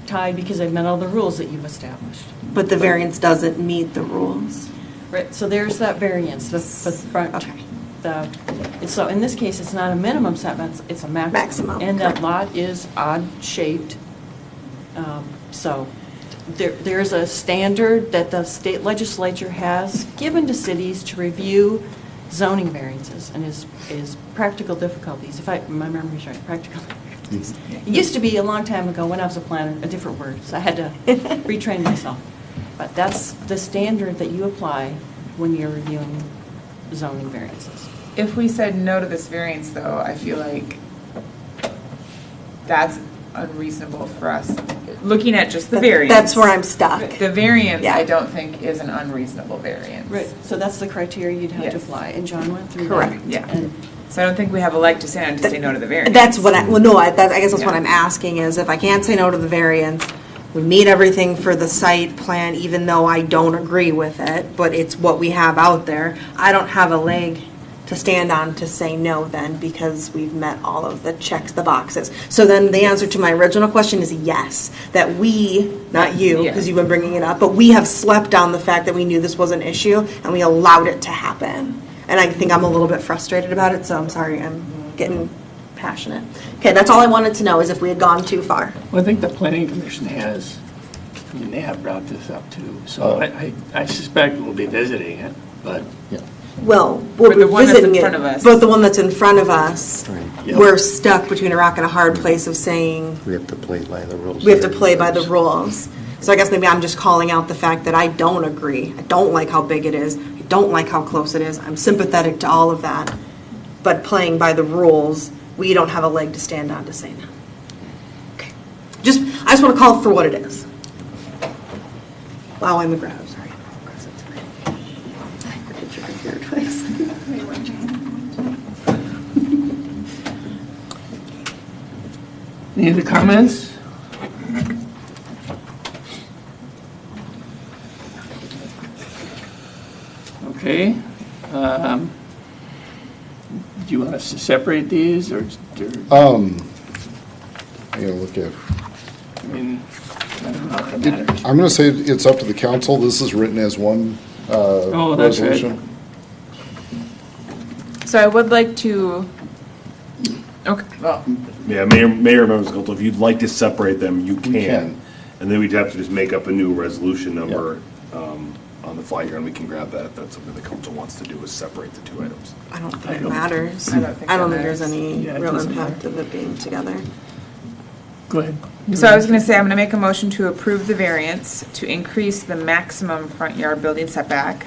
Speaker 19: tied because they've met all the rules that you've established.
Speaker 5: But the variance doesn't meet the rules.
Speaker 19: Right, so there's that variance, the front.
Speaker 5: Okay.
Speaker 19: So in this case, it's not a minimum setback, it's a maximum.
Speaker 5: Maximum,
Speaker 19: And that
Speaker 5: correct.
Speaker 19: lot is odd-shaped. So there's a standard that the state legislature has given to cities to review zoning variances and is practical difficulties, if my memory's right, practical difficulties. It used to be a long time ago when I was a planner, a different word, so I had to retrain myself. But that's the standard that you apply when you're reviewing zoning variances.
Speaker 4: If we said no to this variance, though, I feel like that's unreasonable for us. Looking at just the variance.
Speaker 5: That's where I'm stuck.
Speaker 4: The variance,
Speaker 5: Yeah.
Speaker 4: I don't think, is an unreasonable variance.
Speaker 19: Right, so that's the criteria you'd have to
Speaker 4: Yes.
Speaker 19: apply, and John went through that.
Speaker 5: Correct.
Speaker 4: Yeah.
Speaker 19: And
Speaker 4: So I don't think we have a leg to stand on to say no to the variance.
Speaker 5: That's what I guess that's what
Speaker 4: Yeah.
Speaker 5: I'm asking is if I can't say no to the variance, we meet everything for the site plan, even though I don't agree with it, but it's what we have out there. I don't have a leg to stand on to say no then because we've met all of the checks, the boxes. So then the answer to my original question is yes, that we, not you, because you've been bringing it up, but we have slept on the fact that we knew this was an issue and we allowed it to happen. And I think I'm a little bit frustrated about it, so I'm sorry, I'm getting passionate. Okay, that's all I wanted to know is if we had gone too far.
Speaker 17: Well, I think the planning commission has, they have brought this up too. So I suspect we'll be visiting it, but.
Speaker 5: Well, we'll
Speaker 4: For
Speaker 5: be
Speaker 4: the one that's in
Speaker 5: visiting it,
Speaker 4: front of us.
Speaker 5: but the one that's in front of us,
Speaker 17: Yep.
Speaker 5: we're stuck between a rock and a hard place of saying,
Speaker 3: We have to play by the rules.
Speaker 5: we have to play by the rules. So I guess maybe I'm just calling out the fact that I don't agree. I don't like how big it is. I don't like how close it is. I'm sympathetic to all of that. But playing by the rules, we don't have a leg to stand on to say no. Okay. I just want to call it for what it is. Wow, I'm aggressive, sorry.
Speaker 1: Any other comments? Okay. Do you want us to separate these or?
Speaker 8: I gotta look at,
Speaker 1: I mean, I don't know how that matters.
Speaker 8: I'm gonna say it's up to the council. This is written as one
Speaker 1: Oh, that's right.
Speaker 8: resolution.
Speaker 4: So I would like to, okay, well,
Speaker 7: Yeah, Mayor, members of council, if you'd like to separate them, you
Speaker 8: can.
Speaker 7: can. And then we'd have to just make up a new resolution number on the fly here, and we can grab that. That's something the council wants to do, is separate the two items.
Speaker 5: I don't think it matters.
Speaker 4: I don't think
Speaker 5: there's any
Speaker 1: Yeah, it
Speaker 5: real
Speaker 1: doesn't
Speaker 5: impact of it being together.
Speaker 1: Go ahead.
Speaker 4: So I was gonna say, I'm gonna make a motion to approve the variance to increase the maximum front yard building setback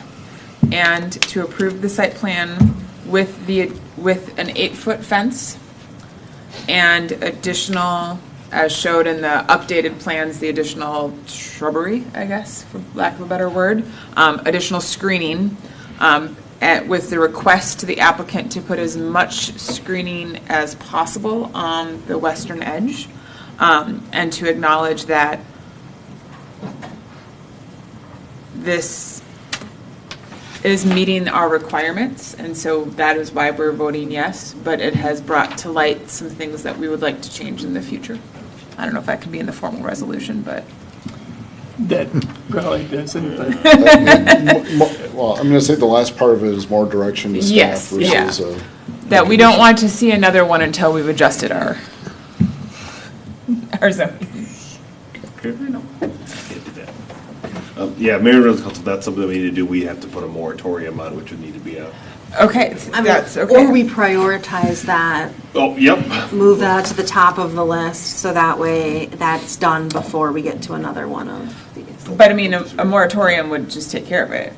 Speaker 4: and to approve the site plan with an 8-foot fence and additional, as showed in the updated plans, the additional shrubbery, I guess, for lack of a better word, additional screening, with the request to the applicant to put as much screening as possible on the western edge, and to acknowledge that this is meeting our requirements, and so that is why we're voting yes, but it has brought to light some things that we would like to change in the future. I don't know if that can be in the formal resolution, but.
Speaker 1: That probably doesn't, but.
Speaker 8: Well, I'm going to say the last part of it is more direction to staff
Speaker 4: Yes,
Speaker 8: versus.
Speaker 4: yeah. That we don't want to see another one until we've adjusted our zoning.
Speaker 7: Yeah, Mayor and members of council, that's something that we need to do. We have to put a moratorium on, which would need to be a.
Speaker 4: Okay, that's okay.
Speaker 5: Or we prioritize that,
Speaker 7: Oh, yep.
Speaker 5: move that to the top of the list, so that way that's done before we get to another one of these.
Speaker 4: But I mean, a moratorium would just take care of it.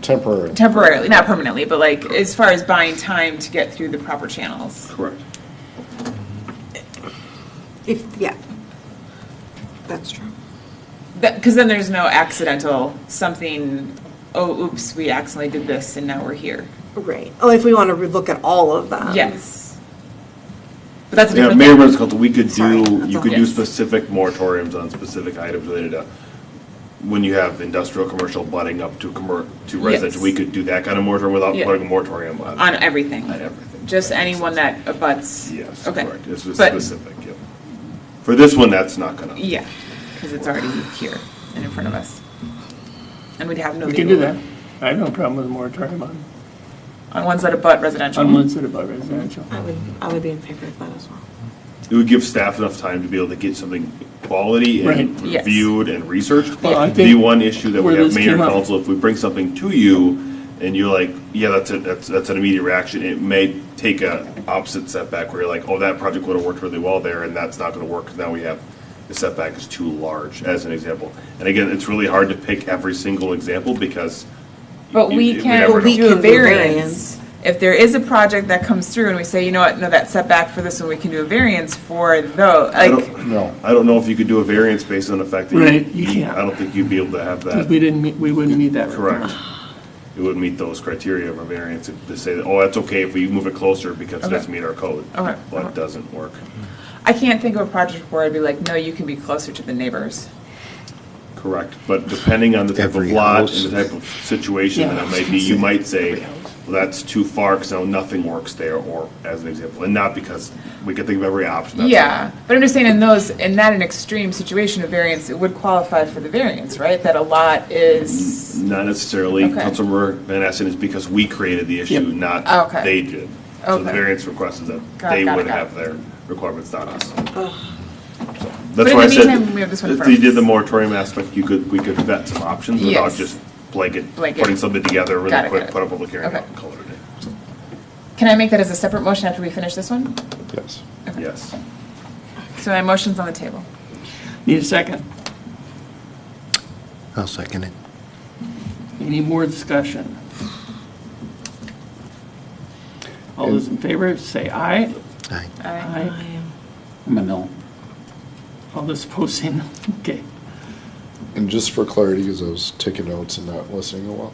Speaker 8: Temporary.
Speaker 4: Temporarily, not permanently, but like, as far as buying time to get through the proper channels.
Speaker 7: Correct.
Speaker 5: Yeah, that's true.
Speaker 4: Because then there's no accidental something, oh, oops, we accidentally did this and now we're here.
Speaker 5: Right. Oh, if we want to look at all of them.
Speaker 4: Yes. But that's a
Speaker 7: Yeah,
Speaker 4: different
Speaker 7: Mayor and
Speaker 4: thing.
Speaker 7: members of council, we could
Speaker 5: Sorry,
Speaker 7: do,
Speaker 5: that's
Speaker 7: you
Speaker 5: all.
Speaker 7: could do
Speaker 4: Yes.
Speaker 7: specific moratoriums on specific items related to when you have industrial, commercial butting up to residential.
Speaker 4: Yes.
Speaker 7: We could do that kind of moratorium without
Speaker 4: Yeah.
Speaker 7: putting a moratorium on.
Speaker 4: On everything.
Speaker 7: On everything.
Speaker 4: Just anyone that abuts.
Speaker 7: Yes,
Speaker 4: Okay.
Speaker 7: correct. It's
Speaker 4: But-
Speaker 7: specific, yep. For this one, that's not gonna.
Speaker 4: Yeah, because it's already here and in front of us. And we'd have no
Speaker 1: We can do
Speaker 4: legal.
Speaker 1: that. I have no problem with a moratorium
Speaker 4: On ones that abut residential.
Speaker 1: on ones that are above residential.
Speaker 5: I would be in favor of that as well.
Speaker 7: It would give staff enough time to be able to get something quality
Speaker 1: Right.
Speaker 7: and
Speaker 4: Yes.
Speaker 7: reviewed and researched.
Speaker 1: Well, I
Speaker 7: The
Speaker 1: think
Speaker 7: one issue that we
Speaker 1: where
Speaker 7: have,
Speaker 1: this
Speaker 7: mayor and
Speaker 1: came up-
Speaker 7: council, if we bring something to you and you're like, yeah, that's an immediate reaction, it may take a opposite setback where you're like, oh, that project would have worked really well there and that's not gonna work because now we have, the setback is too large, as an example. And again, it's really hard to pick every single example because.
Speaker 4: But we
Speaker 7: you
Speaker 4: can
Speaker 7: never know.
Speaker 4: do a
Speaker 5: can do
Speaker 4: variance.
Speaker 5: variance.
Speaker 4: If there is a project that comes through and we say, you know what, no, that setback for this one, we can do a variance for those,
Speaker 7: I
Speaker 4: like,
Speaker 7: don't know if you could do a variance based on the fact that.
Speaker 1: Right, you can't.
Speaker 7: I don't think you'd be able to have
Speaker 1: Because
Speaker 7: that.
Speaker 1: we wouldn't meet that.
Speaker 7: Correct. It would meet those criteria of a variance to say that, oh, that's okay if we move it closer because it
Speaker 4: Okay.
Speaker 7: doesn't meet our code.
Speaker 4: Okay.
Speaker 7: But it doesn't work.
Speaker 4: I can't think of a project where I'd be like, no, you can be closer to the neighbors.
Speaker 7: Correct. But depending on the type of
Speaker 3: Every
Speaker 7: lot
Speaker 3: house.
Speaker 7: and the type of situation that it might be, you might say, well, that's too far because now nothing works there, or as an example. And not because we can think of every option. That's
Speaker 4: Yeah, but I'm just saying in that an extreme situation of variance, it would qualify for the variance, right? That a lot is,
Speaker 7: not necessarily.
Speaker 4: Okay.
Speaker 7: Councilmember Van Essen is because we created the issue,
Speaker 1: Yep.
Speaker 7: not
Speaker 4: Okay.
Speaker 7: they did. So the
Speaker 4: Okay.
Speaker 7: variance request is that
Speaker 4: Got
Speaker 7: they
Speaker 4: it, got it,
Speaker 7: would
Speaker 4: got it.
Speaker 7: have their requirements, not us.
Speaker 4: But
Speaker 7: That's
Speaker 4: in
Speaker 7: why I
Speaker 4: the
Speaker 7: said,
Speaker 4: meantime, we have this one
Speaker 7: if
Speaker 4: first.
Speaker 7: you did the moratorium aspect, we could vet some options without
Speaker 4: Yes.
Speaker 7: just blanket,
Speaker 4: Blanket.
Speaker 7: putting something together really
Speaker 4: Got it,
Speaker 7: quick,
Speaker 4: got it.
Speaker 7: put a public hearing
Speaker 4: Okay.
Speaker 7: out and call it a day. So,
Speaker 4: can I make that as a separate motion after we finish this one?
Speaker 8: Yes.
Speaker 7: yes.
Speaker 4: So my motion's on the table.
Speaker 1: Need a second?
Speaker 3: I'll second it.
Speaker 1: Any more discussion? All those in favor, say aye.
Speaker 3: Aye.
Speaker 1: Aye.
Speaker 10: I'm a no.
Speaker 1: All those opposed, say no. Okay.
Speaker 8: And just for clarity, because I was taking notes and not listening a while,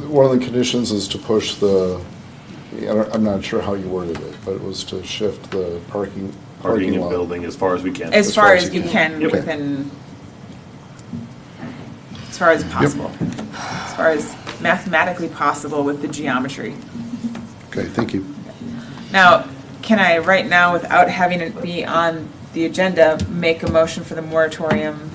Speaker 8: one of the conditions is to push I'm not sure how you worded it, but it was to shift the
Speaker 7: Parking
Speaker 8: parking
Speaker 7: and
Speaker 8: lot.
Speaker 7: building as far as we can.
Speaker 4: As far as you
Speaker 8: you
Speaker 4: can
Speaker 7: Yep.
Speaker 4: within, as far as possible. As far as mathematically possible with the geometry.
Speaker 8: Okay, thank you.
Speaker 4: Now, can I, right now, without having it be on the agenda, make a motion for the moratorium?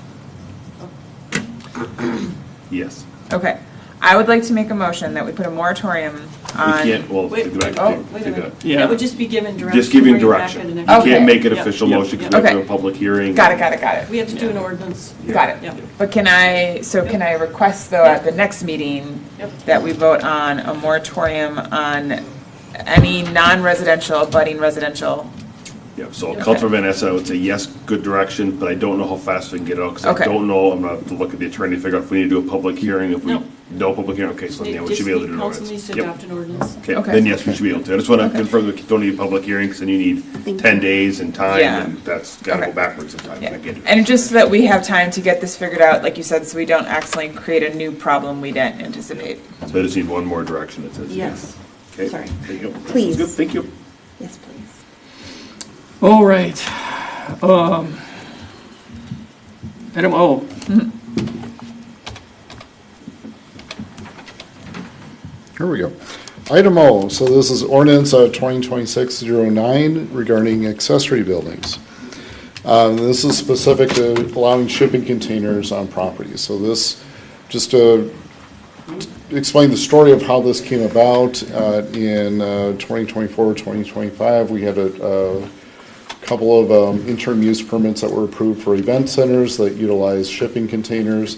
Speaker 7: Yes.
Speaker 4: Okay. I would like to make a motion that we put a moratorium
Speaker 7: You
Speaker 4: on.
Speaker 7: can't, well,
Speaker 19: Wait,
Speaker 7: go back.
Speaker 4: oh,
Speaker 19: Wait a
Speaker 7: Take
Speaker 19: minute.
Speaker 7: that.
Speaker 1: Yeah.
Speaker 19: That would just be given direction.
Speaker 7: Just giving
Speaker 19: bring it back
Speaker 7: direction.
Speaker 19: at the
Speaker 7: You
Speaker 19: next
Speaker 4: Okay.
Speaker 7: can't make an
Speaker 19: Yep.
Speaker 7: official
Speaker 19: Yep.
Speaker 7: motion because we have to
Speaker 4: Okay.
Speaker 7: do a public hearing.
Speaker 4: Got it.
Speaker 19: We have to do an ordinance.
Speaker 4: Got it.
Speaker 19: Yep.
Speaker 4: But can I request though at the next meeting
Speaker 19: Yep.
Speaker 4: that we vote on a moratorium on any non-residential, abutting residential?
Speaker 7: Yeah, so
Speaker 4: Okay.
Speaker 7: Councilor Van Essen, I would say yes, good direction, but I don't know how fast we can get it out, because
Speaker 4: Okay.
Speaker 7: I don't know, I'm gonna have to look at the attorney, to figure out if we need to do a public hearing, if we,
Speaker 19: No.
Speaker 7: no public hearing, okay, so then yeah, we should be able to do an
Speaker 19: Council
Speaker 7: ordinance.
Speaker 19: needs to
Speaker 7: Yep.
Speaker 19: adopt an ordinance.
Speaker 7: Okay,
Speaker 4: Okay.
Speaker 7: then yes, we should be able to. I just want to confirm that we don't need a public hearing, because then you need 10 days and time,
Speaker 4: Yeah.
Speaker 7: and that's gotta
Speaker 4: Okay.
Speaker 7: go backwards in time.
Speaker 4: Yeah.
Speaker 7: I get it.
Speaker 4: And just so that we have time to get this figured out, like you said, so we don't accidentally create a new problem we didn't anticipate.
Speaker 7: So I just need one more direction, it says.
Speaker 19: Yes.
Speaker 7: Okay.
Speaker 19: Sorry.
Speaker 7: There you go.
Speaker 5: Please.
Speaker 7: That's good, thank you.
Speaker 5: Yes, please.
Speaker 1: All right. Item O.
Speaker 8: Here we go. Item O, so this is ordinance 2026-09 regarding accessory buildings. This is specific to allowing shipping containers on properties. So this, just to explain the story of how this came about, in 2024-2025, we had a couple of interim use permits that were approved for event centers that utilize shipping containers.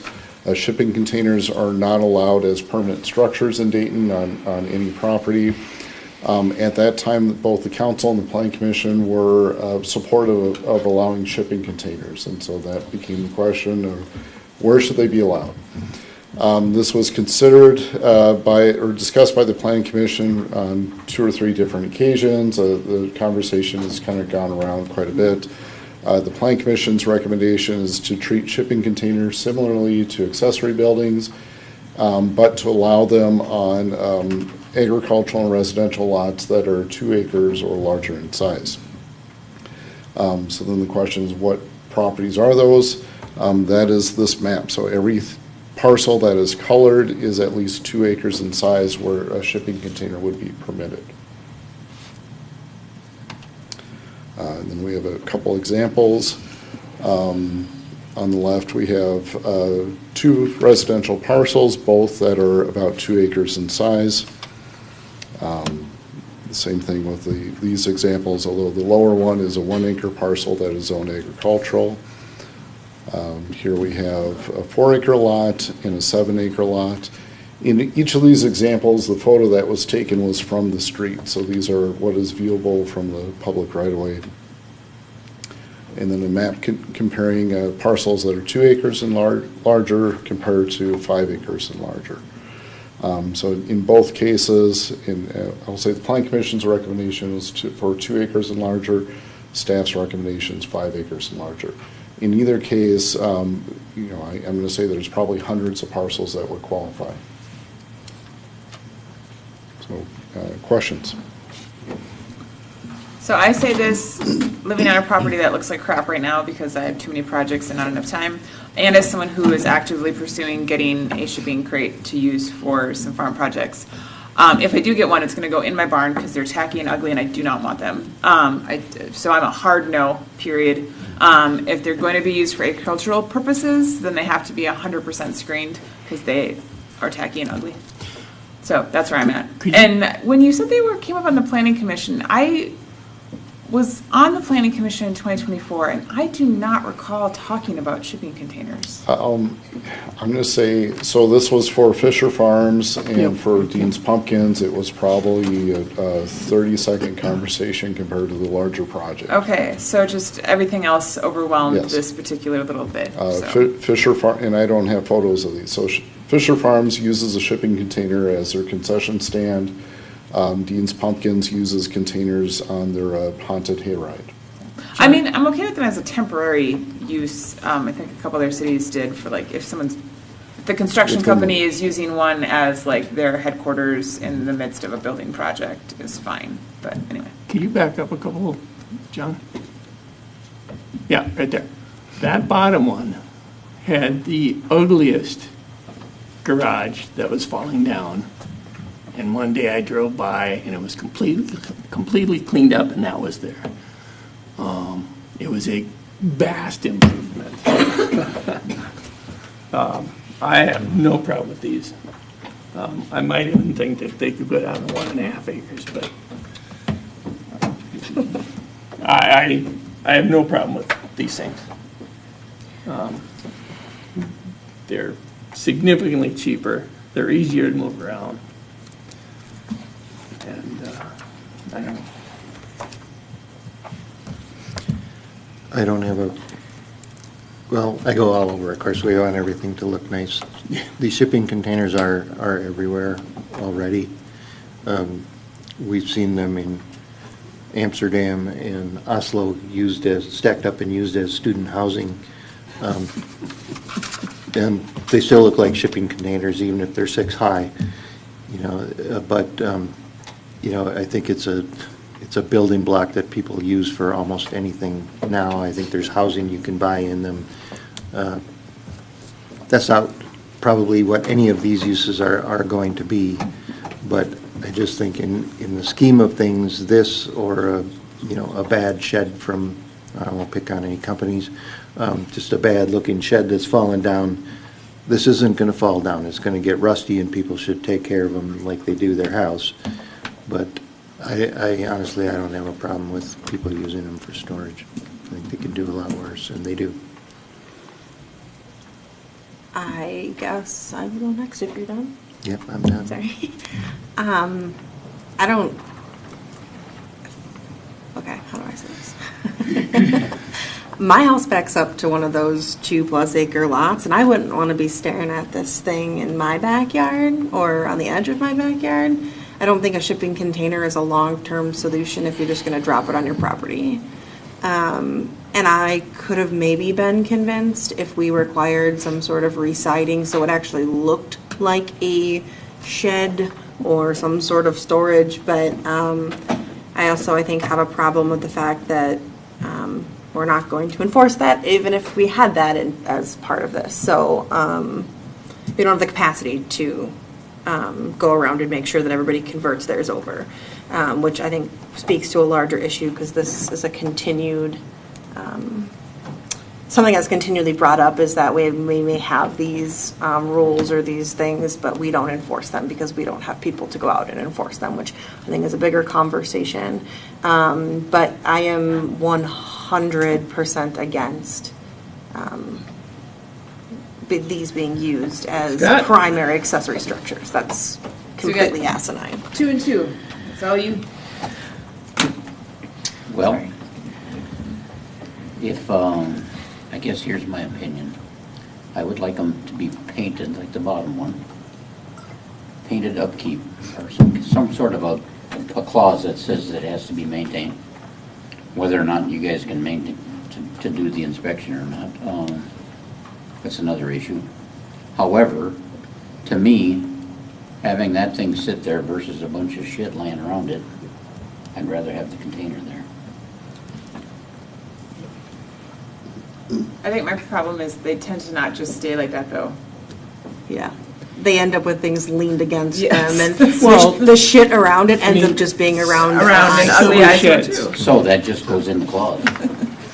Speaker 8: Shipping containers are not allowed as permanent structures in Dayton on any property. At that time, both the council and the planning commission were supportive of allowing shipping containers, and so that became the question of where should they be allowed. This was considered or discussed by the planning commission on 2 or 3 different occasions. The conversation has kind of gone around quite a bit. The planning commission's recommendation is to treat shipping containers similarly to accessory buildings, but to allow them on agricultural and residential lots that are 2 acres or larger in size. So then the question is, what properties are those? That is this map. So every parcel that is colored is at least 2 acres in size where a shipping container would be permitted. And then we have a couple examples. On the left, we have 2 residential parcels, both that are about 2 acres in size. The same thing with these examples, although the lower one is a 1 acre parcel that is zoned agricultural. Here we have a 4 acre lot and a 7 acre lot. In each of these examples, the photo that was taken was from the street, so these are what is viewable from the public right-of-way. And then a map comparing parcels that are 2 acres and larger compared to 5 acres and larger. So in both cases, I'll say the Planning Commission's recommendation is for 2 acres and larger, staff's recommendation is 5 acres and larger. In either case, I'm going to say there's probably hundreds of parcels that would qualify. So, questions?
Speaker 4: So I say this, living on a property that looks like crap right now because I have too many projects and not enough time, and as someone who is actively pursuing getting a shipping crate to use for some farm projects. If I do get one, it's going to go in my barn because they're tacky and ugly and I do not want them. So I'm a hard no, period. If they're going to be used for agricultural purposes, then they have to be 100% screened because they are tacky and ugly. So that's where I'm at. And when you said came up on the Planning Commission, I was on the Planning Commission in 2024, and I do not recall talking about shipping containers.
Speaker 8: I'm going to say, so this was for Fisher Farms and for Dean's Pumpkins. It was probably a 30-second conversation compared to the larger project.
Speaker 4: Okay, so just everything else overwhelmed
Speaker 8: Yes.
Speaker 4: this particular little bit. So.
Speaker 8: Fisher Farm, and I don't have photos of these. So Fisher Farms uses a shipping container as their concession stand. Dean's Pumpkins uses containers on their haunted hayride.
Speaker 4: I mean, I'm okay with them as a temporary use. I think a couple other cities did for like if the construction company is using one as like their headquarters in the midst of a building project is fine. But anyway.
Speaker 1: Can you back up a couple, John? Yeah, right there. That bottom one had the ugliest garage that was falling down. And one day I drove by and it was completely cleaned up and that was there. It was a vast improvement. I have no problem with these. I might even think that they could go down to 1.5 acres, but I have no problem with these things. They're significantly cheaper, they're easier to move around. And, I don't know.
Speaker 3: I don't have a, well, I go all over. Of course, we want everything to look nice. The shipping containers are everywhere already. We've seen them in Amsterdam and Oslo used as, stacked up and used as student housing. And they still look like shipping containers, even if they're 6 high, you know, but, you know, I think it's a building block that people use for almost anything now. I think there's housing you can buy in them. That's not probably what any of these uses are going to be, but I just think in the scheme of things, this or a, you know, a bad shed from, I won't pick on any companies, just a bad looking shed that's fallen down, this isn't going to fall down. It's going to get rusty and people should take care of them like they do their house. But I honestly, I don't have a problem with people using them for storage. I think they can do a lot worse, and they do.
Speaker 5: I guess I will go next if you're done.
Speaker 3: Yep, I'm done.
Speaker 5: Sorry. I don't, okay, how do I say this? My house backs up to one of those 2+ acre lots, and I wouldn't want to be staring at this thing in my backyard or on the edge of my backyard. I don't think a shipping container is a long-term solution if you're just going to drop it on your property. And I could have maybe been convinced if we required some sort of re-siding so it actually looked like a shed or some sort of storage, but I also, I think, have a problem with the fact that we're not going to enforce that even if we had that as part of this. So we don't have the capacity to go around and make sure that everybody converts theirs over, which I think speaks to a larger issue because this is a continued, something that's continually brought up is that we may have these rules or these things, but we don't enforce them because we don't have people to go out and enforce them, which I think is a bigger conversation. But I am 100% against these being used as primary accessory structures. That's completely asinine.
Speaker 4: 2 and 2. That's all you.
Speaker 10: Well, if, I guess here's my opinion. I would like them to be painted like the bottom one. Painted upkeep, or some sort of a clause that says that it has to be maintained. Whether or not you guys can maintain, to do the inspection or not, that's another issue. However, to me, having that thing sit there versus a bunch of shit laying around it, I'd rather have the container there.
Speaker 4: I think my problem is they tend to not just stay like that, though.
Speaker 5: Yeah. They end up with things leaned against
Speaker 4: Yes.
Speaker 5: them, and well, the shit around it ends up just being around
Speaker 4: an ugly eyesore too.
Speaker 10: So that just goes in the clause.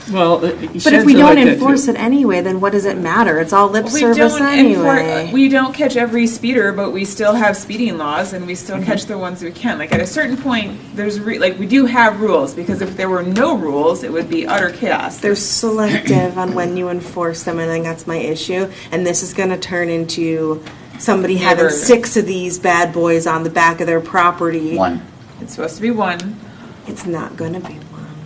Speaker 1: Well,
Speaker 5: but if we don't enforce it anyway, then what does it matter? It's all lip service anyway.
Speaker 4: We don't catch every speeder, but we still have speeding laws, and we still catch the ones we can. Like at a certain point, there's we do have rules, because if there were no rules, it would be utter chaos.
Speaker 5: They're selective on when you enforce them. I think that's my issue, and this is going to turn into somebody having 6 of these bad boys on the back of their property.
Speaker 10: 1.
Speaker 4: It's supposed to be 1.
Speaker 5: It's not going to be 1.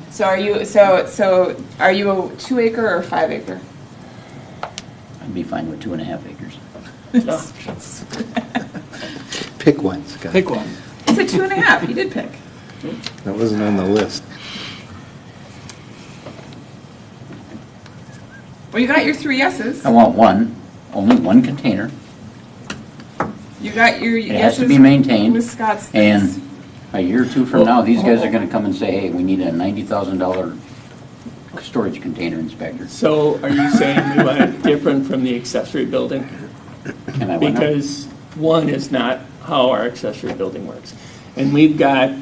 Speaker 4: So are you? So are you a 2 acre or a 5 acre?
Speaker 10: I'd be fine with 2.5 acres.
Speaker 3: Pick one, Scott.
Speaker 1: Pick one.
Speaker 4: It's a 2.5. You did pick.
Speaker 3: That wasn't on the list.
Speaker 4: Well, you got your 3 yeses.
Speaker 10: I want 1, only 1 container.
Speaker 4: You got your
Speaker 10: It
Speaker 4: yeses.
Speaker 10: has to be maintained.
Speaker 4: With Scott's things.
Speaker 10: And a year or 2 from now, these guys are going to come and say, hey, we need a $90,000 storage container inspector.
Speaker 1: So are you saying we want it different from the accessory building?
Speaker 10: And I went up.
Speaker 1: Because 1 is not how our accessory building works. And we've got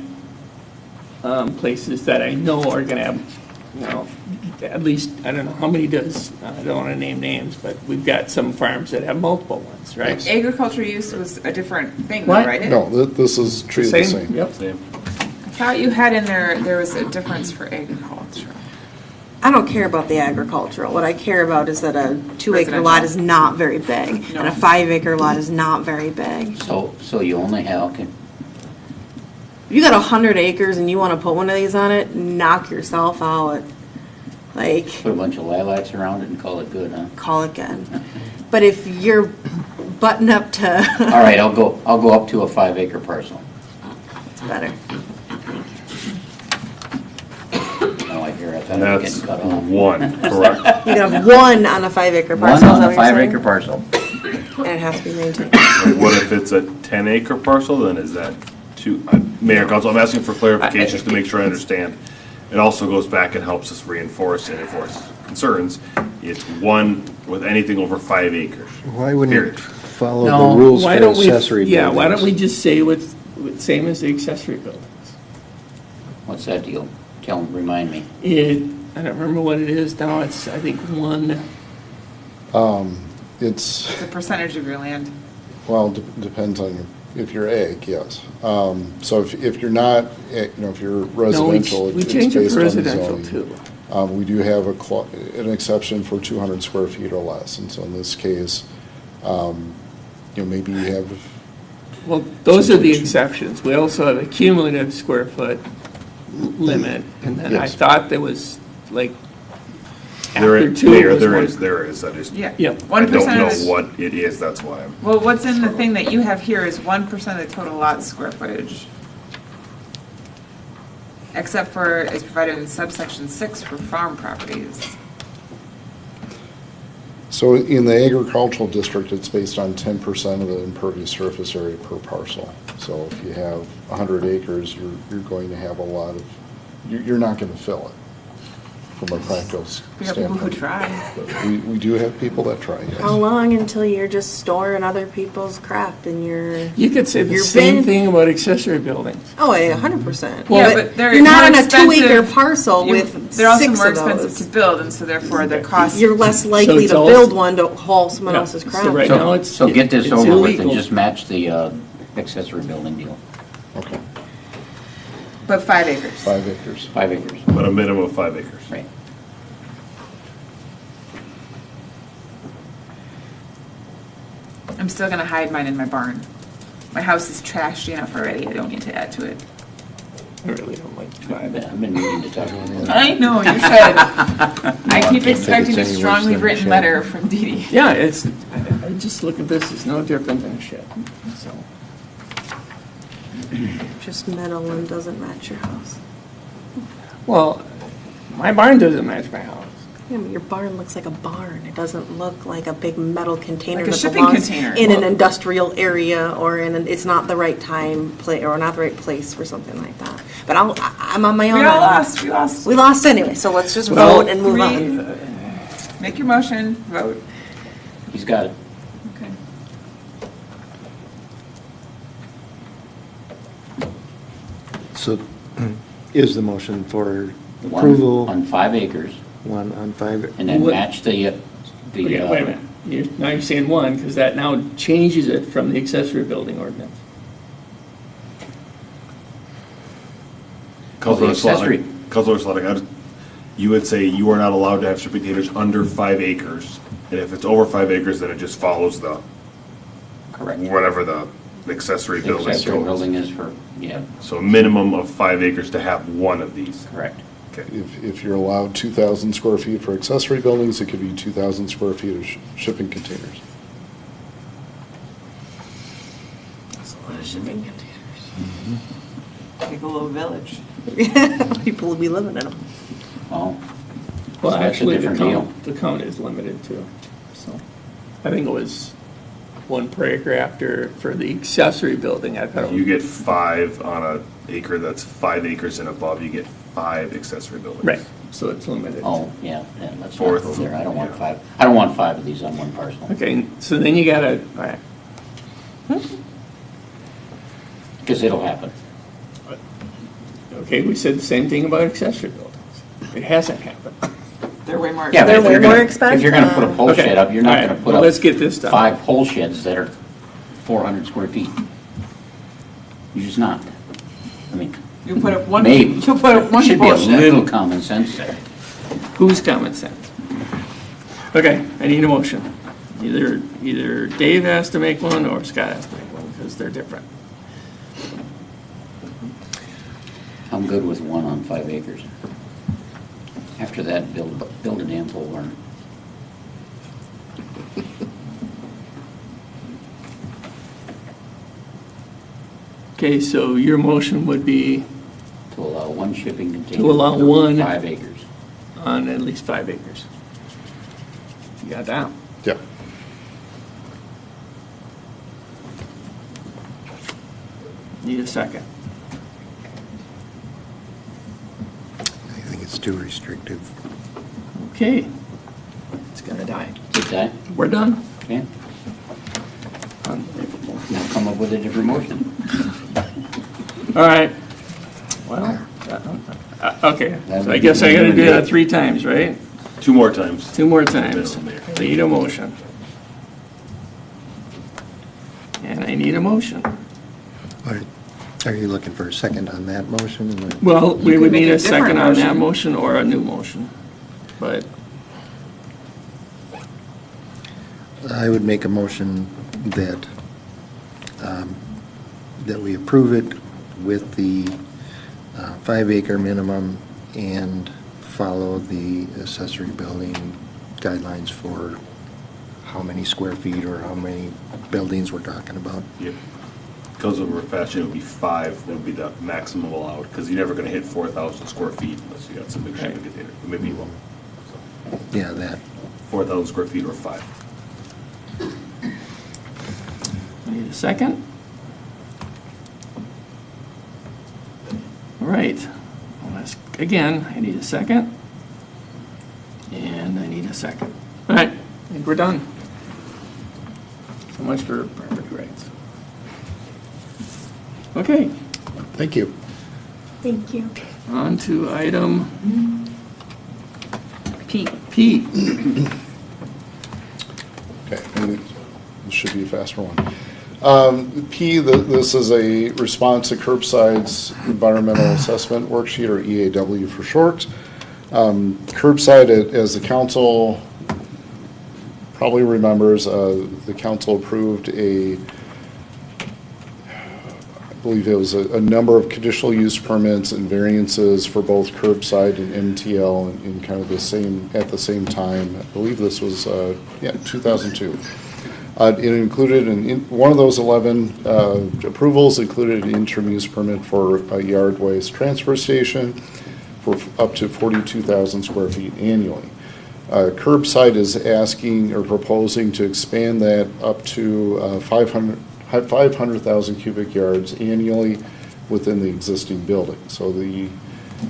Speaker 1: places that I know are going to have, at least, I don't know, how many does, I don't want to name names, but we've got some farms that have multiple ones, right?
Speaker 4: Agriculture use was a different thing, though,
Speaker 1: What?
Speaker 4: right?
Speaker 8: No, this is treated the same.
Speaker 1: Yep.
Speaker 7: Same.
Speaker 4: I thought you had in there was a difference for agriculture.
Speaker 5: I don't care about the agricultural. What I care about is that a 2-acre lot is not very big, and a 5-acre lot is not very big.
Speaker 10: So you only have, okay,
Speaker 5: If you got 100 acres and you want to put one of these on it, knock yourself out. Like,
Speaker 10: put a bunch of lilacs around it and call it good, huh?
Speaker 5: call it good. But if you're butting up to,
Speaker 10: All right, I'll go up to a 5-acre parcel.
Speaker 5: it's better.
Speaker 10: No, I hear it,
Speaker 7: And
Speaker 10: I'm
Speaker 7: that's
Speaker 10: getting cut off.
Speaker 7: one, correct?
Speaker 5: You can have one on a 5-acre
Speaker 10: One
Speaker 5: parcel.
Speaker 10: on
Speaker 5: is
Speaker 10: a
Speaker 5: that what you're saying?
Speaker 10: 5-acre parcel.
Speaker 5: And it has to be maintained.
Speaker 7: What if it's a 10-acre parcel, then is that two, Mayor, Council, I'm asking for clarifications to make sure I understand. It also goes back and helps us reinforce and enforce concerns. It's one with anything over 5 acres.
Speaker 3: Why wouldn't it
Speaker 7: Period.
Speaker 3: follow
Speaker 10: No.
Speaker 3: the rules
Speaker 1: Why
Speaker 3: for
Speaker 1: don't we,
Speaker 3: accessory buildings?
Speaker 1: yeah, why don't we just say what's, same as the accessory buildings?
Speaker 10: What's that deal? Remind me.
Speaker 1: I don't remember what it is now, it's, I think, one,
Speaker 8: It's,
Speaker 4: It's a percentage of your land.
Speaker 8: well, depends on if you're ag, yes. So if you're not, if you're residential,
Speaker 1: we
Speaker 8: it's
Speaker 1: changed it
Speaker 8: based
Speaker 1: for
Speaker 8: on
Speaker 1: residential
Speaker 8: zoning.
Speaker 1: too.
Speaker 8: We do have an exception for 200 square feet or less, and so in this case, maybe you have.
Speaker 1: Well, those are the exceptions. We also have a cumulative square foot limit, and then I
Speaker 8: Yes.
Speaker 1: thought there was, like,
Speaker 7: There
Speaker 1: after
Speaker 7: is,
Speaker 1: two.
Speaker 7: Mayor,
Speaker 1: it was
Speaker 7: there
Speaker 1: one-
Speaker 7: is, there is. I just,
Speaker 4: Yeah.
Speaker 1: Yep.
Speaker 7: I don't
Speaker 4: 1%
Speaker 7: know
Speaker 4: of the,
Speaker 7: what it is, that's why I'm.
Speaker 4: well, what's in the thing that you have here is 1% of the total lot square footage. Except for, is provided in subsection 6 for farm properties.
Speaker 8: So in the agricultural district, it's based on 10% of the impervious surface area per parcel. So if you have 100 acres, you're going to have a lot of, you're not going to fill it from a practical
Speaker 4: We have people who
Speaker 8: standpoint.
Speaker 4: try.
Speaker 8: We do have people that try, yes.
Speaker 5: How long until you're just storing other people's crap in your?
Speaker 1: You could say the
Speaker 5: your
Speaker 1: same
Speaker 5: bin?
Speaker 1: thing about accessory buildings.
Speaker 5: Oh, yeah, 100%.
Speaker 4: Yeah, but they're
Speaker 5: you're not on
Speaker 4: more
Speaker 5: a 2-acre
Speaker 4: expensive.
Speaker 5: parcel
Speaker 4: You-
Speaker 5: with
Speaker 4: They're also
Speaker 5: 6
Speaker 4: more
Speaker 5: of
Speaker 4: expensive
Speaker 5: those.
Speaker 4: to build, and so therefore the cost.
Speaker 5: You're less likely
Speaker 1: it's
Speaker 5: to
Speaker 1: also-
Speaker 5: build one to haul someone
Speaker 1: Yeah,
Speaker 5: else's
Speaker 1: so
Speaker 5: crap.
Speaker 1: right now it's.
Speaker 10: So get this
Speaker 1: it's
Speaker 10: over with and
Speaker 1: illegal.
Speaker 10: just match the accessory building deal.
Speaker 8: Okay,
Speaker 4: But 5 acres.
Speaker 8: 5 acres.
Speaker 10: 5 acres.
Speaker 7: But a minimum of 5 acres.
Speaker 10: Right.
Speaker 4: I'm still gonna hide mine in my barn. My house is trashy enough already, I don't need to add to it.
Speaker 1: I really don't like five.
Speaker 10: I've been meaning to talk about that.
Speaker 4: I know, you should. I keep expecting a
Speaker 3: it's any worse
Speaker 4: strongly
Speaker 3: than a
Speaker 4: written
Speaker 3: shed.
Speaker 4: letter from Dee Dee.
Speaker 1: Yeah, it's, I just look at this, it's no different than a shed, so.
Speaker 5: Just metal and doesn't match your house.
Speaker 1: Well, my barn doesn't match my house.
Speaker 5: Yeah, but your barn looks like a barn. It doesn't look like a big metal container
Speaker 4: Like a
Speaker 5: that
Speaker 4: shipping
Speaker 5: belongs
Speaker 4: container.
Speaker 5: in an industrial area or it's not the right time, or not the right place for something like that. But I'm on my own.
Speaker 4: We all
Speaker 5: on
Speaker 4: lost, we lost.
Speaker 5: We lost anyway, so let's just
Speaker 1: Well,
Speaker 5: vote and move on.
Speaker 4: Make your motion, vote.
Speaker 10: He's got it.
Speaker 4: Okay.
Speaker 3: So is the motion for
Speaker 10: One
Speaker 3: approval,
Speaker 10: on 5 acres,
Speaker 3: one on 5?
Speaker 10: and then
Speaker 1: What-
Speaker 10: match the.
Speaker 1: Okay, wait a minute. Now you're saying one, because that now changes it from the accessory building ordinance.
Speaker 7: Councilor
Speaker 10: accessory.
Speaker 7: Slotnick, you would say you are not allowed to have shipping containers under 5 acres. And if it's over 5 acres, then it just follows the,
Speaker 10: Correct.
Speaker 7: whatever the accessory
Speaker 10: The
Speaker 7: building
Speaker 10: accessory
Speaker 7: goes.
Speaker 10: building is for, yeah,
Speaker 7: So a minimum of 5 acres to have one of these.
Speaker 10: correct.
Speaker 7: Okay.
Speaker 8: If you're allowed 2,000 square feet for accessory buildings, it could be 2,000 square feet of shipping containers.
Speaker 5: That's a lot of shipping containers.
Speaker 4: Take a little village.
Speaker 5: People will be living in them.
Speaker 10: Well,
Speaker 1: Well,
Speaker 10: So that's a
Speaker 1: actually, the
Speaker 10: different
Speaker 1: count, the count is limited too, so. I think it was 1 per acre after, for the accessory building, I thought it
Speaker 7: You
Speaker 1: was.
Speaker 7: get 5 on an acre that's 5 acres and above, you get 5 accessory buildings.
Speaker 1: Right, so it's limited.
Speaker 10: oh, yeah, let's not
Speaker 7: Fourth.
Speaker 10: go there. I don't want
Speaker 7: Yeah.
Speaker 10: 5. I don't want 5 of these on one parcel.
Speaker 1: Okay, so then you gotta, all right,
Speaker 10: Because it'll happen.
Speaker 1: okay, we said the same thing about accessory buildings. It hasn't happened.
Speaker 4: They're way more
Speaker 10: Yeah, but
Speaker 4: expensive.
Speaker 10: if you're gonna- If you're gonna put a pole
Speaker 1: Okay.
Speaker 10: shed up, you're
Speaker 1: All
Speaker 10: not
Speaker 1: right.
Speaker 10: gonna put
Speaker 1: Well,
Speaker 10: up.
Speaker 1: let's get this done.
Speaker 10: 5 pole sheds that are 400 square feet. You're just not. I mean,
Speaker 4: You put up one,
Speaker 10: maybe.
Speaker 4: you put up one
Speaker 10: Should be a
Speaker 4: bullshit.
Speaker 10: little common sense there.
Speaker 1: Who's common sense? Okay, I need a motion. Either Dave has to make one or Scott has to make one, because they're different.
Speaker 10: I'm good with 1 on 5 acres. After that, build a damn pole barn.
Speaker 1: Okay, so your motion would be
Speaker 10: To allow 1 shipping container.
Speaker 1: to allow one
Speaker 10: 5 acres.
Speaker 1: on at least 5 acres. You got that?
Speaker 8: Yeah.
Speaker 1: Need a second.
Speaker 3: I think it's too restrictive.
Speaker 1: Okay, it's gonna die.
Speaker 10: Did that?
Speaker 1: We're done.
Speaker 10: Okay.
Speaker 1: Unbelievable.
Speaker 10: Now come up with a different motion.
Speaker 1: All right. Well, okay, so I guess I gotta do that 3 times, right?
Speaker 7: 2 more times.
Speaker 1: 2 more times. I need a motion. And I need a motion.
Speaker 3: Are you looking for a second on that motion?
Speaker 1: Well, we
Speaker 4: could
Speaker 1: would
Speaker 4: make
Speaker 1: need
Speaker 4: a
Speaker 1: a second
Speaker 4: different
Speaker 1: on that
Speaker 4: motion.
Speaker 1: motion or a new motion, but
Speaker 3: I would make a motion that, that we approve it with the 5-acre minimum and follow the accessory building guidelines for how many square feet or how many buildings we're talking about.
Speaker 7: Yep. Because of fashion, it would be 5, would be the maximum allowed, because you're never gonna hit 4,000 square feet unless you got some big shipping container, maybe one.
Speaker 3: Yeah, that.
Speaker 7: 4,000 square feet or 5.
Speaker 1: need a second. All right, I'll ask again, I need a second. And I need a second. All right, I think we're done. So much for property rights. Okay,
Speaker 8: Thank you.
Speaker 5: Thank you.
Speaker 1: on to item
Speaker 4: P.
Speaker 1: P.
Speaker 8: Okay, and this should be a faster one. P, this is a response to Curbside's Environmental Assessment Worksheet, or EAW for short. Curbside, as the council probably remembers, the council approved I believe it was a number of conditional use permits and variances for both Curbside and MTL in kind of the same, at the same time. I believe this was, 2002. It included, one of those 11 approvals included an interim use permit for a yard waste transfer station for up to 42,000 square feet annually. Curbside is asking or proposing to expand that up to 500,000 cubic yards annually within the existing building. So I'm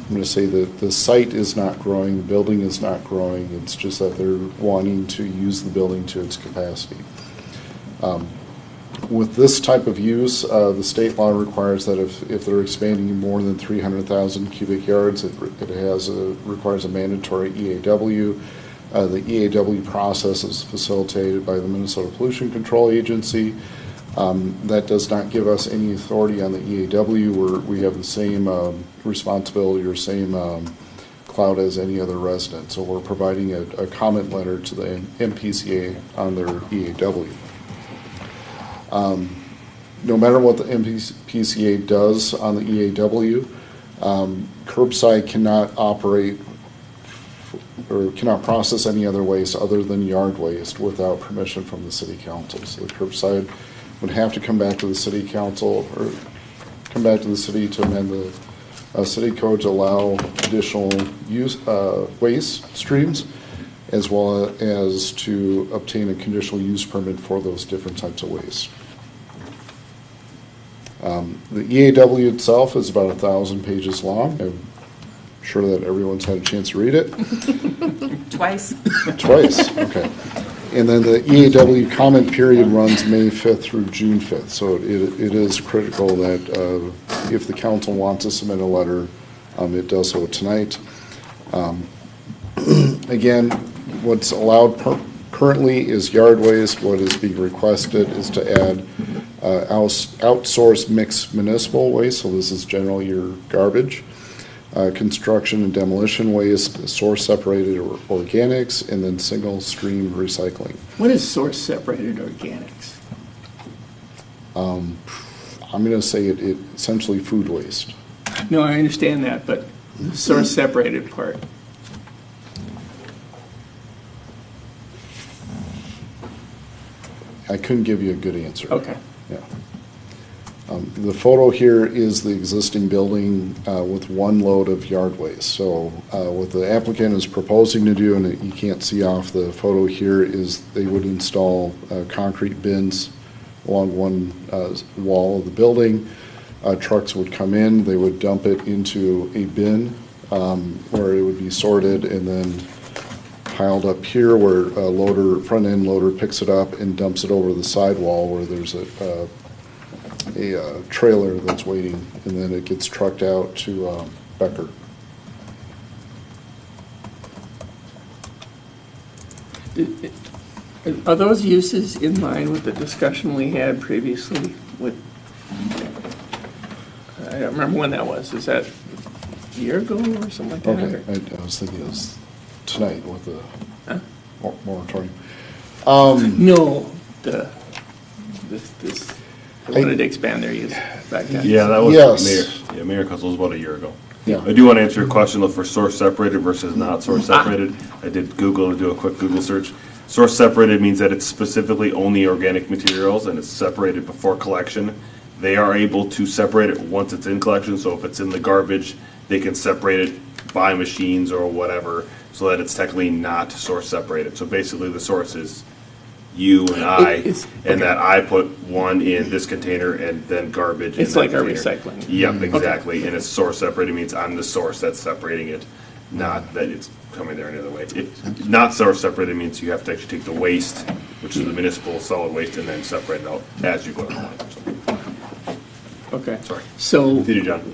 Speaker 8: going to say that the site is not growing, the building is not growing, it's just that they're wanting to use the building to its capacity. With this type of use, the state law requires that if they're expanding more than 300,000 cubic yards, it requires a mandatory EAW. The EAW process is facilitated by the Minnesota Pollution Control Agency. That does not give us any authority on the EAW. We have the same responsibility or same clout as any other resident. So we're providing a comment letter to the MPCA on their EAW. No matter what the MPCA does on the EAW, Curbside cannot operate or cannot process any other waste other than yard waste without permission from the city council. So the Curbside would have to come back to the city council or come back to the city to amend the city code to allow additional use waste streams, as well as to obtain a conditional use permit for those different types of waste. The EAW itself is about 1,000 pages long. I'm sure that everyone's had a chance to read it.
Speaker 4: Twice.
Speaker 8: Twice, okay. And then the EAW comment period runs May 5th through June 5th. So it is critical that if the council wants to submit a letter, it does so tonight. Again, what's allowed currently is yard waste. What is being requested is to add outsourced mixed municipal waste, so this is generally your garbage, construction and demolition waste, source separated organics, and then single stream recycling.
Speaker 1: What is source separated organics?
Speaker 8: I'm going to say it essentially food waste.
Speaker 1: No, I understand that, but the source separated part.
Speaker 8: I couldn't give you a good answer.
Speaker 1: Okay.
Speaker 8: Yeah. The photo here is the existing building with one load of yard waste. So what the applicant is proposing to do, and you can't see off the photo here, is they would install concrete bins along one wall of the building. Trucks would come in, they would dump it into a bin where it would be sorted and then piled up here where a front-end loader picks it up and dumps it over the sidewall where there's a trailer that's waiting, and then it gets trucked out to Becker.
Speaker 1: Are those uses in line with the discussion we had previously with, I don't remember when that was, is that a year ago or something like that?
Speaker 8: Okay, I was thinking it was tonight with the moratorium.
Speaker 1: No, this, I wanted to expand their use back then.
Speaker 7: Yeah, that was
Speaker 8: Yes.
Speaker 7: Mayor Council was about a year ago.
Speaker 8: Yeah.
Speaker 7: I do want to answer your question though for source separated versus not source separated. I did do a quick Google search. Source separated means that it's specifically only organic materials and it's separated before collection. They are able to separate it once it's in collection, so if it's in the garbage, they can separate it by machines or whatever, so that it's technically not source separated. So basically the source is you and I, and that I put one in this container and then garbage in
Speaker 1: It's
Speaker 7: that
Speaker 1: like our
Speaker 7: container.
Speaker 1: recycling.
Speaker 7: Yep, exactly, and it's source separated means I'm the source that's separating it, not that it's coming there any other way. Not source separated means you have to actually take the waste, which is the municipal solid waste, and then separate it out as you go to the line.
Speaker 1: Okay.
Speaker 7: Sorry.
Speaker 1: So,
Speaker 7: Continue, John.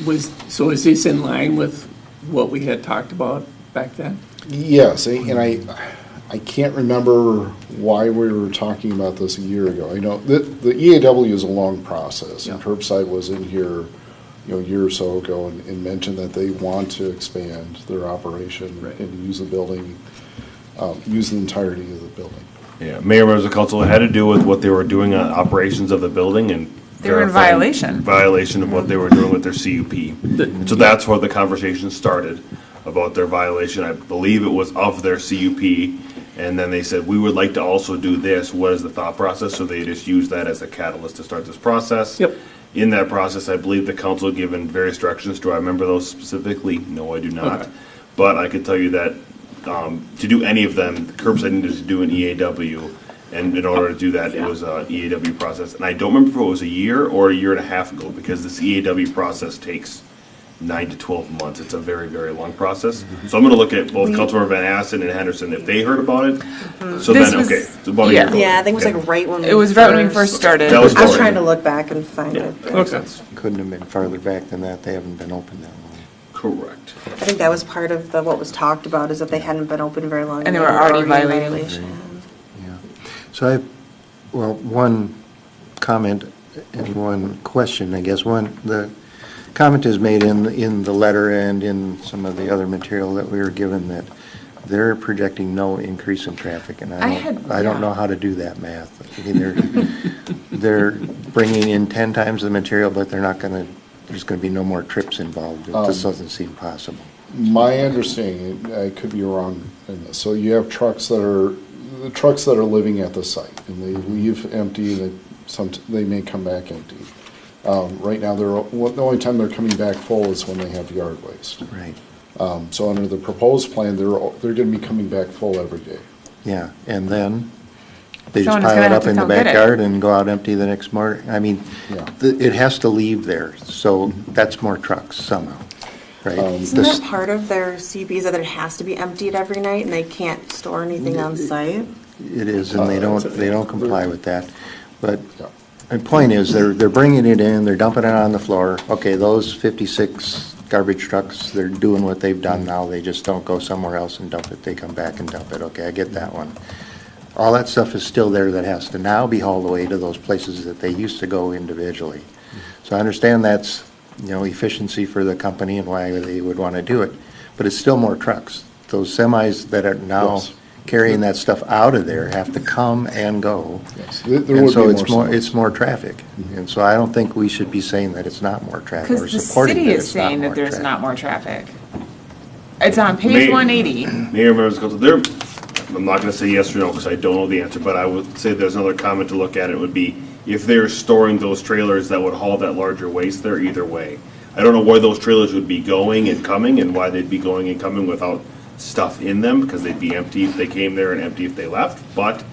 Speaker 1: is this in line with what we had talked about back then?
Speaker 8: Yes, and I can't remember why we were talking about this a year ago. I know the EAW is a long process, and Curbside was in here, a year or so ago and mentioned that they want to expand their operation and use the building, use the entirety of the building.
Speaker 7: Yeah, Mayor, members of council, it had to do with what they were doing on operations of the building and
Speaker 4: They were in
Speaker 7: verifying violation of what they were doing with their CUP. So that's where the conversation started about their violation. I believe it was of their CUP. And then they said, we would like to also do this. What is the thought process? So they just used that as a catalyst to start this process.
Speaker 1: Yep.
Speaker 7: In that process, I believe the council given various directions. Do I remember those specifically? No, I do not.
Speaker 1: Okay.
Speaker 7: But I can tell you that to do any of them, Curbside needed to do an EAW. And in order to do that, it was an EAW process. And I don't remember if it was a year or a year and a half ago, because this EAW process takes 9 to 12 months. It's a very, very long process. So I'm going to look at both Councilmember Van Assen and Henderson if they heard about it. So
Speaker 4: This
Speaker 7: then,
Speaker 4: was-
Speaker 7: okay, it's about a year ago.
Speaker 5: Yeah, I think it was
Speaker 7: Okay.
Speaker 5: like right when
Speaker 4: It was right when we first started.
Speaker 7: That was
Speaker 5: I was
Speaker 7: forward.
Speaker 5: trying to look back and find it.
Speaker 7: Okay.
Speaker 3: Couldn't have been farther back than that. They haven't been open that long.
Speaker 7: Correct.
Speaker 5: I think that was part of what was talked about, is that they hadn't been open very long.
Speaker 4: And they were already
Speaker 5: in
Speaker 4: violating.
Speaker 5: violation.
Speaker 3: So one comment and one question, I guess. The comment is made in the letter and in some of the other material that we were given that they're projecting no increase in traffic, and I don't know how to do that math. I mean, they're bringing in 10 times the material, but there's going to be no more trips involved. It just doesn't seem possible.
Speaker 8: My understanding, I could be wrong in this, so you have trucks that are living at the site, and they leave empty, they may come back empty. Right now, the only time they're coming back full is when they have yard waste.
Speaker 3: Right.
Speaker 8: So under the proposed plan, they're going to be coming back full every day.
Speaker 3: Yeah, and then they just
Speaker 4: Someone is
Speaker 3: pile
Speaker 4: gonna
Speaker 3: it
Speaker 4: have
Speaker 3: up
Speaker 4: to
Speaker 3: in the
Speaker 4: come get it.
Speaker 3: backyard and go out empty the next morning. I mean, it has to leave there, so that's more trucks somehow, right?
Speaker 5: Isn't that part of their CPs, that it has to be emptied every night and they can't store anything on site?
Speaker 3: It is, and they don't comply with that. But my point is, they're bringing it in, they're dumping it on the floor. Okay, those 56 garbage trucks, they're doing what they've done now, they just don't go somewhere else and dump it, they come back and dump it, okay, I get that one. All that stuff is still there that has to now be hauled away to those places that they used to go individually. So I understand that's, efficiency for the company and why they would want to do it, but it's still more trucks. Those semis that are now
Speaker 8: Yes.
Speaker 3: carrying that stuff out of there have to come and go.
Speaker 8: Yes, there
Speaker 3: And
Speaker 8: would
Speaker 3: so
Speaker 8: be
Speaker 3: it's
Speaker 8: more
Speaker 3: more, it's more traffic. And so I don't think we should be saying that it's not more traffic or
Speaker 4: Because the
Speaker 3: supporting
Speaker 4: city
Speaker 3: that
Speaker 4: is
Speaker 3: it's not
Speaker 4: saying
Speaker 3: more
Speaker 4: that there's
Speaker 3: traffic.
Speaker 4: not more traffic. It's on page
Speaker 7: May-
Speaker 4: 180.
Speaker 7: Mayor, members of council, I'm not gonna say yes or no, because I don't know the answer, but I would say there's another comment to look at, it would be, if they're storing those trailers that would haul that larger waste there, either way. I don't know where those trailers would be going and coming, and why they'd be going and coming without stuff in them, because they'd be empty if they came there and empty if they left, but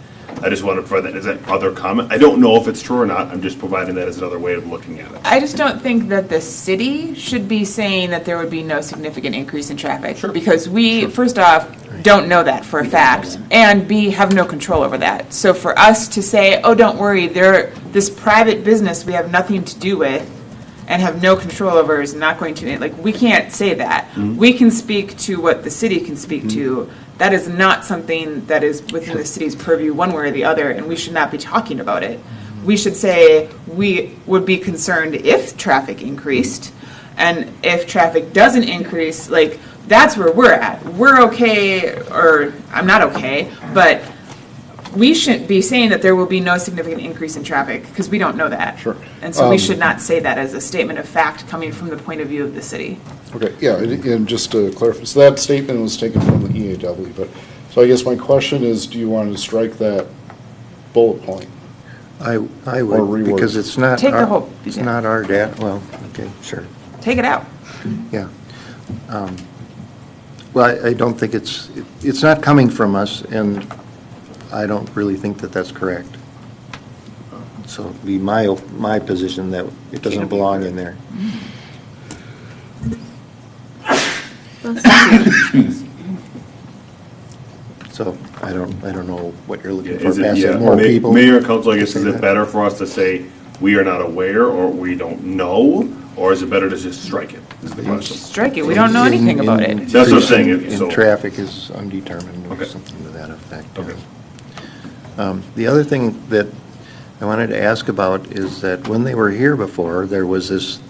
Speaker 7: I just want to provide that as that other comment. I don't know if it's true or not, I'm just providing that as another way of looking at it.
Speaker 4: I just don't think that the city should be saying that there would be no significant increase in traffic. Because we, first off, don't know that for a fact, and B, have no control over that. So for us to say, oh, don't worry, this private business we have nothing to do with and have no control over is not going to, we can't say that. We can speak to what the city can speak to. That is not something that is within the city's purview one way or the other, and we should not be talking about it. We should say we would be concerned if traffic increased, and if traffic doesn't increase, that's where we're at. We're okay, or I'm not okay, but we shouldn't be saying that there will be no significant increase in traffic, because we don't know that.
Speaker 8: Sure.
Speaker 4: And so we should not say that as a statement of fact coming from the point of view of the city.
Speaker 8: Okay, yeah, and just to clarify, so that statement was taken from the EAW, but, so I guess my question is, do you want to strike that bullet point?
Speaker 3: I
Speaker 8: Or
Speaker 3: would,
Speaker 8: reword.
Speaker 3: because it's not,
Speaker 4: Take the whole-
Speaker 3: it's not our data, well, okay, sure,
Speaker 4: Take it out.
Speaker 3: yeah. Well, I don't think it's not coming from us, and I don't really think that that's correct. So it'd be my position that it doesn't belong in there. So I don't know what you're looking for,
Speaker 7: Is it,
Speaker 3: pass
Speaker 7: yeah,
Speaker 3: it more people.
Speaker 7: Mayor and council, I guess, is it better for us to say, we are not aware, or we don't know, or is it better to just strike it, is the question?
Speaker 4: Strike it. We don't know anything about it.
Speaker 7: That's what I'm saying, so-
Speaker 3: In traffic is undetermined, or
Speaker 7: Okay.
Speaker 3: something to that effect.
Speaker 7: Okay.
Speaker 3: The other thing that I wanted to ask about is that when they were here before, there was this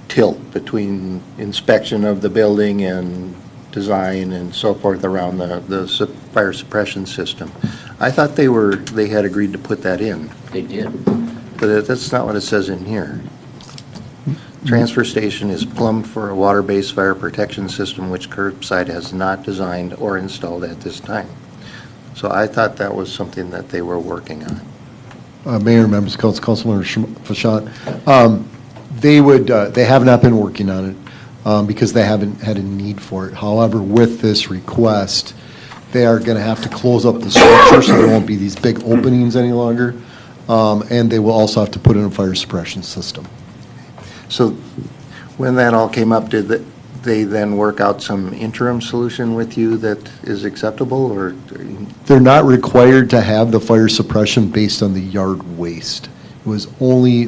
Speaker 3: tilt between inspection of the building and design and so forth around the fire suppression system. I thought they had agreed to put that in,
Speaker 10: They did.
Speaker 3: but that's not what it says in here. Transfer station is plumbed for a water-based fire protection system which Curbside has not designed or installed at this time. So I thought that was something that they were working on.
Speaker 15: Mayor, members of council, Councilor Pursuant, they have not been working on it because they haven't had a need for it. However, with this request, they are going to have to close up the structure so there won't be these big openings any longer, and they will also have to put in a fire suppression system.
Speaker 3: So when that all came up, did they then work out some interim solution with you that is acceptable, or?
Speaker 15: They're not required to have the fire suppression based on the yard waste. It was only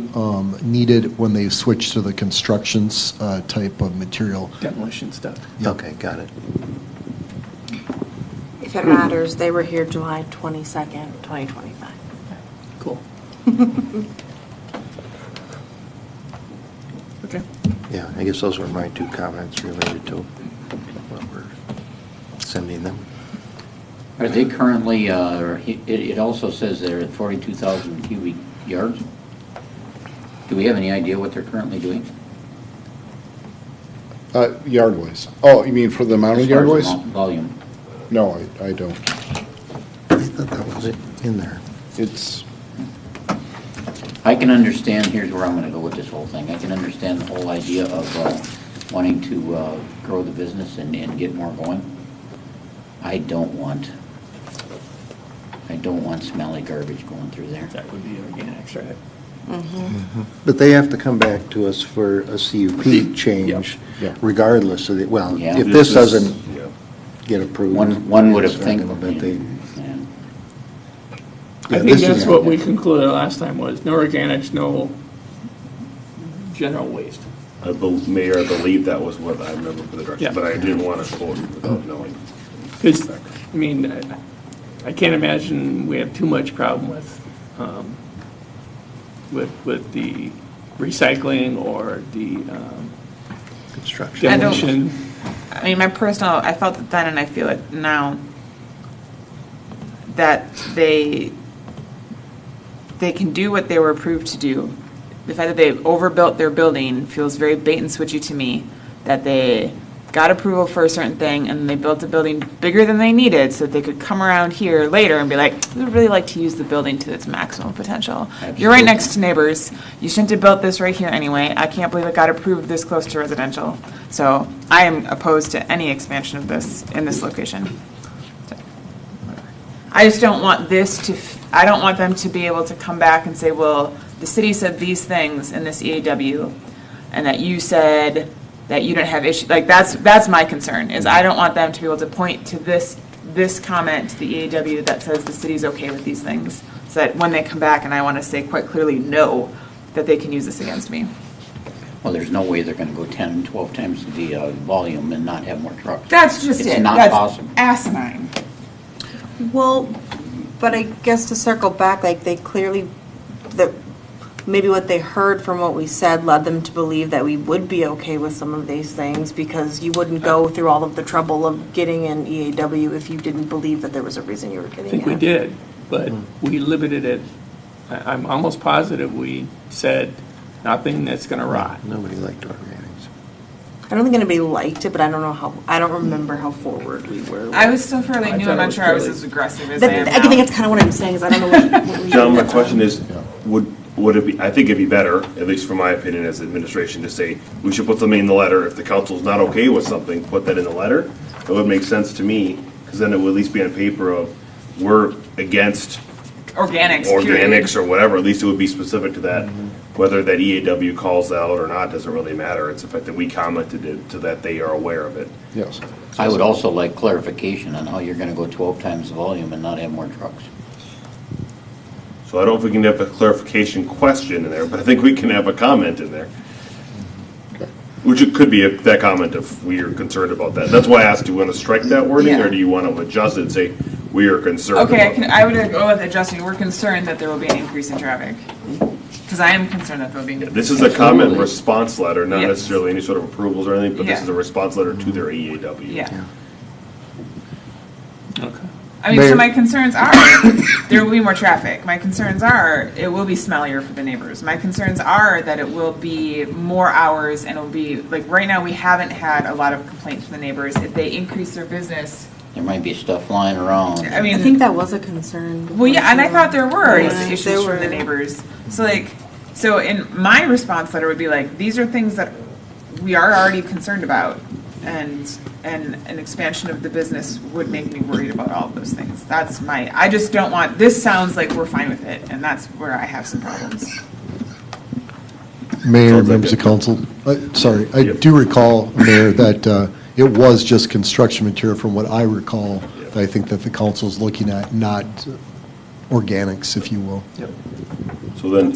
Speaker 15: needed when they switched to the constructions type of material.
Speaker 1: Demolition stuff.
Speaker 3: Okay, got it.
Speaker 5: If it matters, they were here July 22nd, 2025.
Speaker 1: Cool. Okay.
Speaker 3: Yeah, I guess those were my two comments related to what we're sending them.
Speaker 10: Are they currently, it also says they're at 42,000 cubic yards? Do we have any idea what they're currently doing?
Speaker 8: Yard waste. Oh, you mean for the amount of
Speaker 10: As far
Speaker 8: yard
Speaker 10: as
Speaker 8: waste?
Speaker 10: Volume.
Speaker 8: No, I don't.
Speaker 3: I thought that was it in there.
Speaker 8: It's,
Speaker 10: I can understand, here's where I'm gonna go with this whole thing. I can understand the whole idea of wanting to grow the business and get more going. I don't want smelly garbage going through there.
Speaker 1: That would be organics, right?
Speaker 3: But they have to come back to us for a CUP change
Speaker 8: Yeah.
Speaker 3: regardless of the, well,
Speaker 10: Yeah.
Speaker 3: if this doesn't get approved.
Speaker 10: One would have
Speaker 3: it's not
Speaker 10: think.
Speaker 3: gonna, but they-
Speaker 10: Yeah.
Speaker 1: I
Speaker 3: Yeah,
Speaker 1: think
Speaker 3: this
Speaker 1: that's
Speaker 3: is-
Speaker 1: what we concluded last time was no organics, no general waste.
Speaker 7: Mayor, I believe that was what I remember for the direction,
Speaker 1: Yeah.
Speaker 7: but I didn't want to quote without knowing.
Speaker 1: Because, I mean, I can't imagine we have too much problem with the recycling or the
Speaker 3: Construction.
Speaker 1: demolition.
Speaker 4: I mean, I felt it then and I feel it now, that they can do what they were approved to do. The fact that they've overbuilt their building feels very bait and switchy to me, that they got approval for a certain thing and they built a building bigger than they needed so that they could come around here later and be like, we would really like to use the building to its maximum potential. You're right next to neighbors. You shouldn't have built this right here anyway. I can't believe it got approved this close to residential. So I am opposed to any expansion of this in this location. I just don't want I don't want them to be able to come back and say, well, the city said these things in this EAW, and that you said that you didn't have issue. Like, that's my concern, is I don't want them to be able to point to this comment to the EAW that says the city's okay with these things, so that when they come back and I want to say quite clearly no, that they can use this against me.
Speaker 10: Well, there's no way they're going to go 10, 12 times the volume and not have more trucks.
Speaker 4: That's just it.
Speaker 10: It's not
Speaker 4: That's
Speaker 10: possible.
Speaker 4: asinine.
Speaker 5: Well, but I guess to circle back, like they clearly, that maybe what they heard from what we said led them to believe that we would be okay with some of these things, because you wouldn't go through all of the trouble of getting an EAW if you didn't believe that there was a reason you were getting it.
Speaker 1: I think we did, but we limited it. I'm almost positive we said nothing that's going to rot.
Speaker 3: Nobody liked organics.
Speaker 5: I don't think anybody liked it, but I don't remember how forward we were.
Speaker 4: I was still fairly new. I'm not sure I was as aggressive as I am now.
Speaker 5: I think that's kind of what I'm saying, is I don't know what we
Speaker 7: John,
Speaker 5: did
Speaker 7: my
Speaker 5: that
Speaker 7: question
Speaker 5: time.
Speaker 7: is, would it be, I think it'd be better, at least from my opinion as administration, to say, we should put something in the letter. If the council's not okay with something, put that in the letter. That would make sense to me, because then it would at least be on paper of, we're against
Speaker 4: organics
Speaker 7: or whatever. At least it would be specific to that. Whether that EAW calls that out or not doesn't really matter. It's the fact that we commented it to that they are aware of it.
Speaker 8: Yes.
Speaker 10: I would also like clarification on how you're going to go 12 times the volume and not have more trucks.
Speaker 7: So I don't know if we can have a clarification question in there, but I think we can have a comment in there. Which it could be that comment if we are concerned about that. That's why I asked, do you want to strike that wording,
Speaker 4: Yeah.
Speaker 7: or do you want to adjust it and say, we are concerned
Speaker 4: Okay,
Speaker 7: about
Speaker 4: I would go with adjusting. We're concerned that there will be an increase in traffic. Because I am concerned that there will be an increase.
Speaker 7: This is a comment response letter, not
Speaker 4: Yes.
Speaker 7: necessarily any sort of approvals or anything, but this
Speaker 4: Yeah.
Speaker 7: is a response letter to their EAW.
Speaker 4: Yeah.
Speaker 1: Okay.
Speaker 4: I mean, so my concerns are, there will be more traffic. My concerns are, it will be smellier for the neighbors. My concerns are that it will be more hours and it will be, like, right now, we haven't had a lot of complaints from the neighbors. If they increase their business,
Speaker 10: There might be stuff flying around.
Speaker 4: I mean.
Speaker 5: I think that was a concern.
Speaker 4: Well, yeah, and I thought there were
Speaker 5: Yeah,
Speaker 4: issues
Speaker 5: there
Speaker 4: from the
Speaker 5: were.
Speaker 4: neighbors. So in my response letter would be like, these are things that we are already concerned about, and an expansion of the business would make me worried about all of those things. I just don't want, this sounds like we're fine with it, and that's where I have some problems.
Speaker 15: Mayor, members of council, sorry, I do recall, Mayor, that it was just construction material from what I recall. I think that the council is looking at, not organics, if you will.
Speaker 7: So then,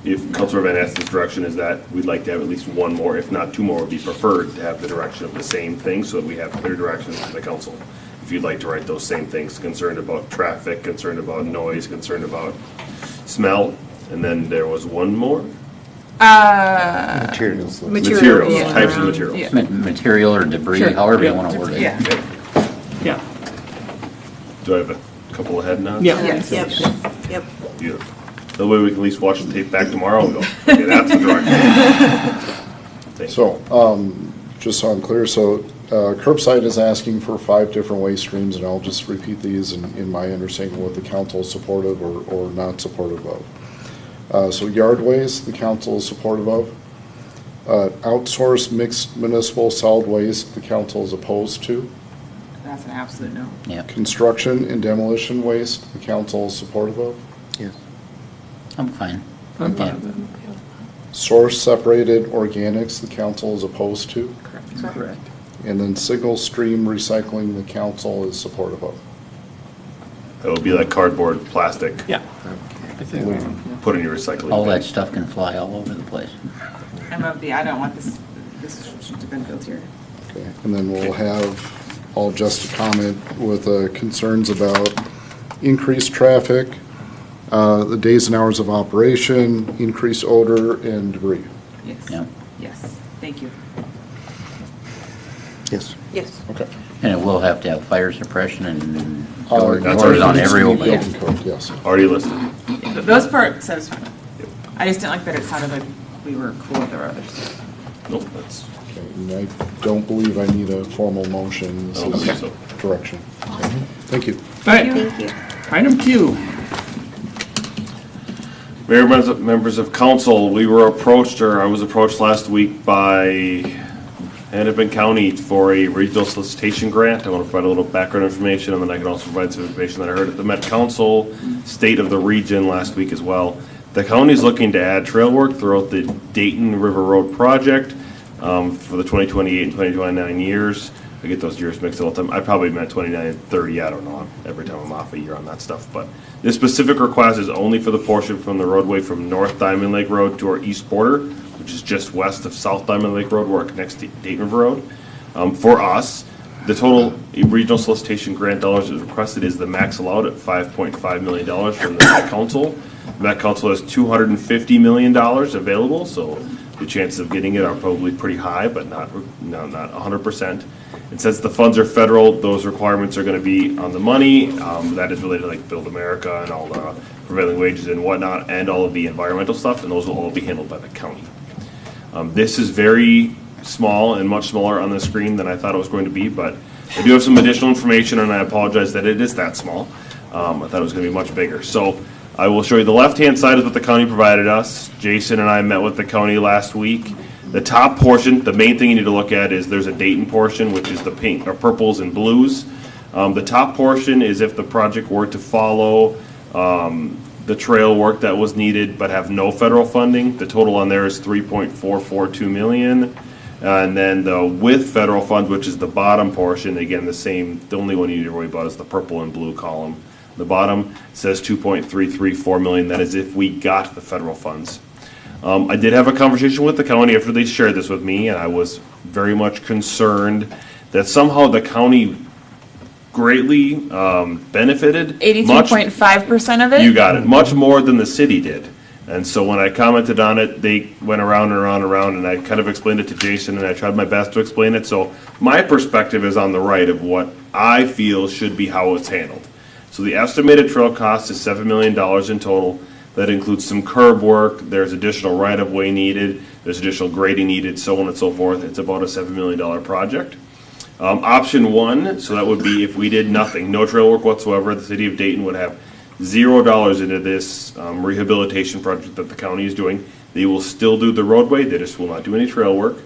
Speaker 7: if Councilor Van Assen's direction is that we'd like to have at least one more, if not two more, would be preferred to have the direction of the same thing, so that we have clear directions to the council. If you'd like to write those same things, concerned about traffic, concerned about noise, concerned about smell, and then there was one more?
Speaker 3: Materials.
Speaker 7: Materials, types of materials.
Speaker 4: Yeah.
Speaker 10: Material or debris,
Speaker 7: Sure.
Speaker 10: however
Speaker 7: Yeah.
Speaker 10: you want to word it.
Speaker 4: Yeah.
Speaker 1: Yeah.
Speaker 7: Do I have a couple of head nods?
Speaker 1: Yeah.
Speaker 5: Yes. Yep.
Speaker 7: Beautiful. That way we can at least watch the tape back tomorrow and go, okay, that's the direction.
Speaker 8: So, just so I'm clear, so Curbside is asking for 5 different waste streams, and I'll just repeat these in my understanding what the council is supportive or not supportive of. So yard waste, the council is supportive of. Outsourced mixed municipal solid waste, the council is opposed to.
Speaker 4: That's an absolute no.
Speaker 10: Yeah,
Speaker 8: Construction and demolition waste, the council is supportive of.
Speaker 3: Yes.
Speaker 10: I'm fine.
Speaker 1: I'm fine
Speaker 10: Yeah.
Speaker 1: with it.
Speaker 8: Source separated organics, the council is opposed to.
Speaker 1: Correct.
Speaker 8: And then single stream recycling, the council is supportive of.
Speaker 7: It would be like cardboard, plastic,
Speaker 1: Yeah. I think,
Speaker 7: put in your recycling
Speaker 10: All
Speaker 7: bin.
Speaker 10: that stuff can fly all over the place.
Speaker 4: I'm of the, I don't want this to have been built here.
Speaker 8: Okay, and then we'll have all just a comment with concerns about increased traffic, the days and hours of operation, increased odor, and debris.
Speaker 4: Yes. Yes, thank you.
Speaker 3: Yes.
Speaker 5: Yes.
Speaker 8: Okay.
Speaker 10: And it will have to have fire suppression and
Speaker 7: That's
Speaker 10: doors on
Speaker 7: already
Speaker 10: every
Speaker 7: listed.
Speaker 10: opening.
Speaker 8: Building code, yes.
Speaker 7: Already listed.
Speaker 4: Yeah, those parts I was fine with. I just didn't like that it sounded like we were cool with our others.
Speaker 7: Nope, that's.
Speaker 8: Okay, and I don't believe I need a formal motion. This
Speaker 7: Okay.
Speaker 8: is direction. Thank you.
Speaker 1: All right. Item Q.
Speaker 7: Mayor, members of council, we were approached, or I was approached last week by Hennepin County for a regional solicitation grant. I want to provide a little background information, and then I can also provide some information that I heard at the Met Council State of the Region last week as well. The county is looking to add trail work throughout the Dayton River Road project for the 2028 and 2029 years. I get those years mixed up all the time. I probably meant 29 and 30, I don't know. Every time I'm off a year on that stuff. But this specific request is only for the portion from the roadway from North Diamond Lake Road to our east border, which is just west of South Diamond Lake Road, where it connects to Dayton River Road. For us, the total regional solicitation grant dollars is requested is the max allowed at $5.5 million from the Met Council. The Met Council has $250 million available, so the chances of getting it are probably pretty high, but not 100%. And since the funds are federal, those requirements are going to be on the money. That is related to like Build America and all the prevailing wages and whatnot, and all of the environmental stuff, and those will all be handled by the county. This is very small and much smaller on the screen than I thought it was going to be, but I do have some additional information, and I apologize that it is that small. I thought it was going to be much bigger. So I will show you the left-hand side is what the county provided us. Jason and I met with the county last week. The top portion, the main thing you need to look at is there's a Dayton portion, which is the pink or purples and blues. The top portion is if the project were to follow the trail work that was needed but have no federal funding. The total on there is $3.442 million. And then the with federal funds, which is the bottom portion, again, the same, the only one you need to worry about is the purple and blue column. The bottom says $2.334 million. That is if we got the federal funds. I did have a conversation with the county after they shared this with me, and I was very much concerned that somehow the county greatly benefited.
Speaker 4: 83.5% of it?
Speaker 7: You got it. Much more than the city did. And so when I commented on it, they went around and around and around, and I kind of explained it to Jason, and I tried my best to explain it. So my perspective is on the right of what I feel should be how it's handled. So the estimated trail cost is $7 million in total. That includes some curb work, there's additional right-of-way needed, there's additional grading needed, so on and so forth. It's about a $7 million project. Option one, so that would be if we did nothing, no trail work whatsoever, the city of Dayton would have $0 into this rehabilitation project that the county is doing. They will still do the roadway, they just will not do any trail work.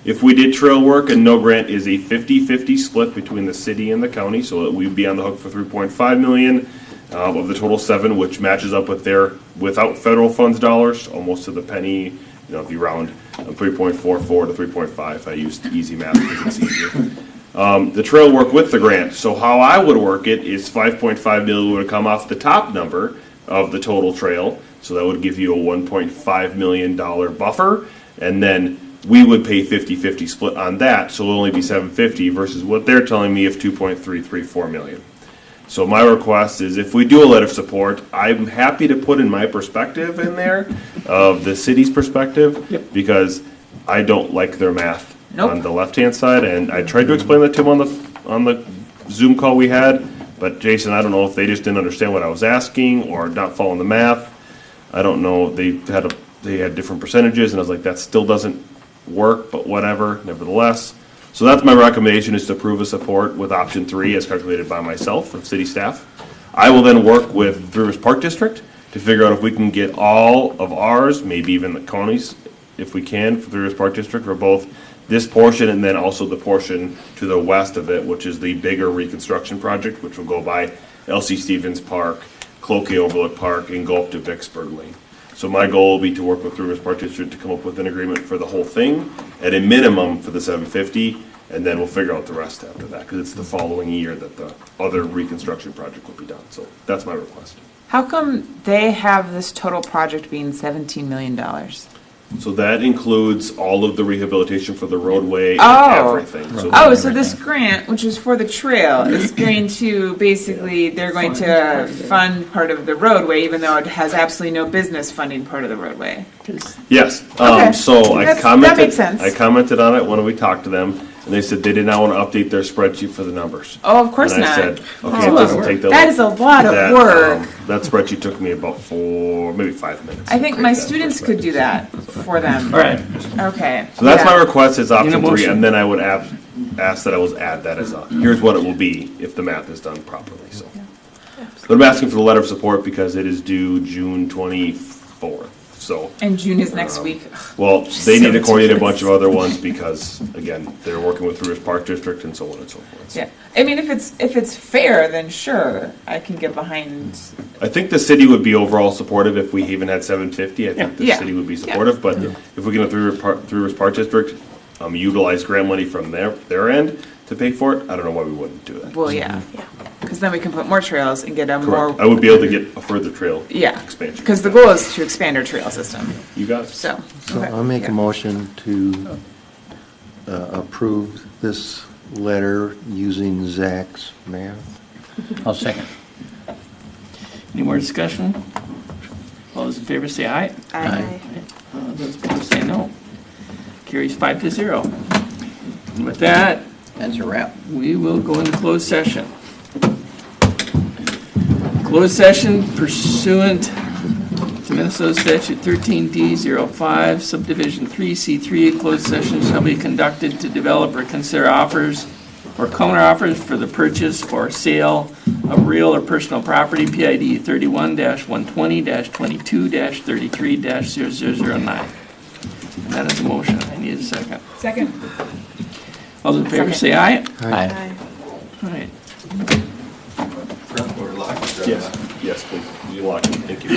Speaker 7: If we did trail work and no grant is a 50-50 split between the city and the county, so that we'd be on the hook for $3.5 million. Of the total 7, which matches up with their without federal funds dollars, almost to the penny. You know, if you round 3.44 to 3.5, I used easy math because it's easier. The trail work with the grant. So how I would work it is 5.5 million would come off the top number of the total trail. So that would give you a $1.5 million buffer, and then we would pay 50-50 split on that. So it'll only be 750 versus what they're telling me of 2.334 million. So my request is if we do a letter of support, I'm happy to put in my perspective in there of the city's perspective because I don't like their math on the left-hand side. And I tried to explain that to them on the Zoom call we had. But Jason, I don't know if they just didn't understand what I was asking or not following the math. I don't know. They had different percentages, and I was like, that still doesn't work, but whatever, nevertheless. So that's my recommendation, is to approve a support with option 3 as calculated by myself and city staff. I will then work with Three Rivers Park District to figure out if we can get all of ours, maybe even the counties, if we can, for Three Rivers Park District for both this portion and then also the portion to the west of it, which is the bigger reconstruction project, which will go by L.C. Stevens Park, Cloquet Overlook Park, and go up to Vicksburg Lane. So my goal will be to work with Three Rivers Park District to come up with an agreement for the whole thing at a minimum for the 750, and then we'll figure out the rest after that, because it's the following year that the other reconstruction project will be done. So that's my request.
Speaker 4: How come they have this total project being $17 million?
Speaker 7: So that includes all of the rehabilitation for the roadway and
Speaker 4: Oh.
Speaker 7: everything.
Speaker 4: Oh, so this grant, which is for the trail, is going to, basically, they're going to fund part of the roadway, even though it has absolutely no business funding part of the roadway.
Speaker 7: Yes,
Speaker 4: Okay.
Speaker 7: so I
Speaker 4: That
Speaker 7: commented.
Speaker 4: makes sense.
Speaker 7: I commented on it when we talked to them, and they said they did not want to update their spreadsheet for the numbers.
Speaker 4: Oh, of course
Speaker 7: And I
Speaker 4: not.
Speaker 7: said,
Speaker 4: Oh.
Speaker 7: okay, it doesn't take that long.
Speaker 4: That is a lot of
Speaker 7: That,
Speaker 4: work.
Speaker 7: That spreadsheet took me about maybe 5 minutes.
Speaker 4: I think my students could do that for them.
Speaker 1: All right.
Speaker 4: Okay.
Speaker 7: So that's
Speaker 4: yeah.
Speaker 7: my request is
Speaker 1: Need a
Speaker 7: option 3,
Speaker 1: motion?
Speaker 7: and then I would ask that I was add that as here's what it will be if the math is done properly, so. But I'm asking for the letter of support because it is due June 24th, so.
Speaker 4: And June is next week.
Speaker 7: Well, they need to
Speaker 4: So
Speaker 7: coordinate a
Speaker 4: ridiculous.
Speaker 7: bunch of other ones because, again, they're working with Rivers Park District and so on and so forth.
Speaker 4: Yeah. I mean, if it's fair, then sure, I can get behind.
Speaker 7: I think the city would be overall supportive if we even had 750. I think the
Speaker 4: Yeah.
Speaker 7: city would be supportive, but if we can have Three Rivers Park District utilize grant money from their end to pay for it, I don't know why we wouldn't do that.
Speaker 4: Well, yeah. Because then we can put more trails and get a more.
Speaker 7: Correct. I would be able to get a further trail
Speaker 4: Yeah.
Speaker 7: expansion.
Speaker 4: Because the goal is to expand our trail system.
Speaker 7: You got it.
Speaker 4: So.
Speaker 3: So
Speaker 4: okay.
Speaker 3: I'll make
Speaker 4: Yeah.
Speaker 3: a motion to approve this letter using Zach's math.
Speaker 10: I'll second.
Speaker 1: Any more discussion? All those in favor say aye.
Speaker 4: Aye.
Speaker 1: Those opposed say no. Carries 5-0. And with that,
Speaker 10: That's a wrap.
Speaker 1: we will go into closed session. Closed session pursuant to Minnesota Statute 13D05, subdivision 3C3, a closed session shall be conducted to develop or consider offers or counteroffers for the purchase or sale of real or personal property, PID 31-120-22-33-0009. And that is a motion. I need a second.
Speaker 4: Second.
Speaker 1: All those in favor say aye.
Speaker 10: Aye.
Speaker 1: All right.
Speaker 7: Yes, yes, please. You lock it. Thank you.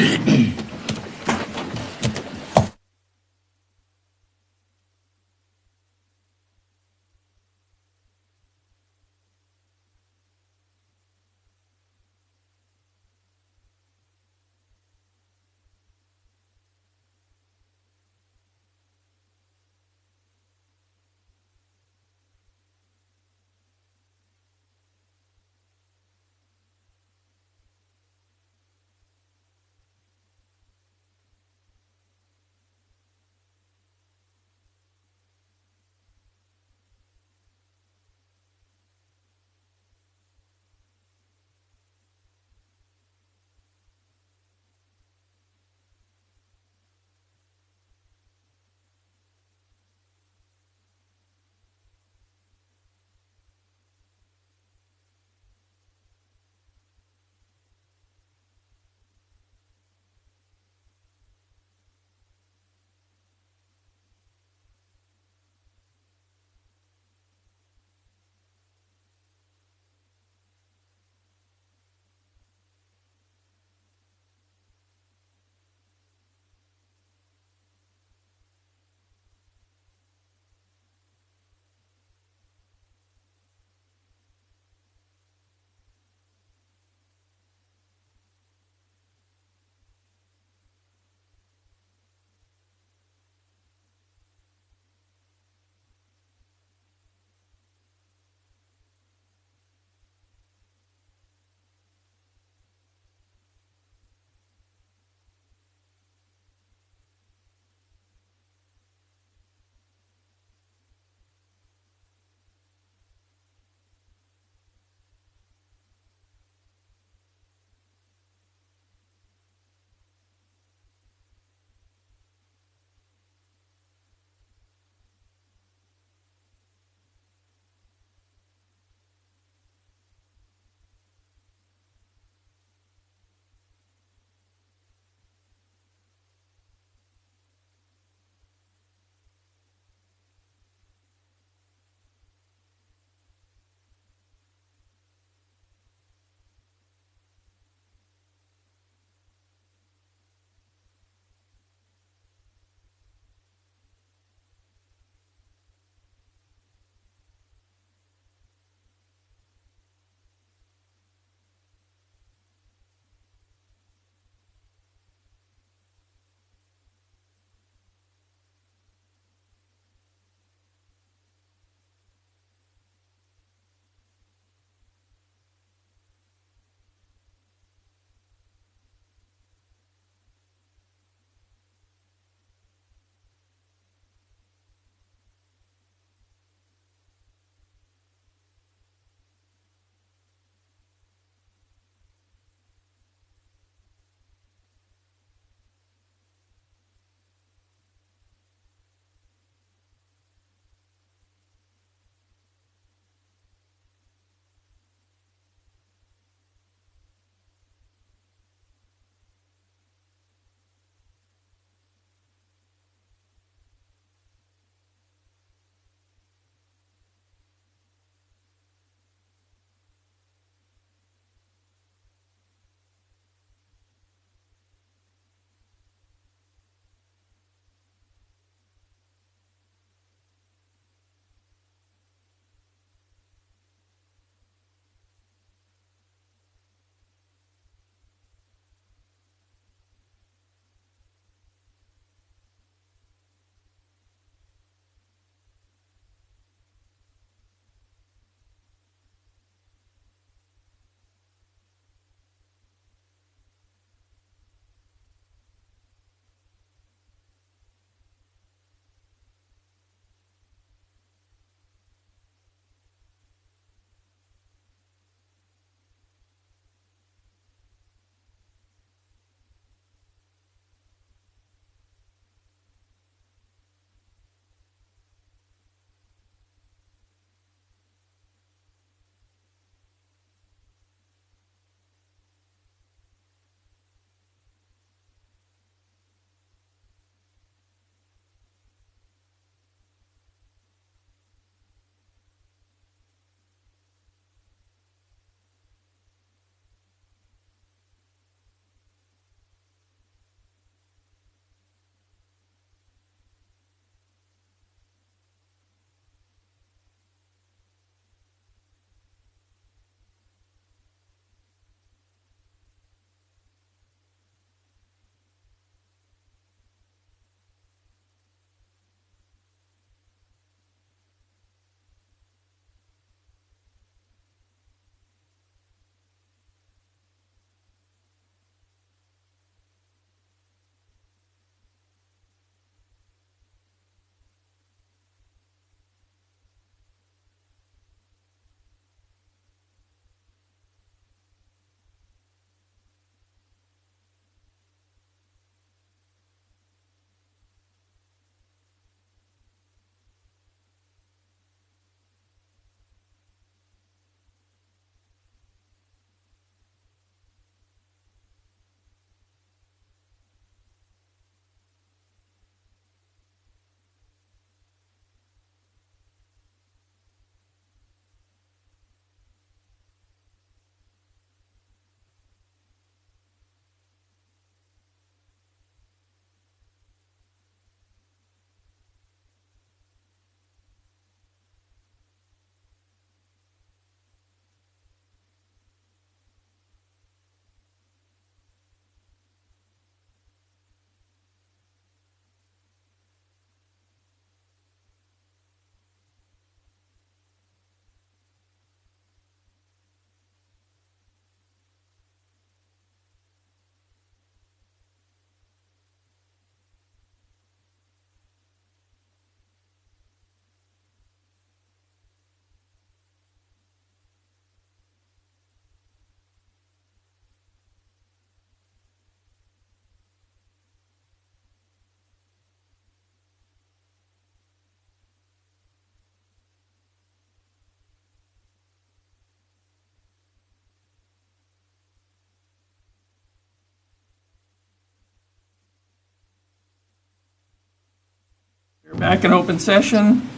Speaker 1: back in open session,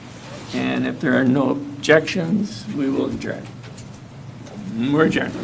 Speaker 1: and if there are no objections, we will adjourn. We're adjourned.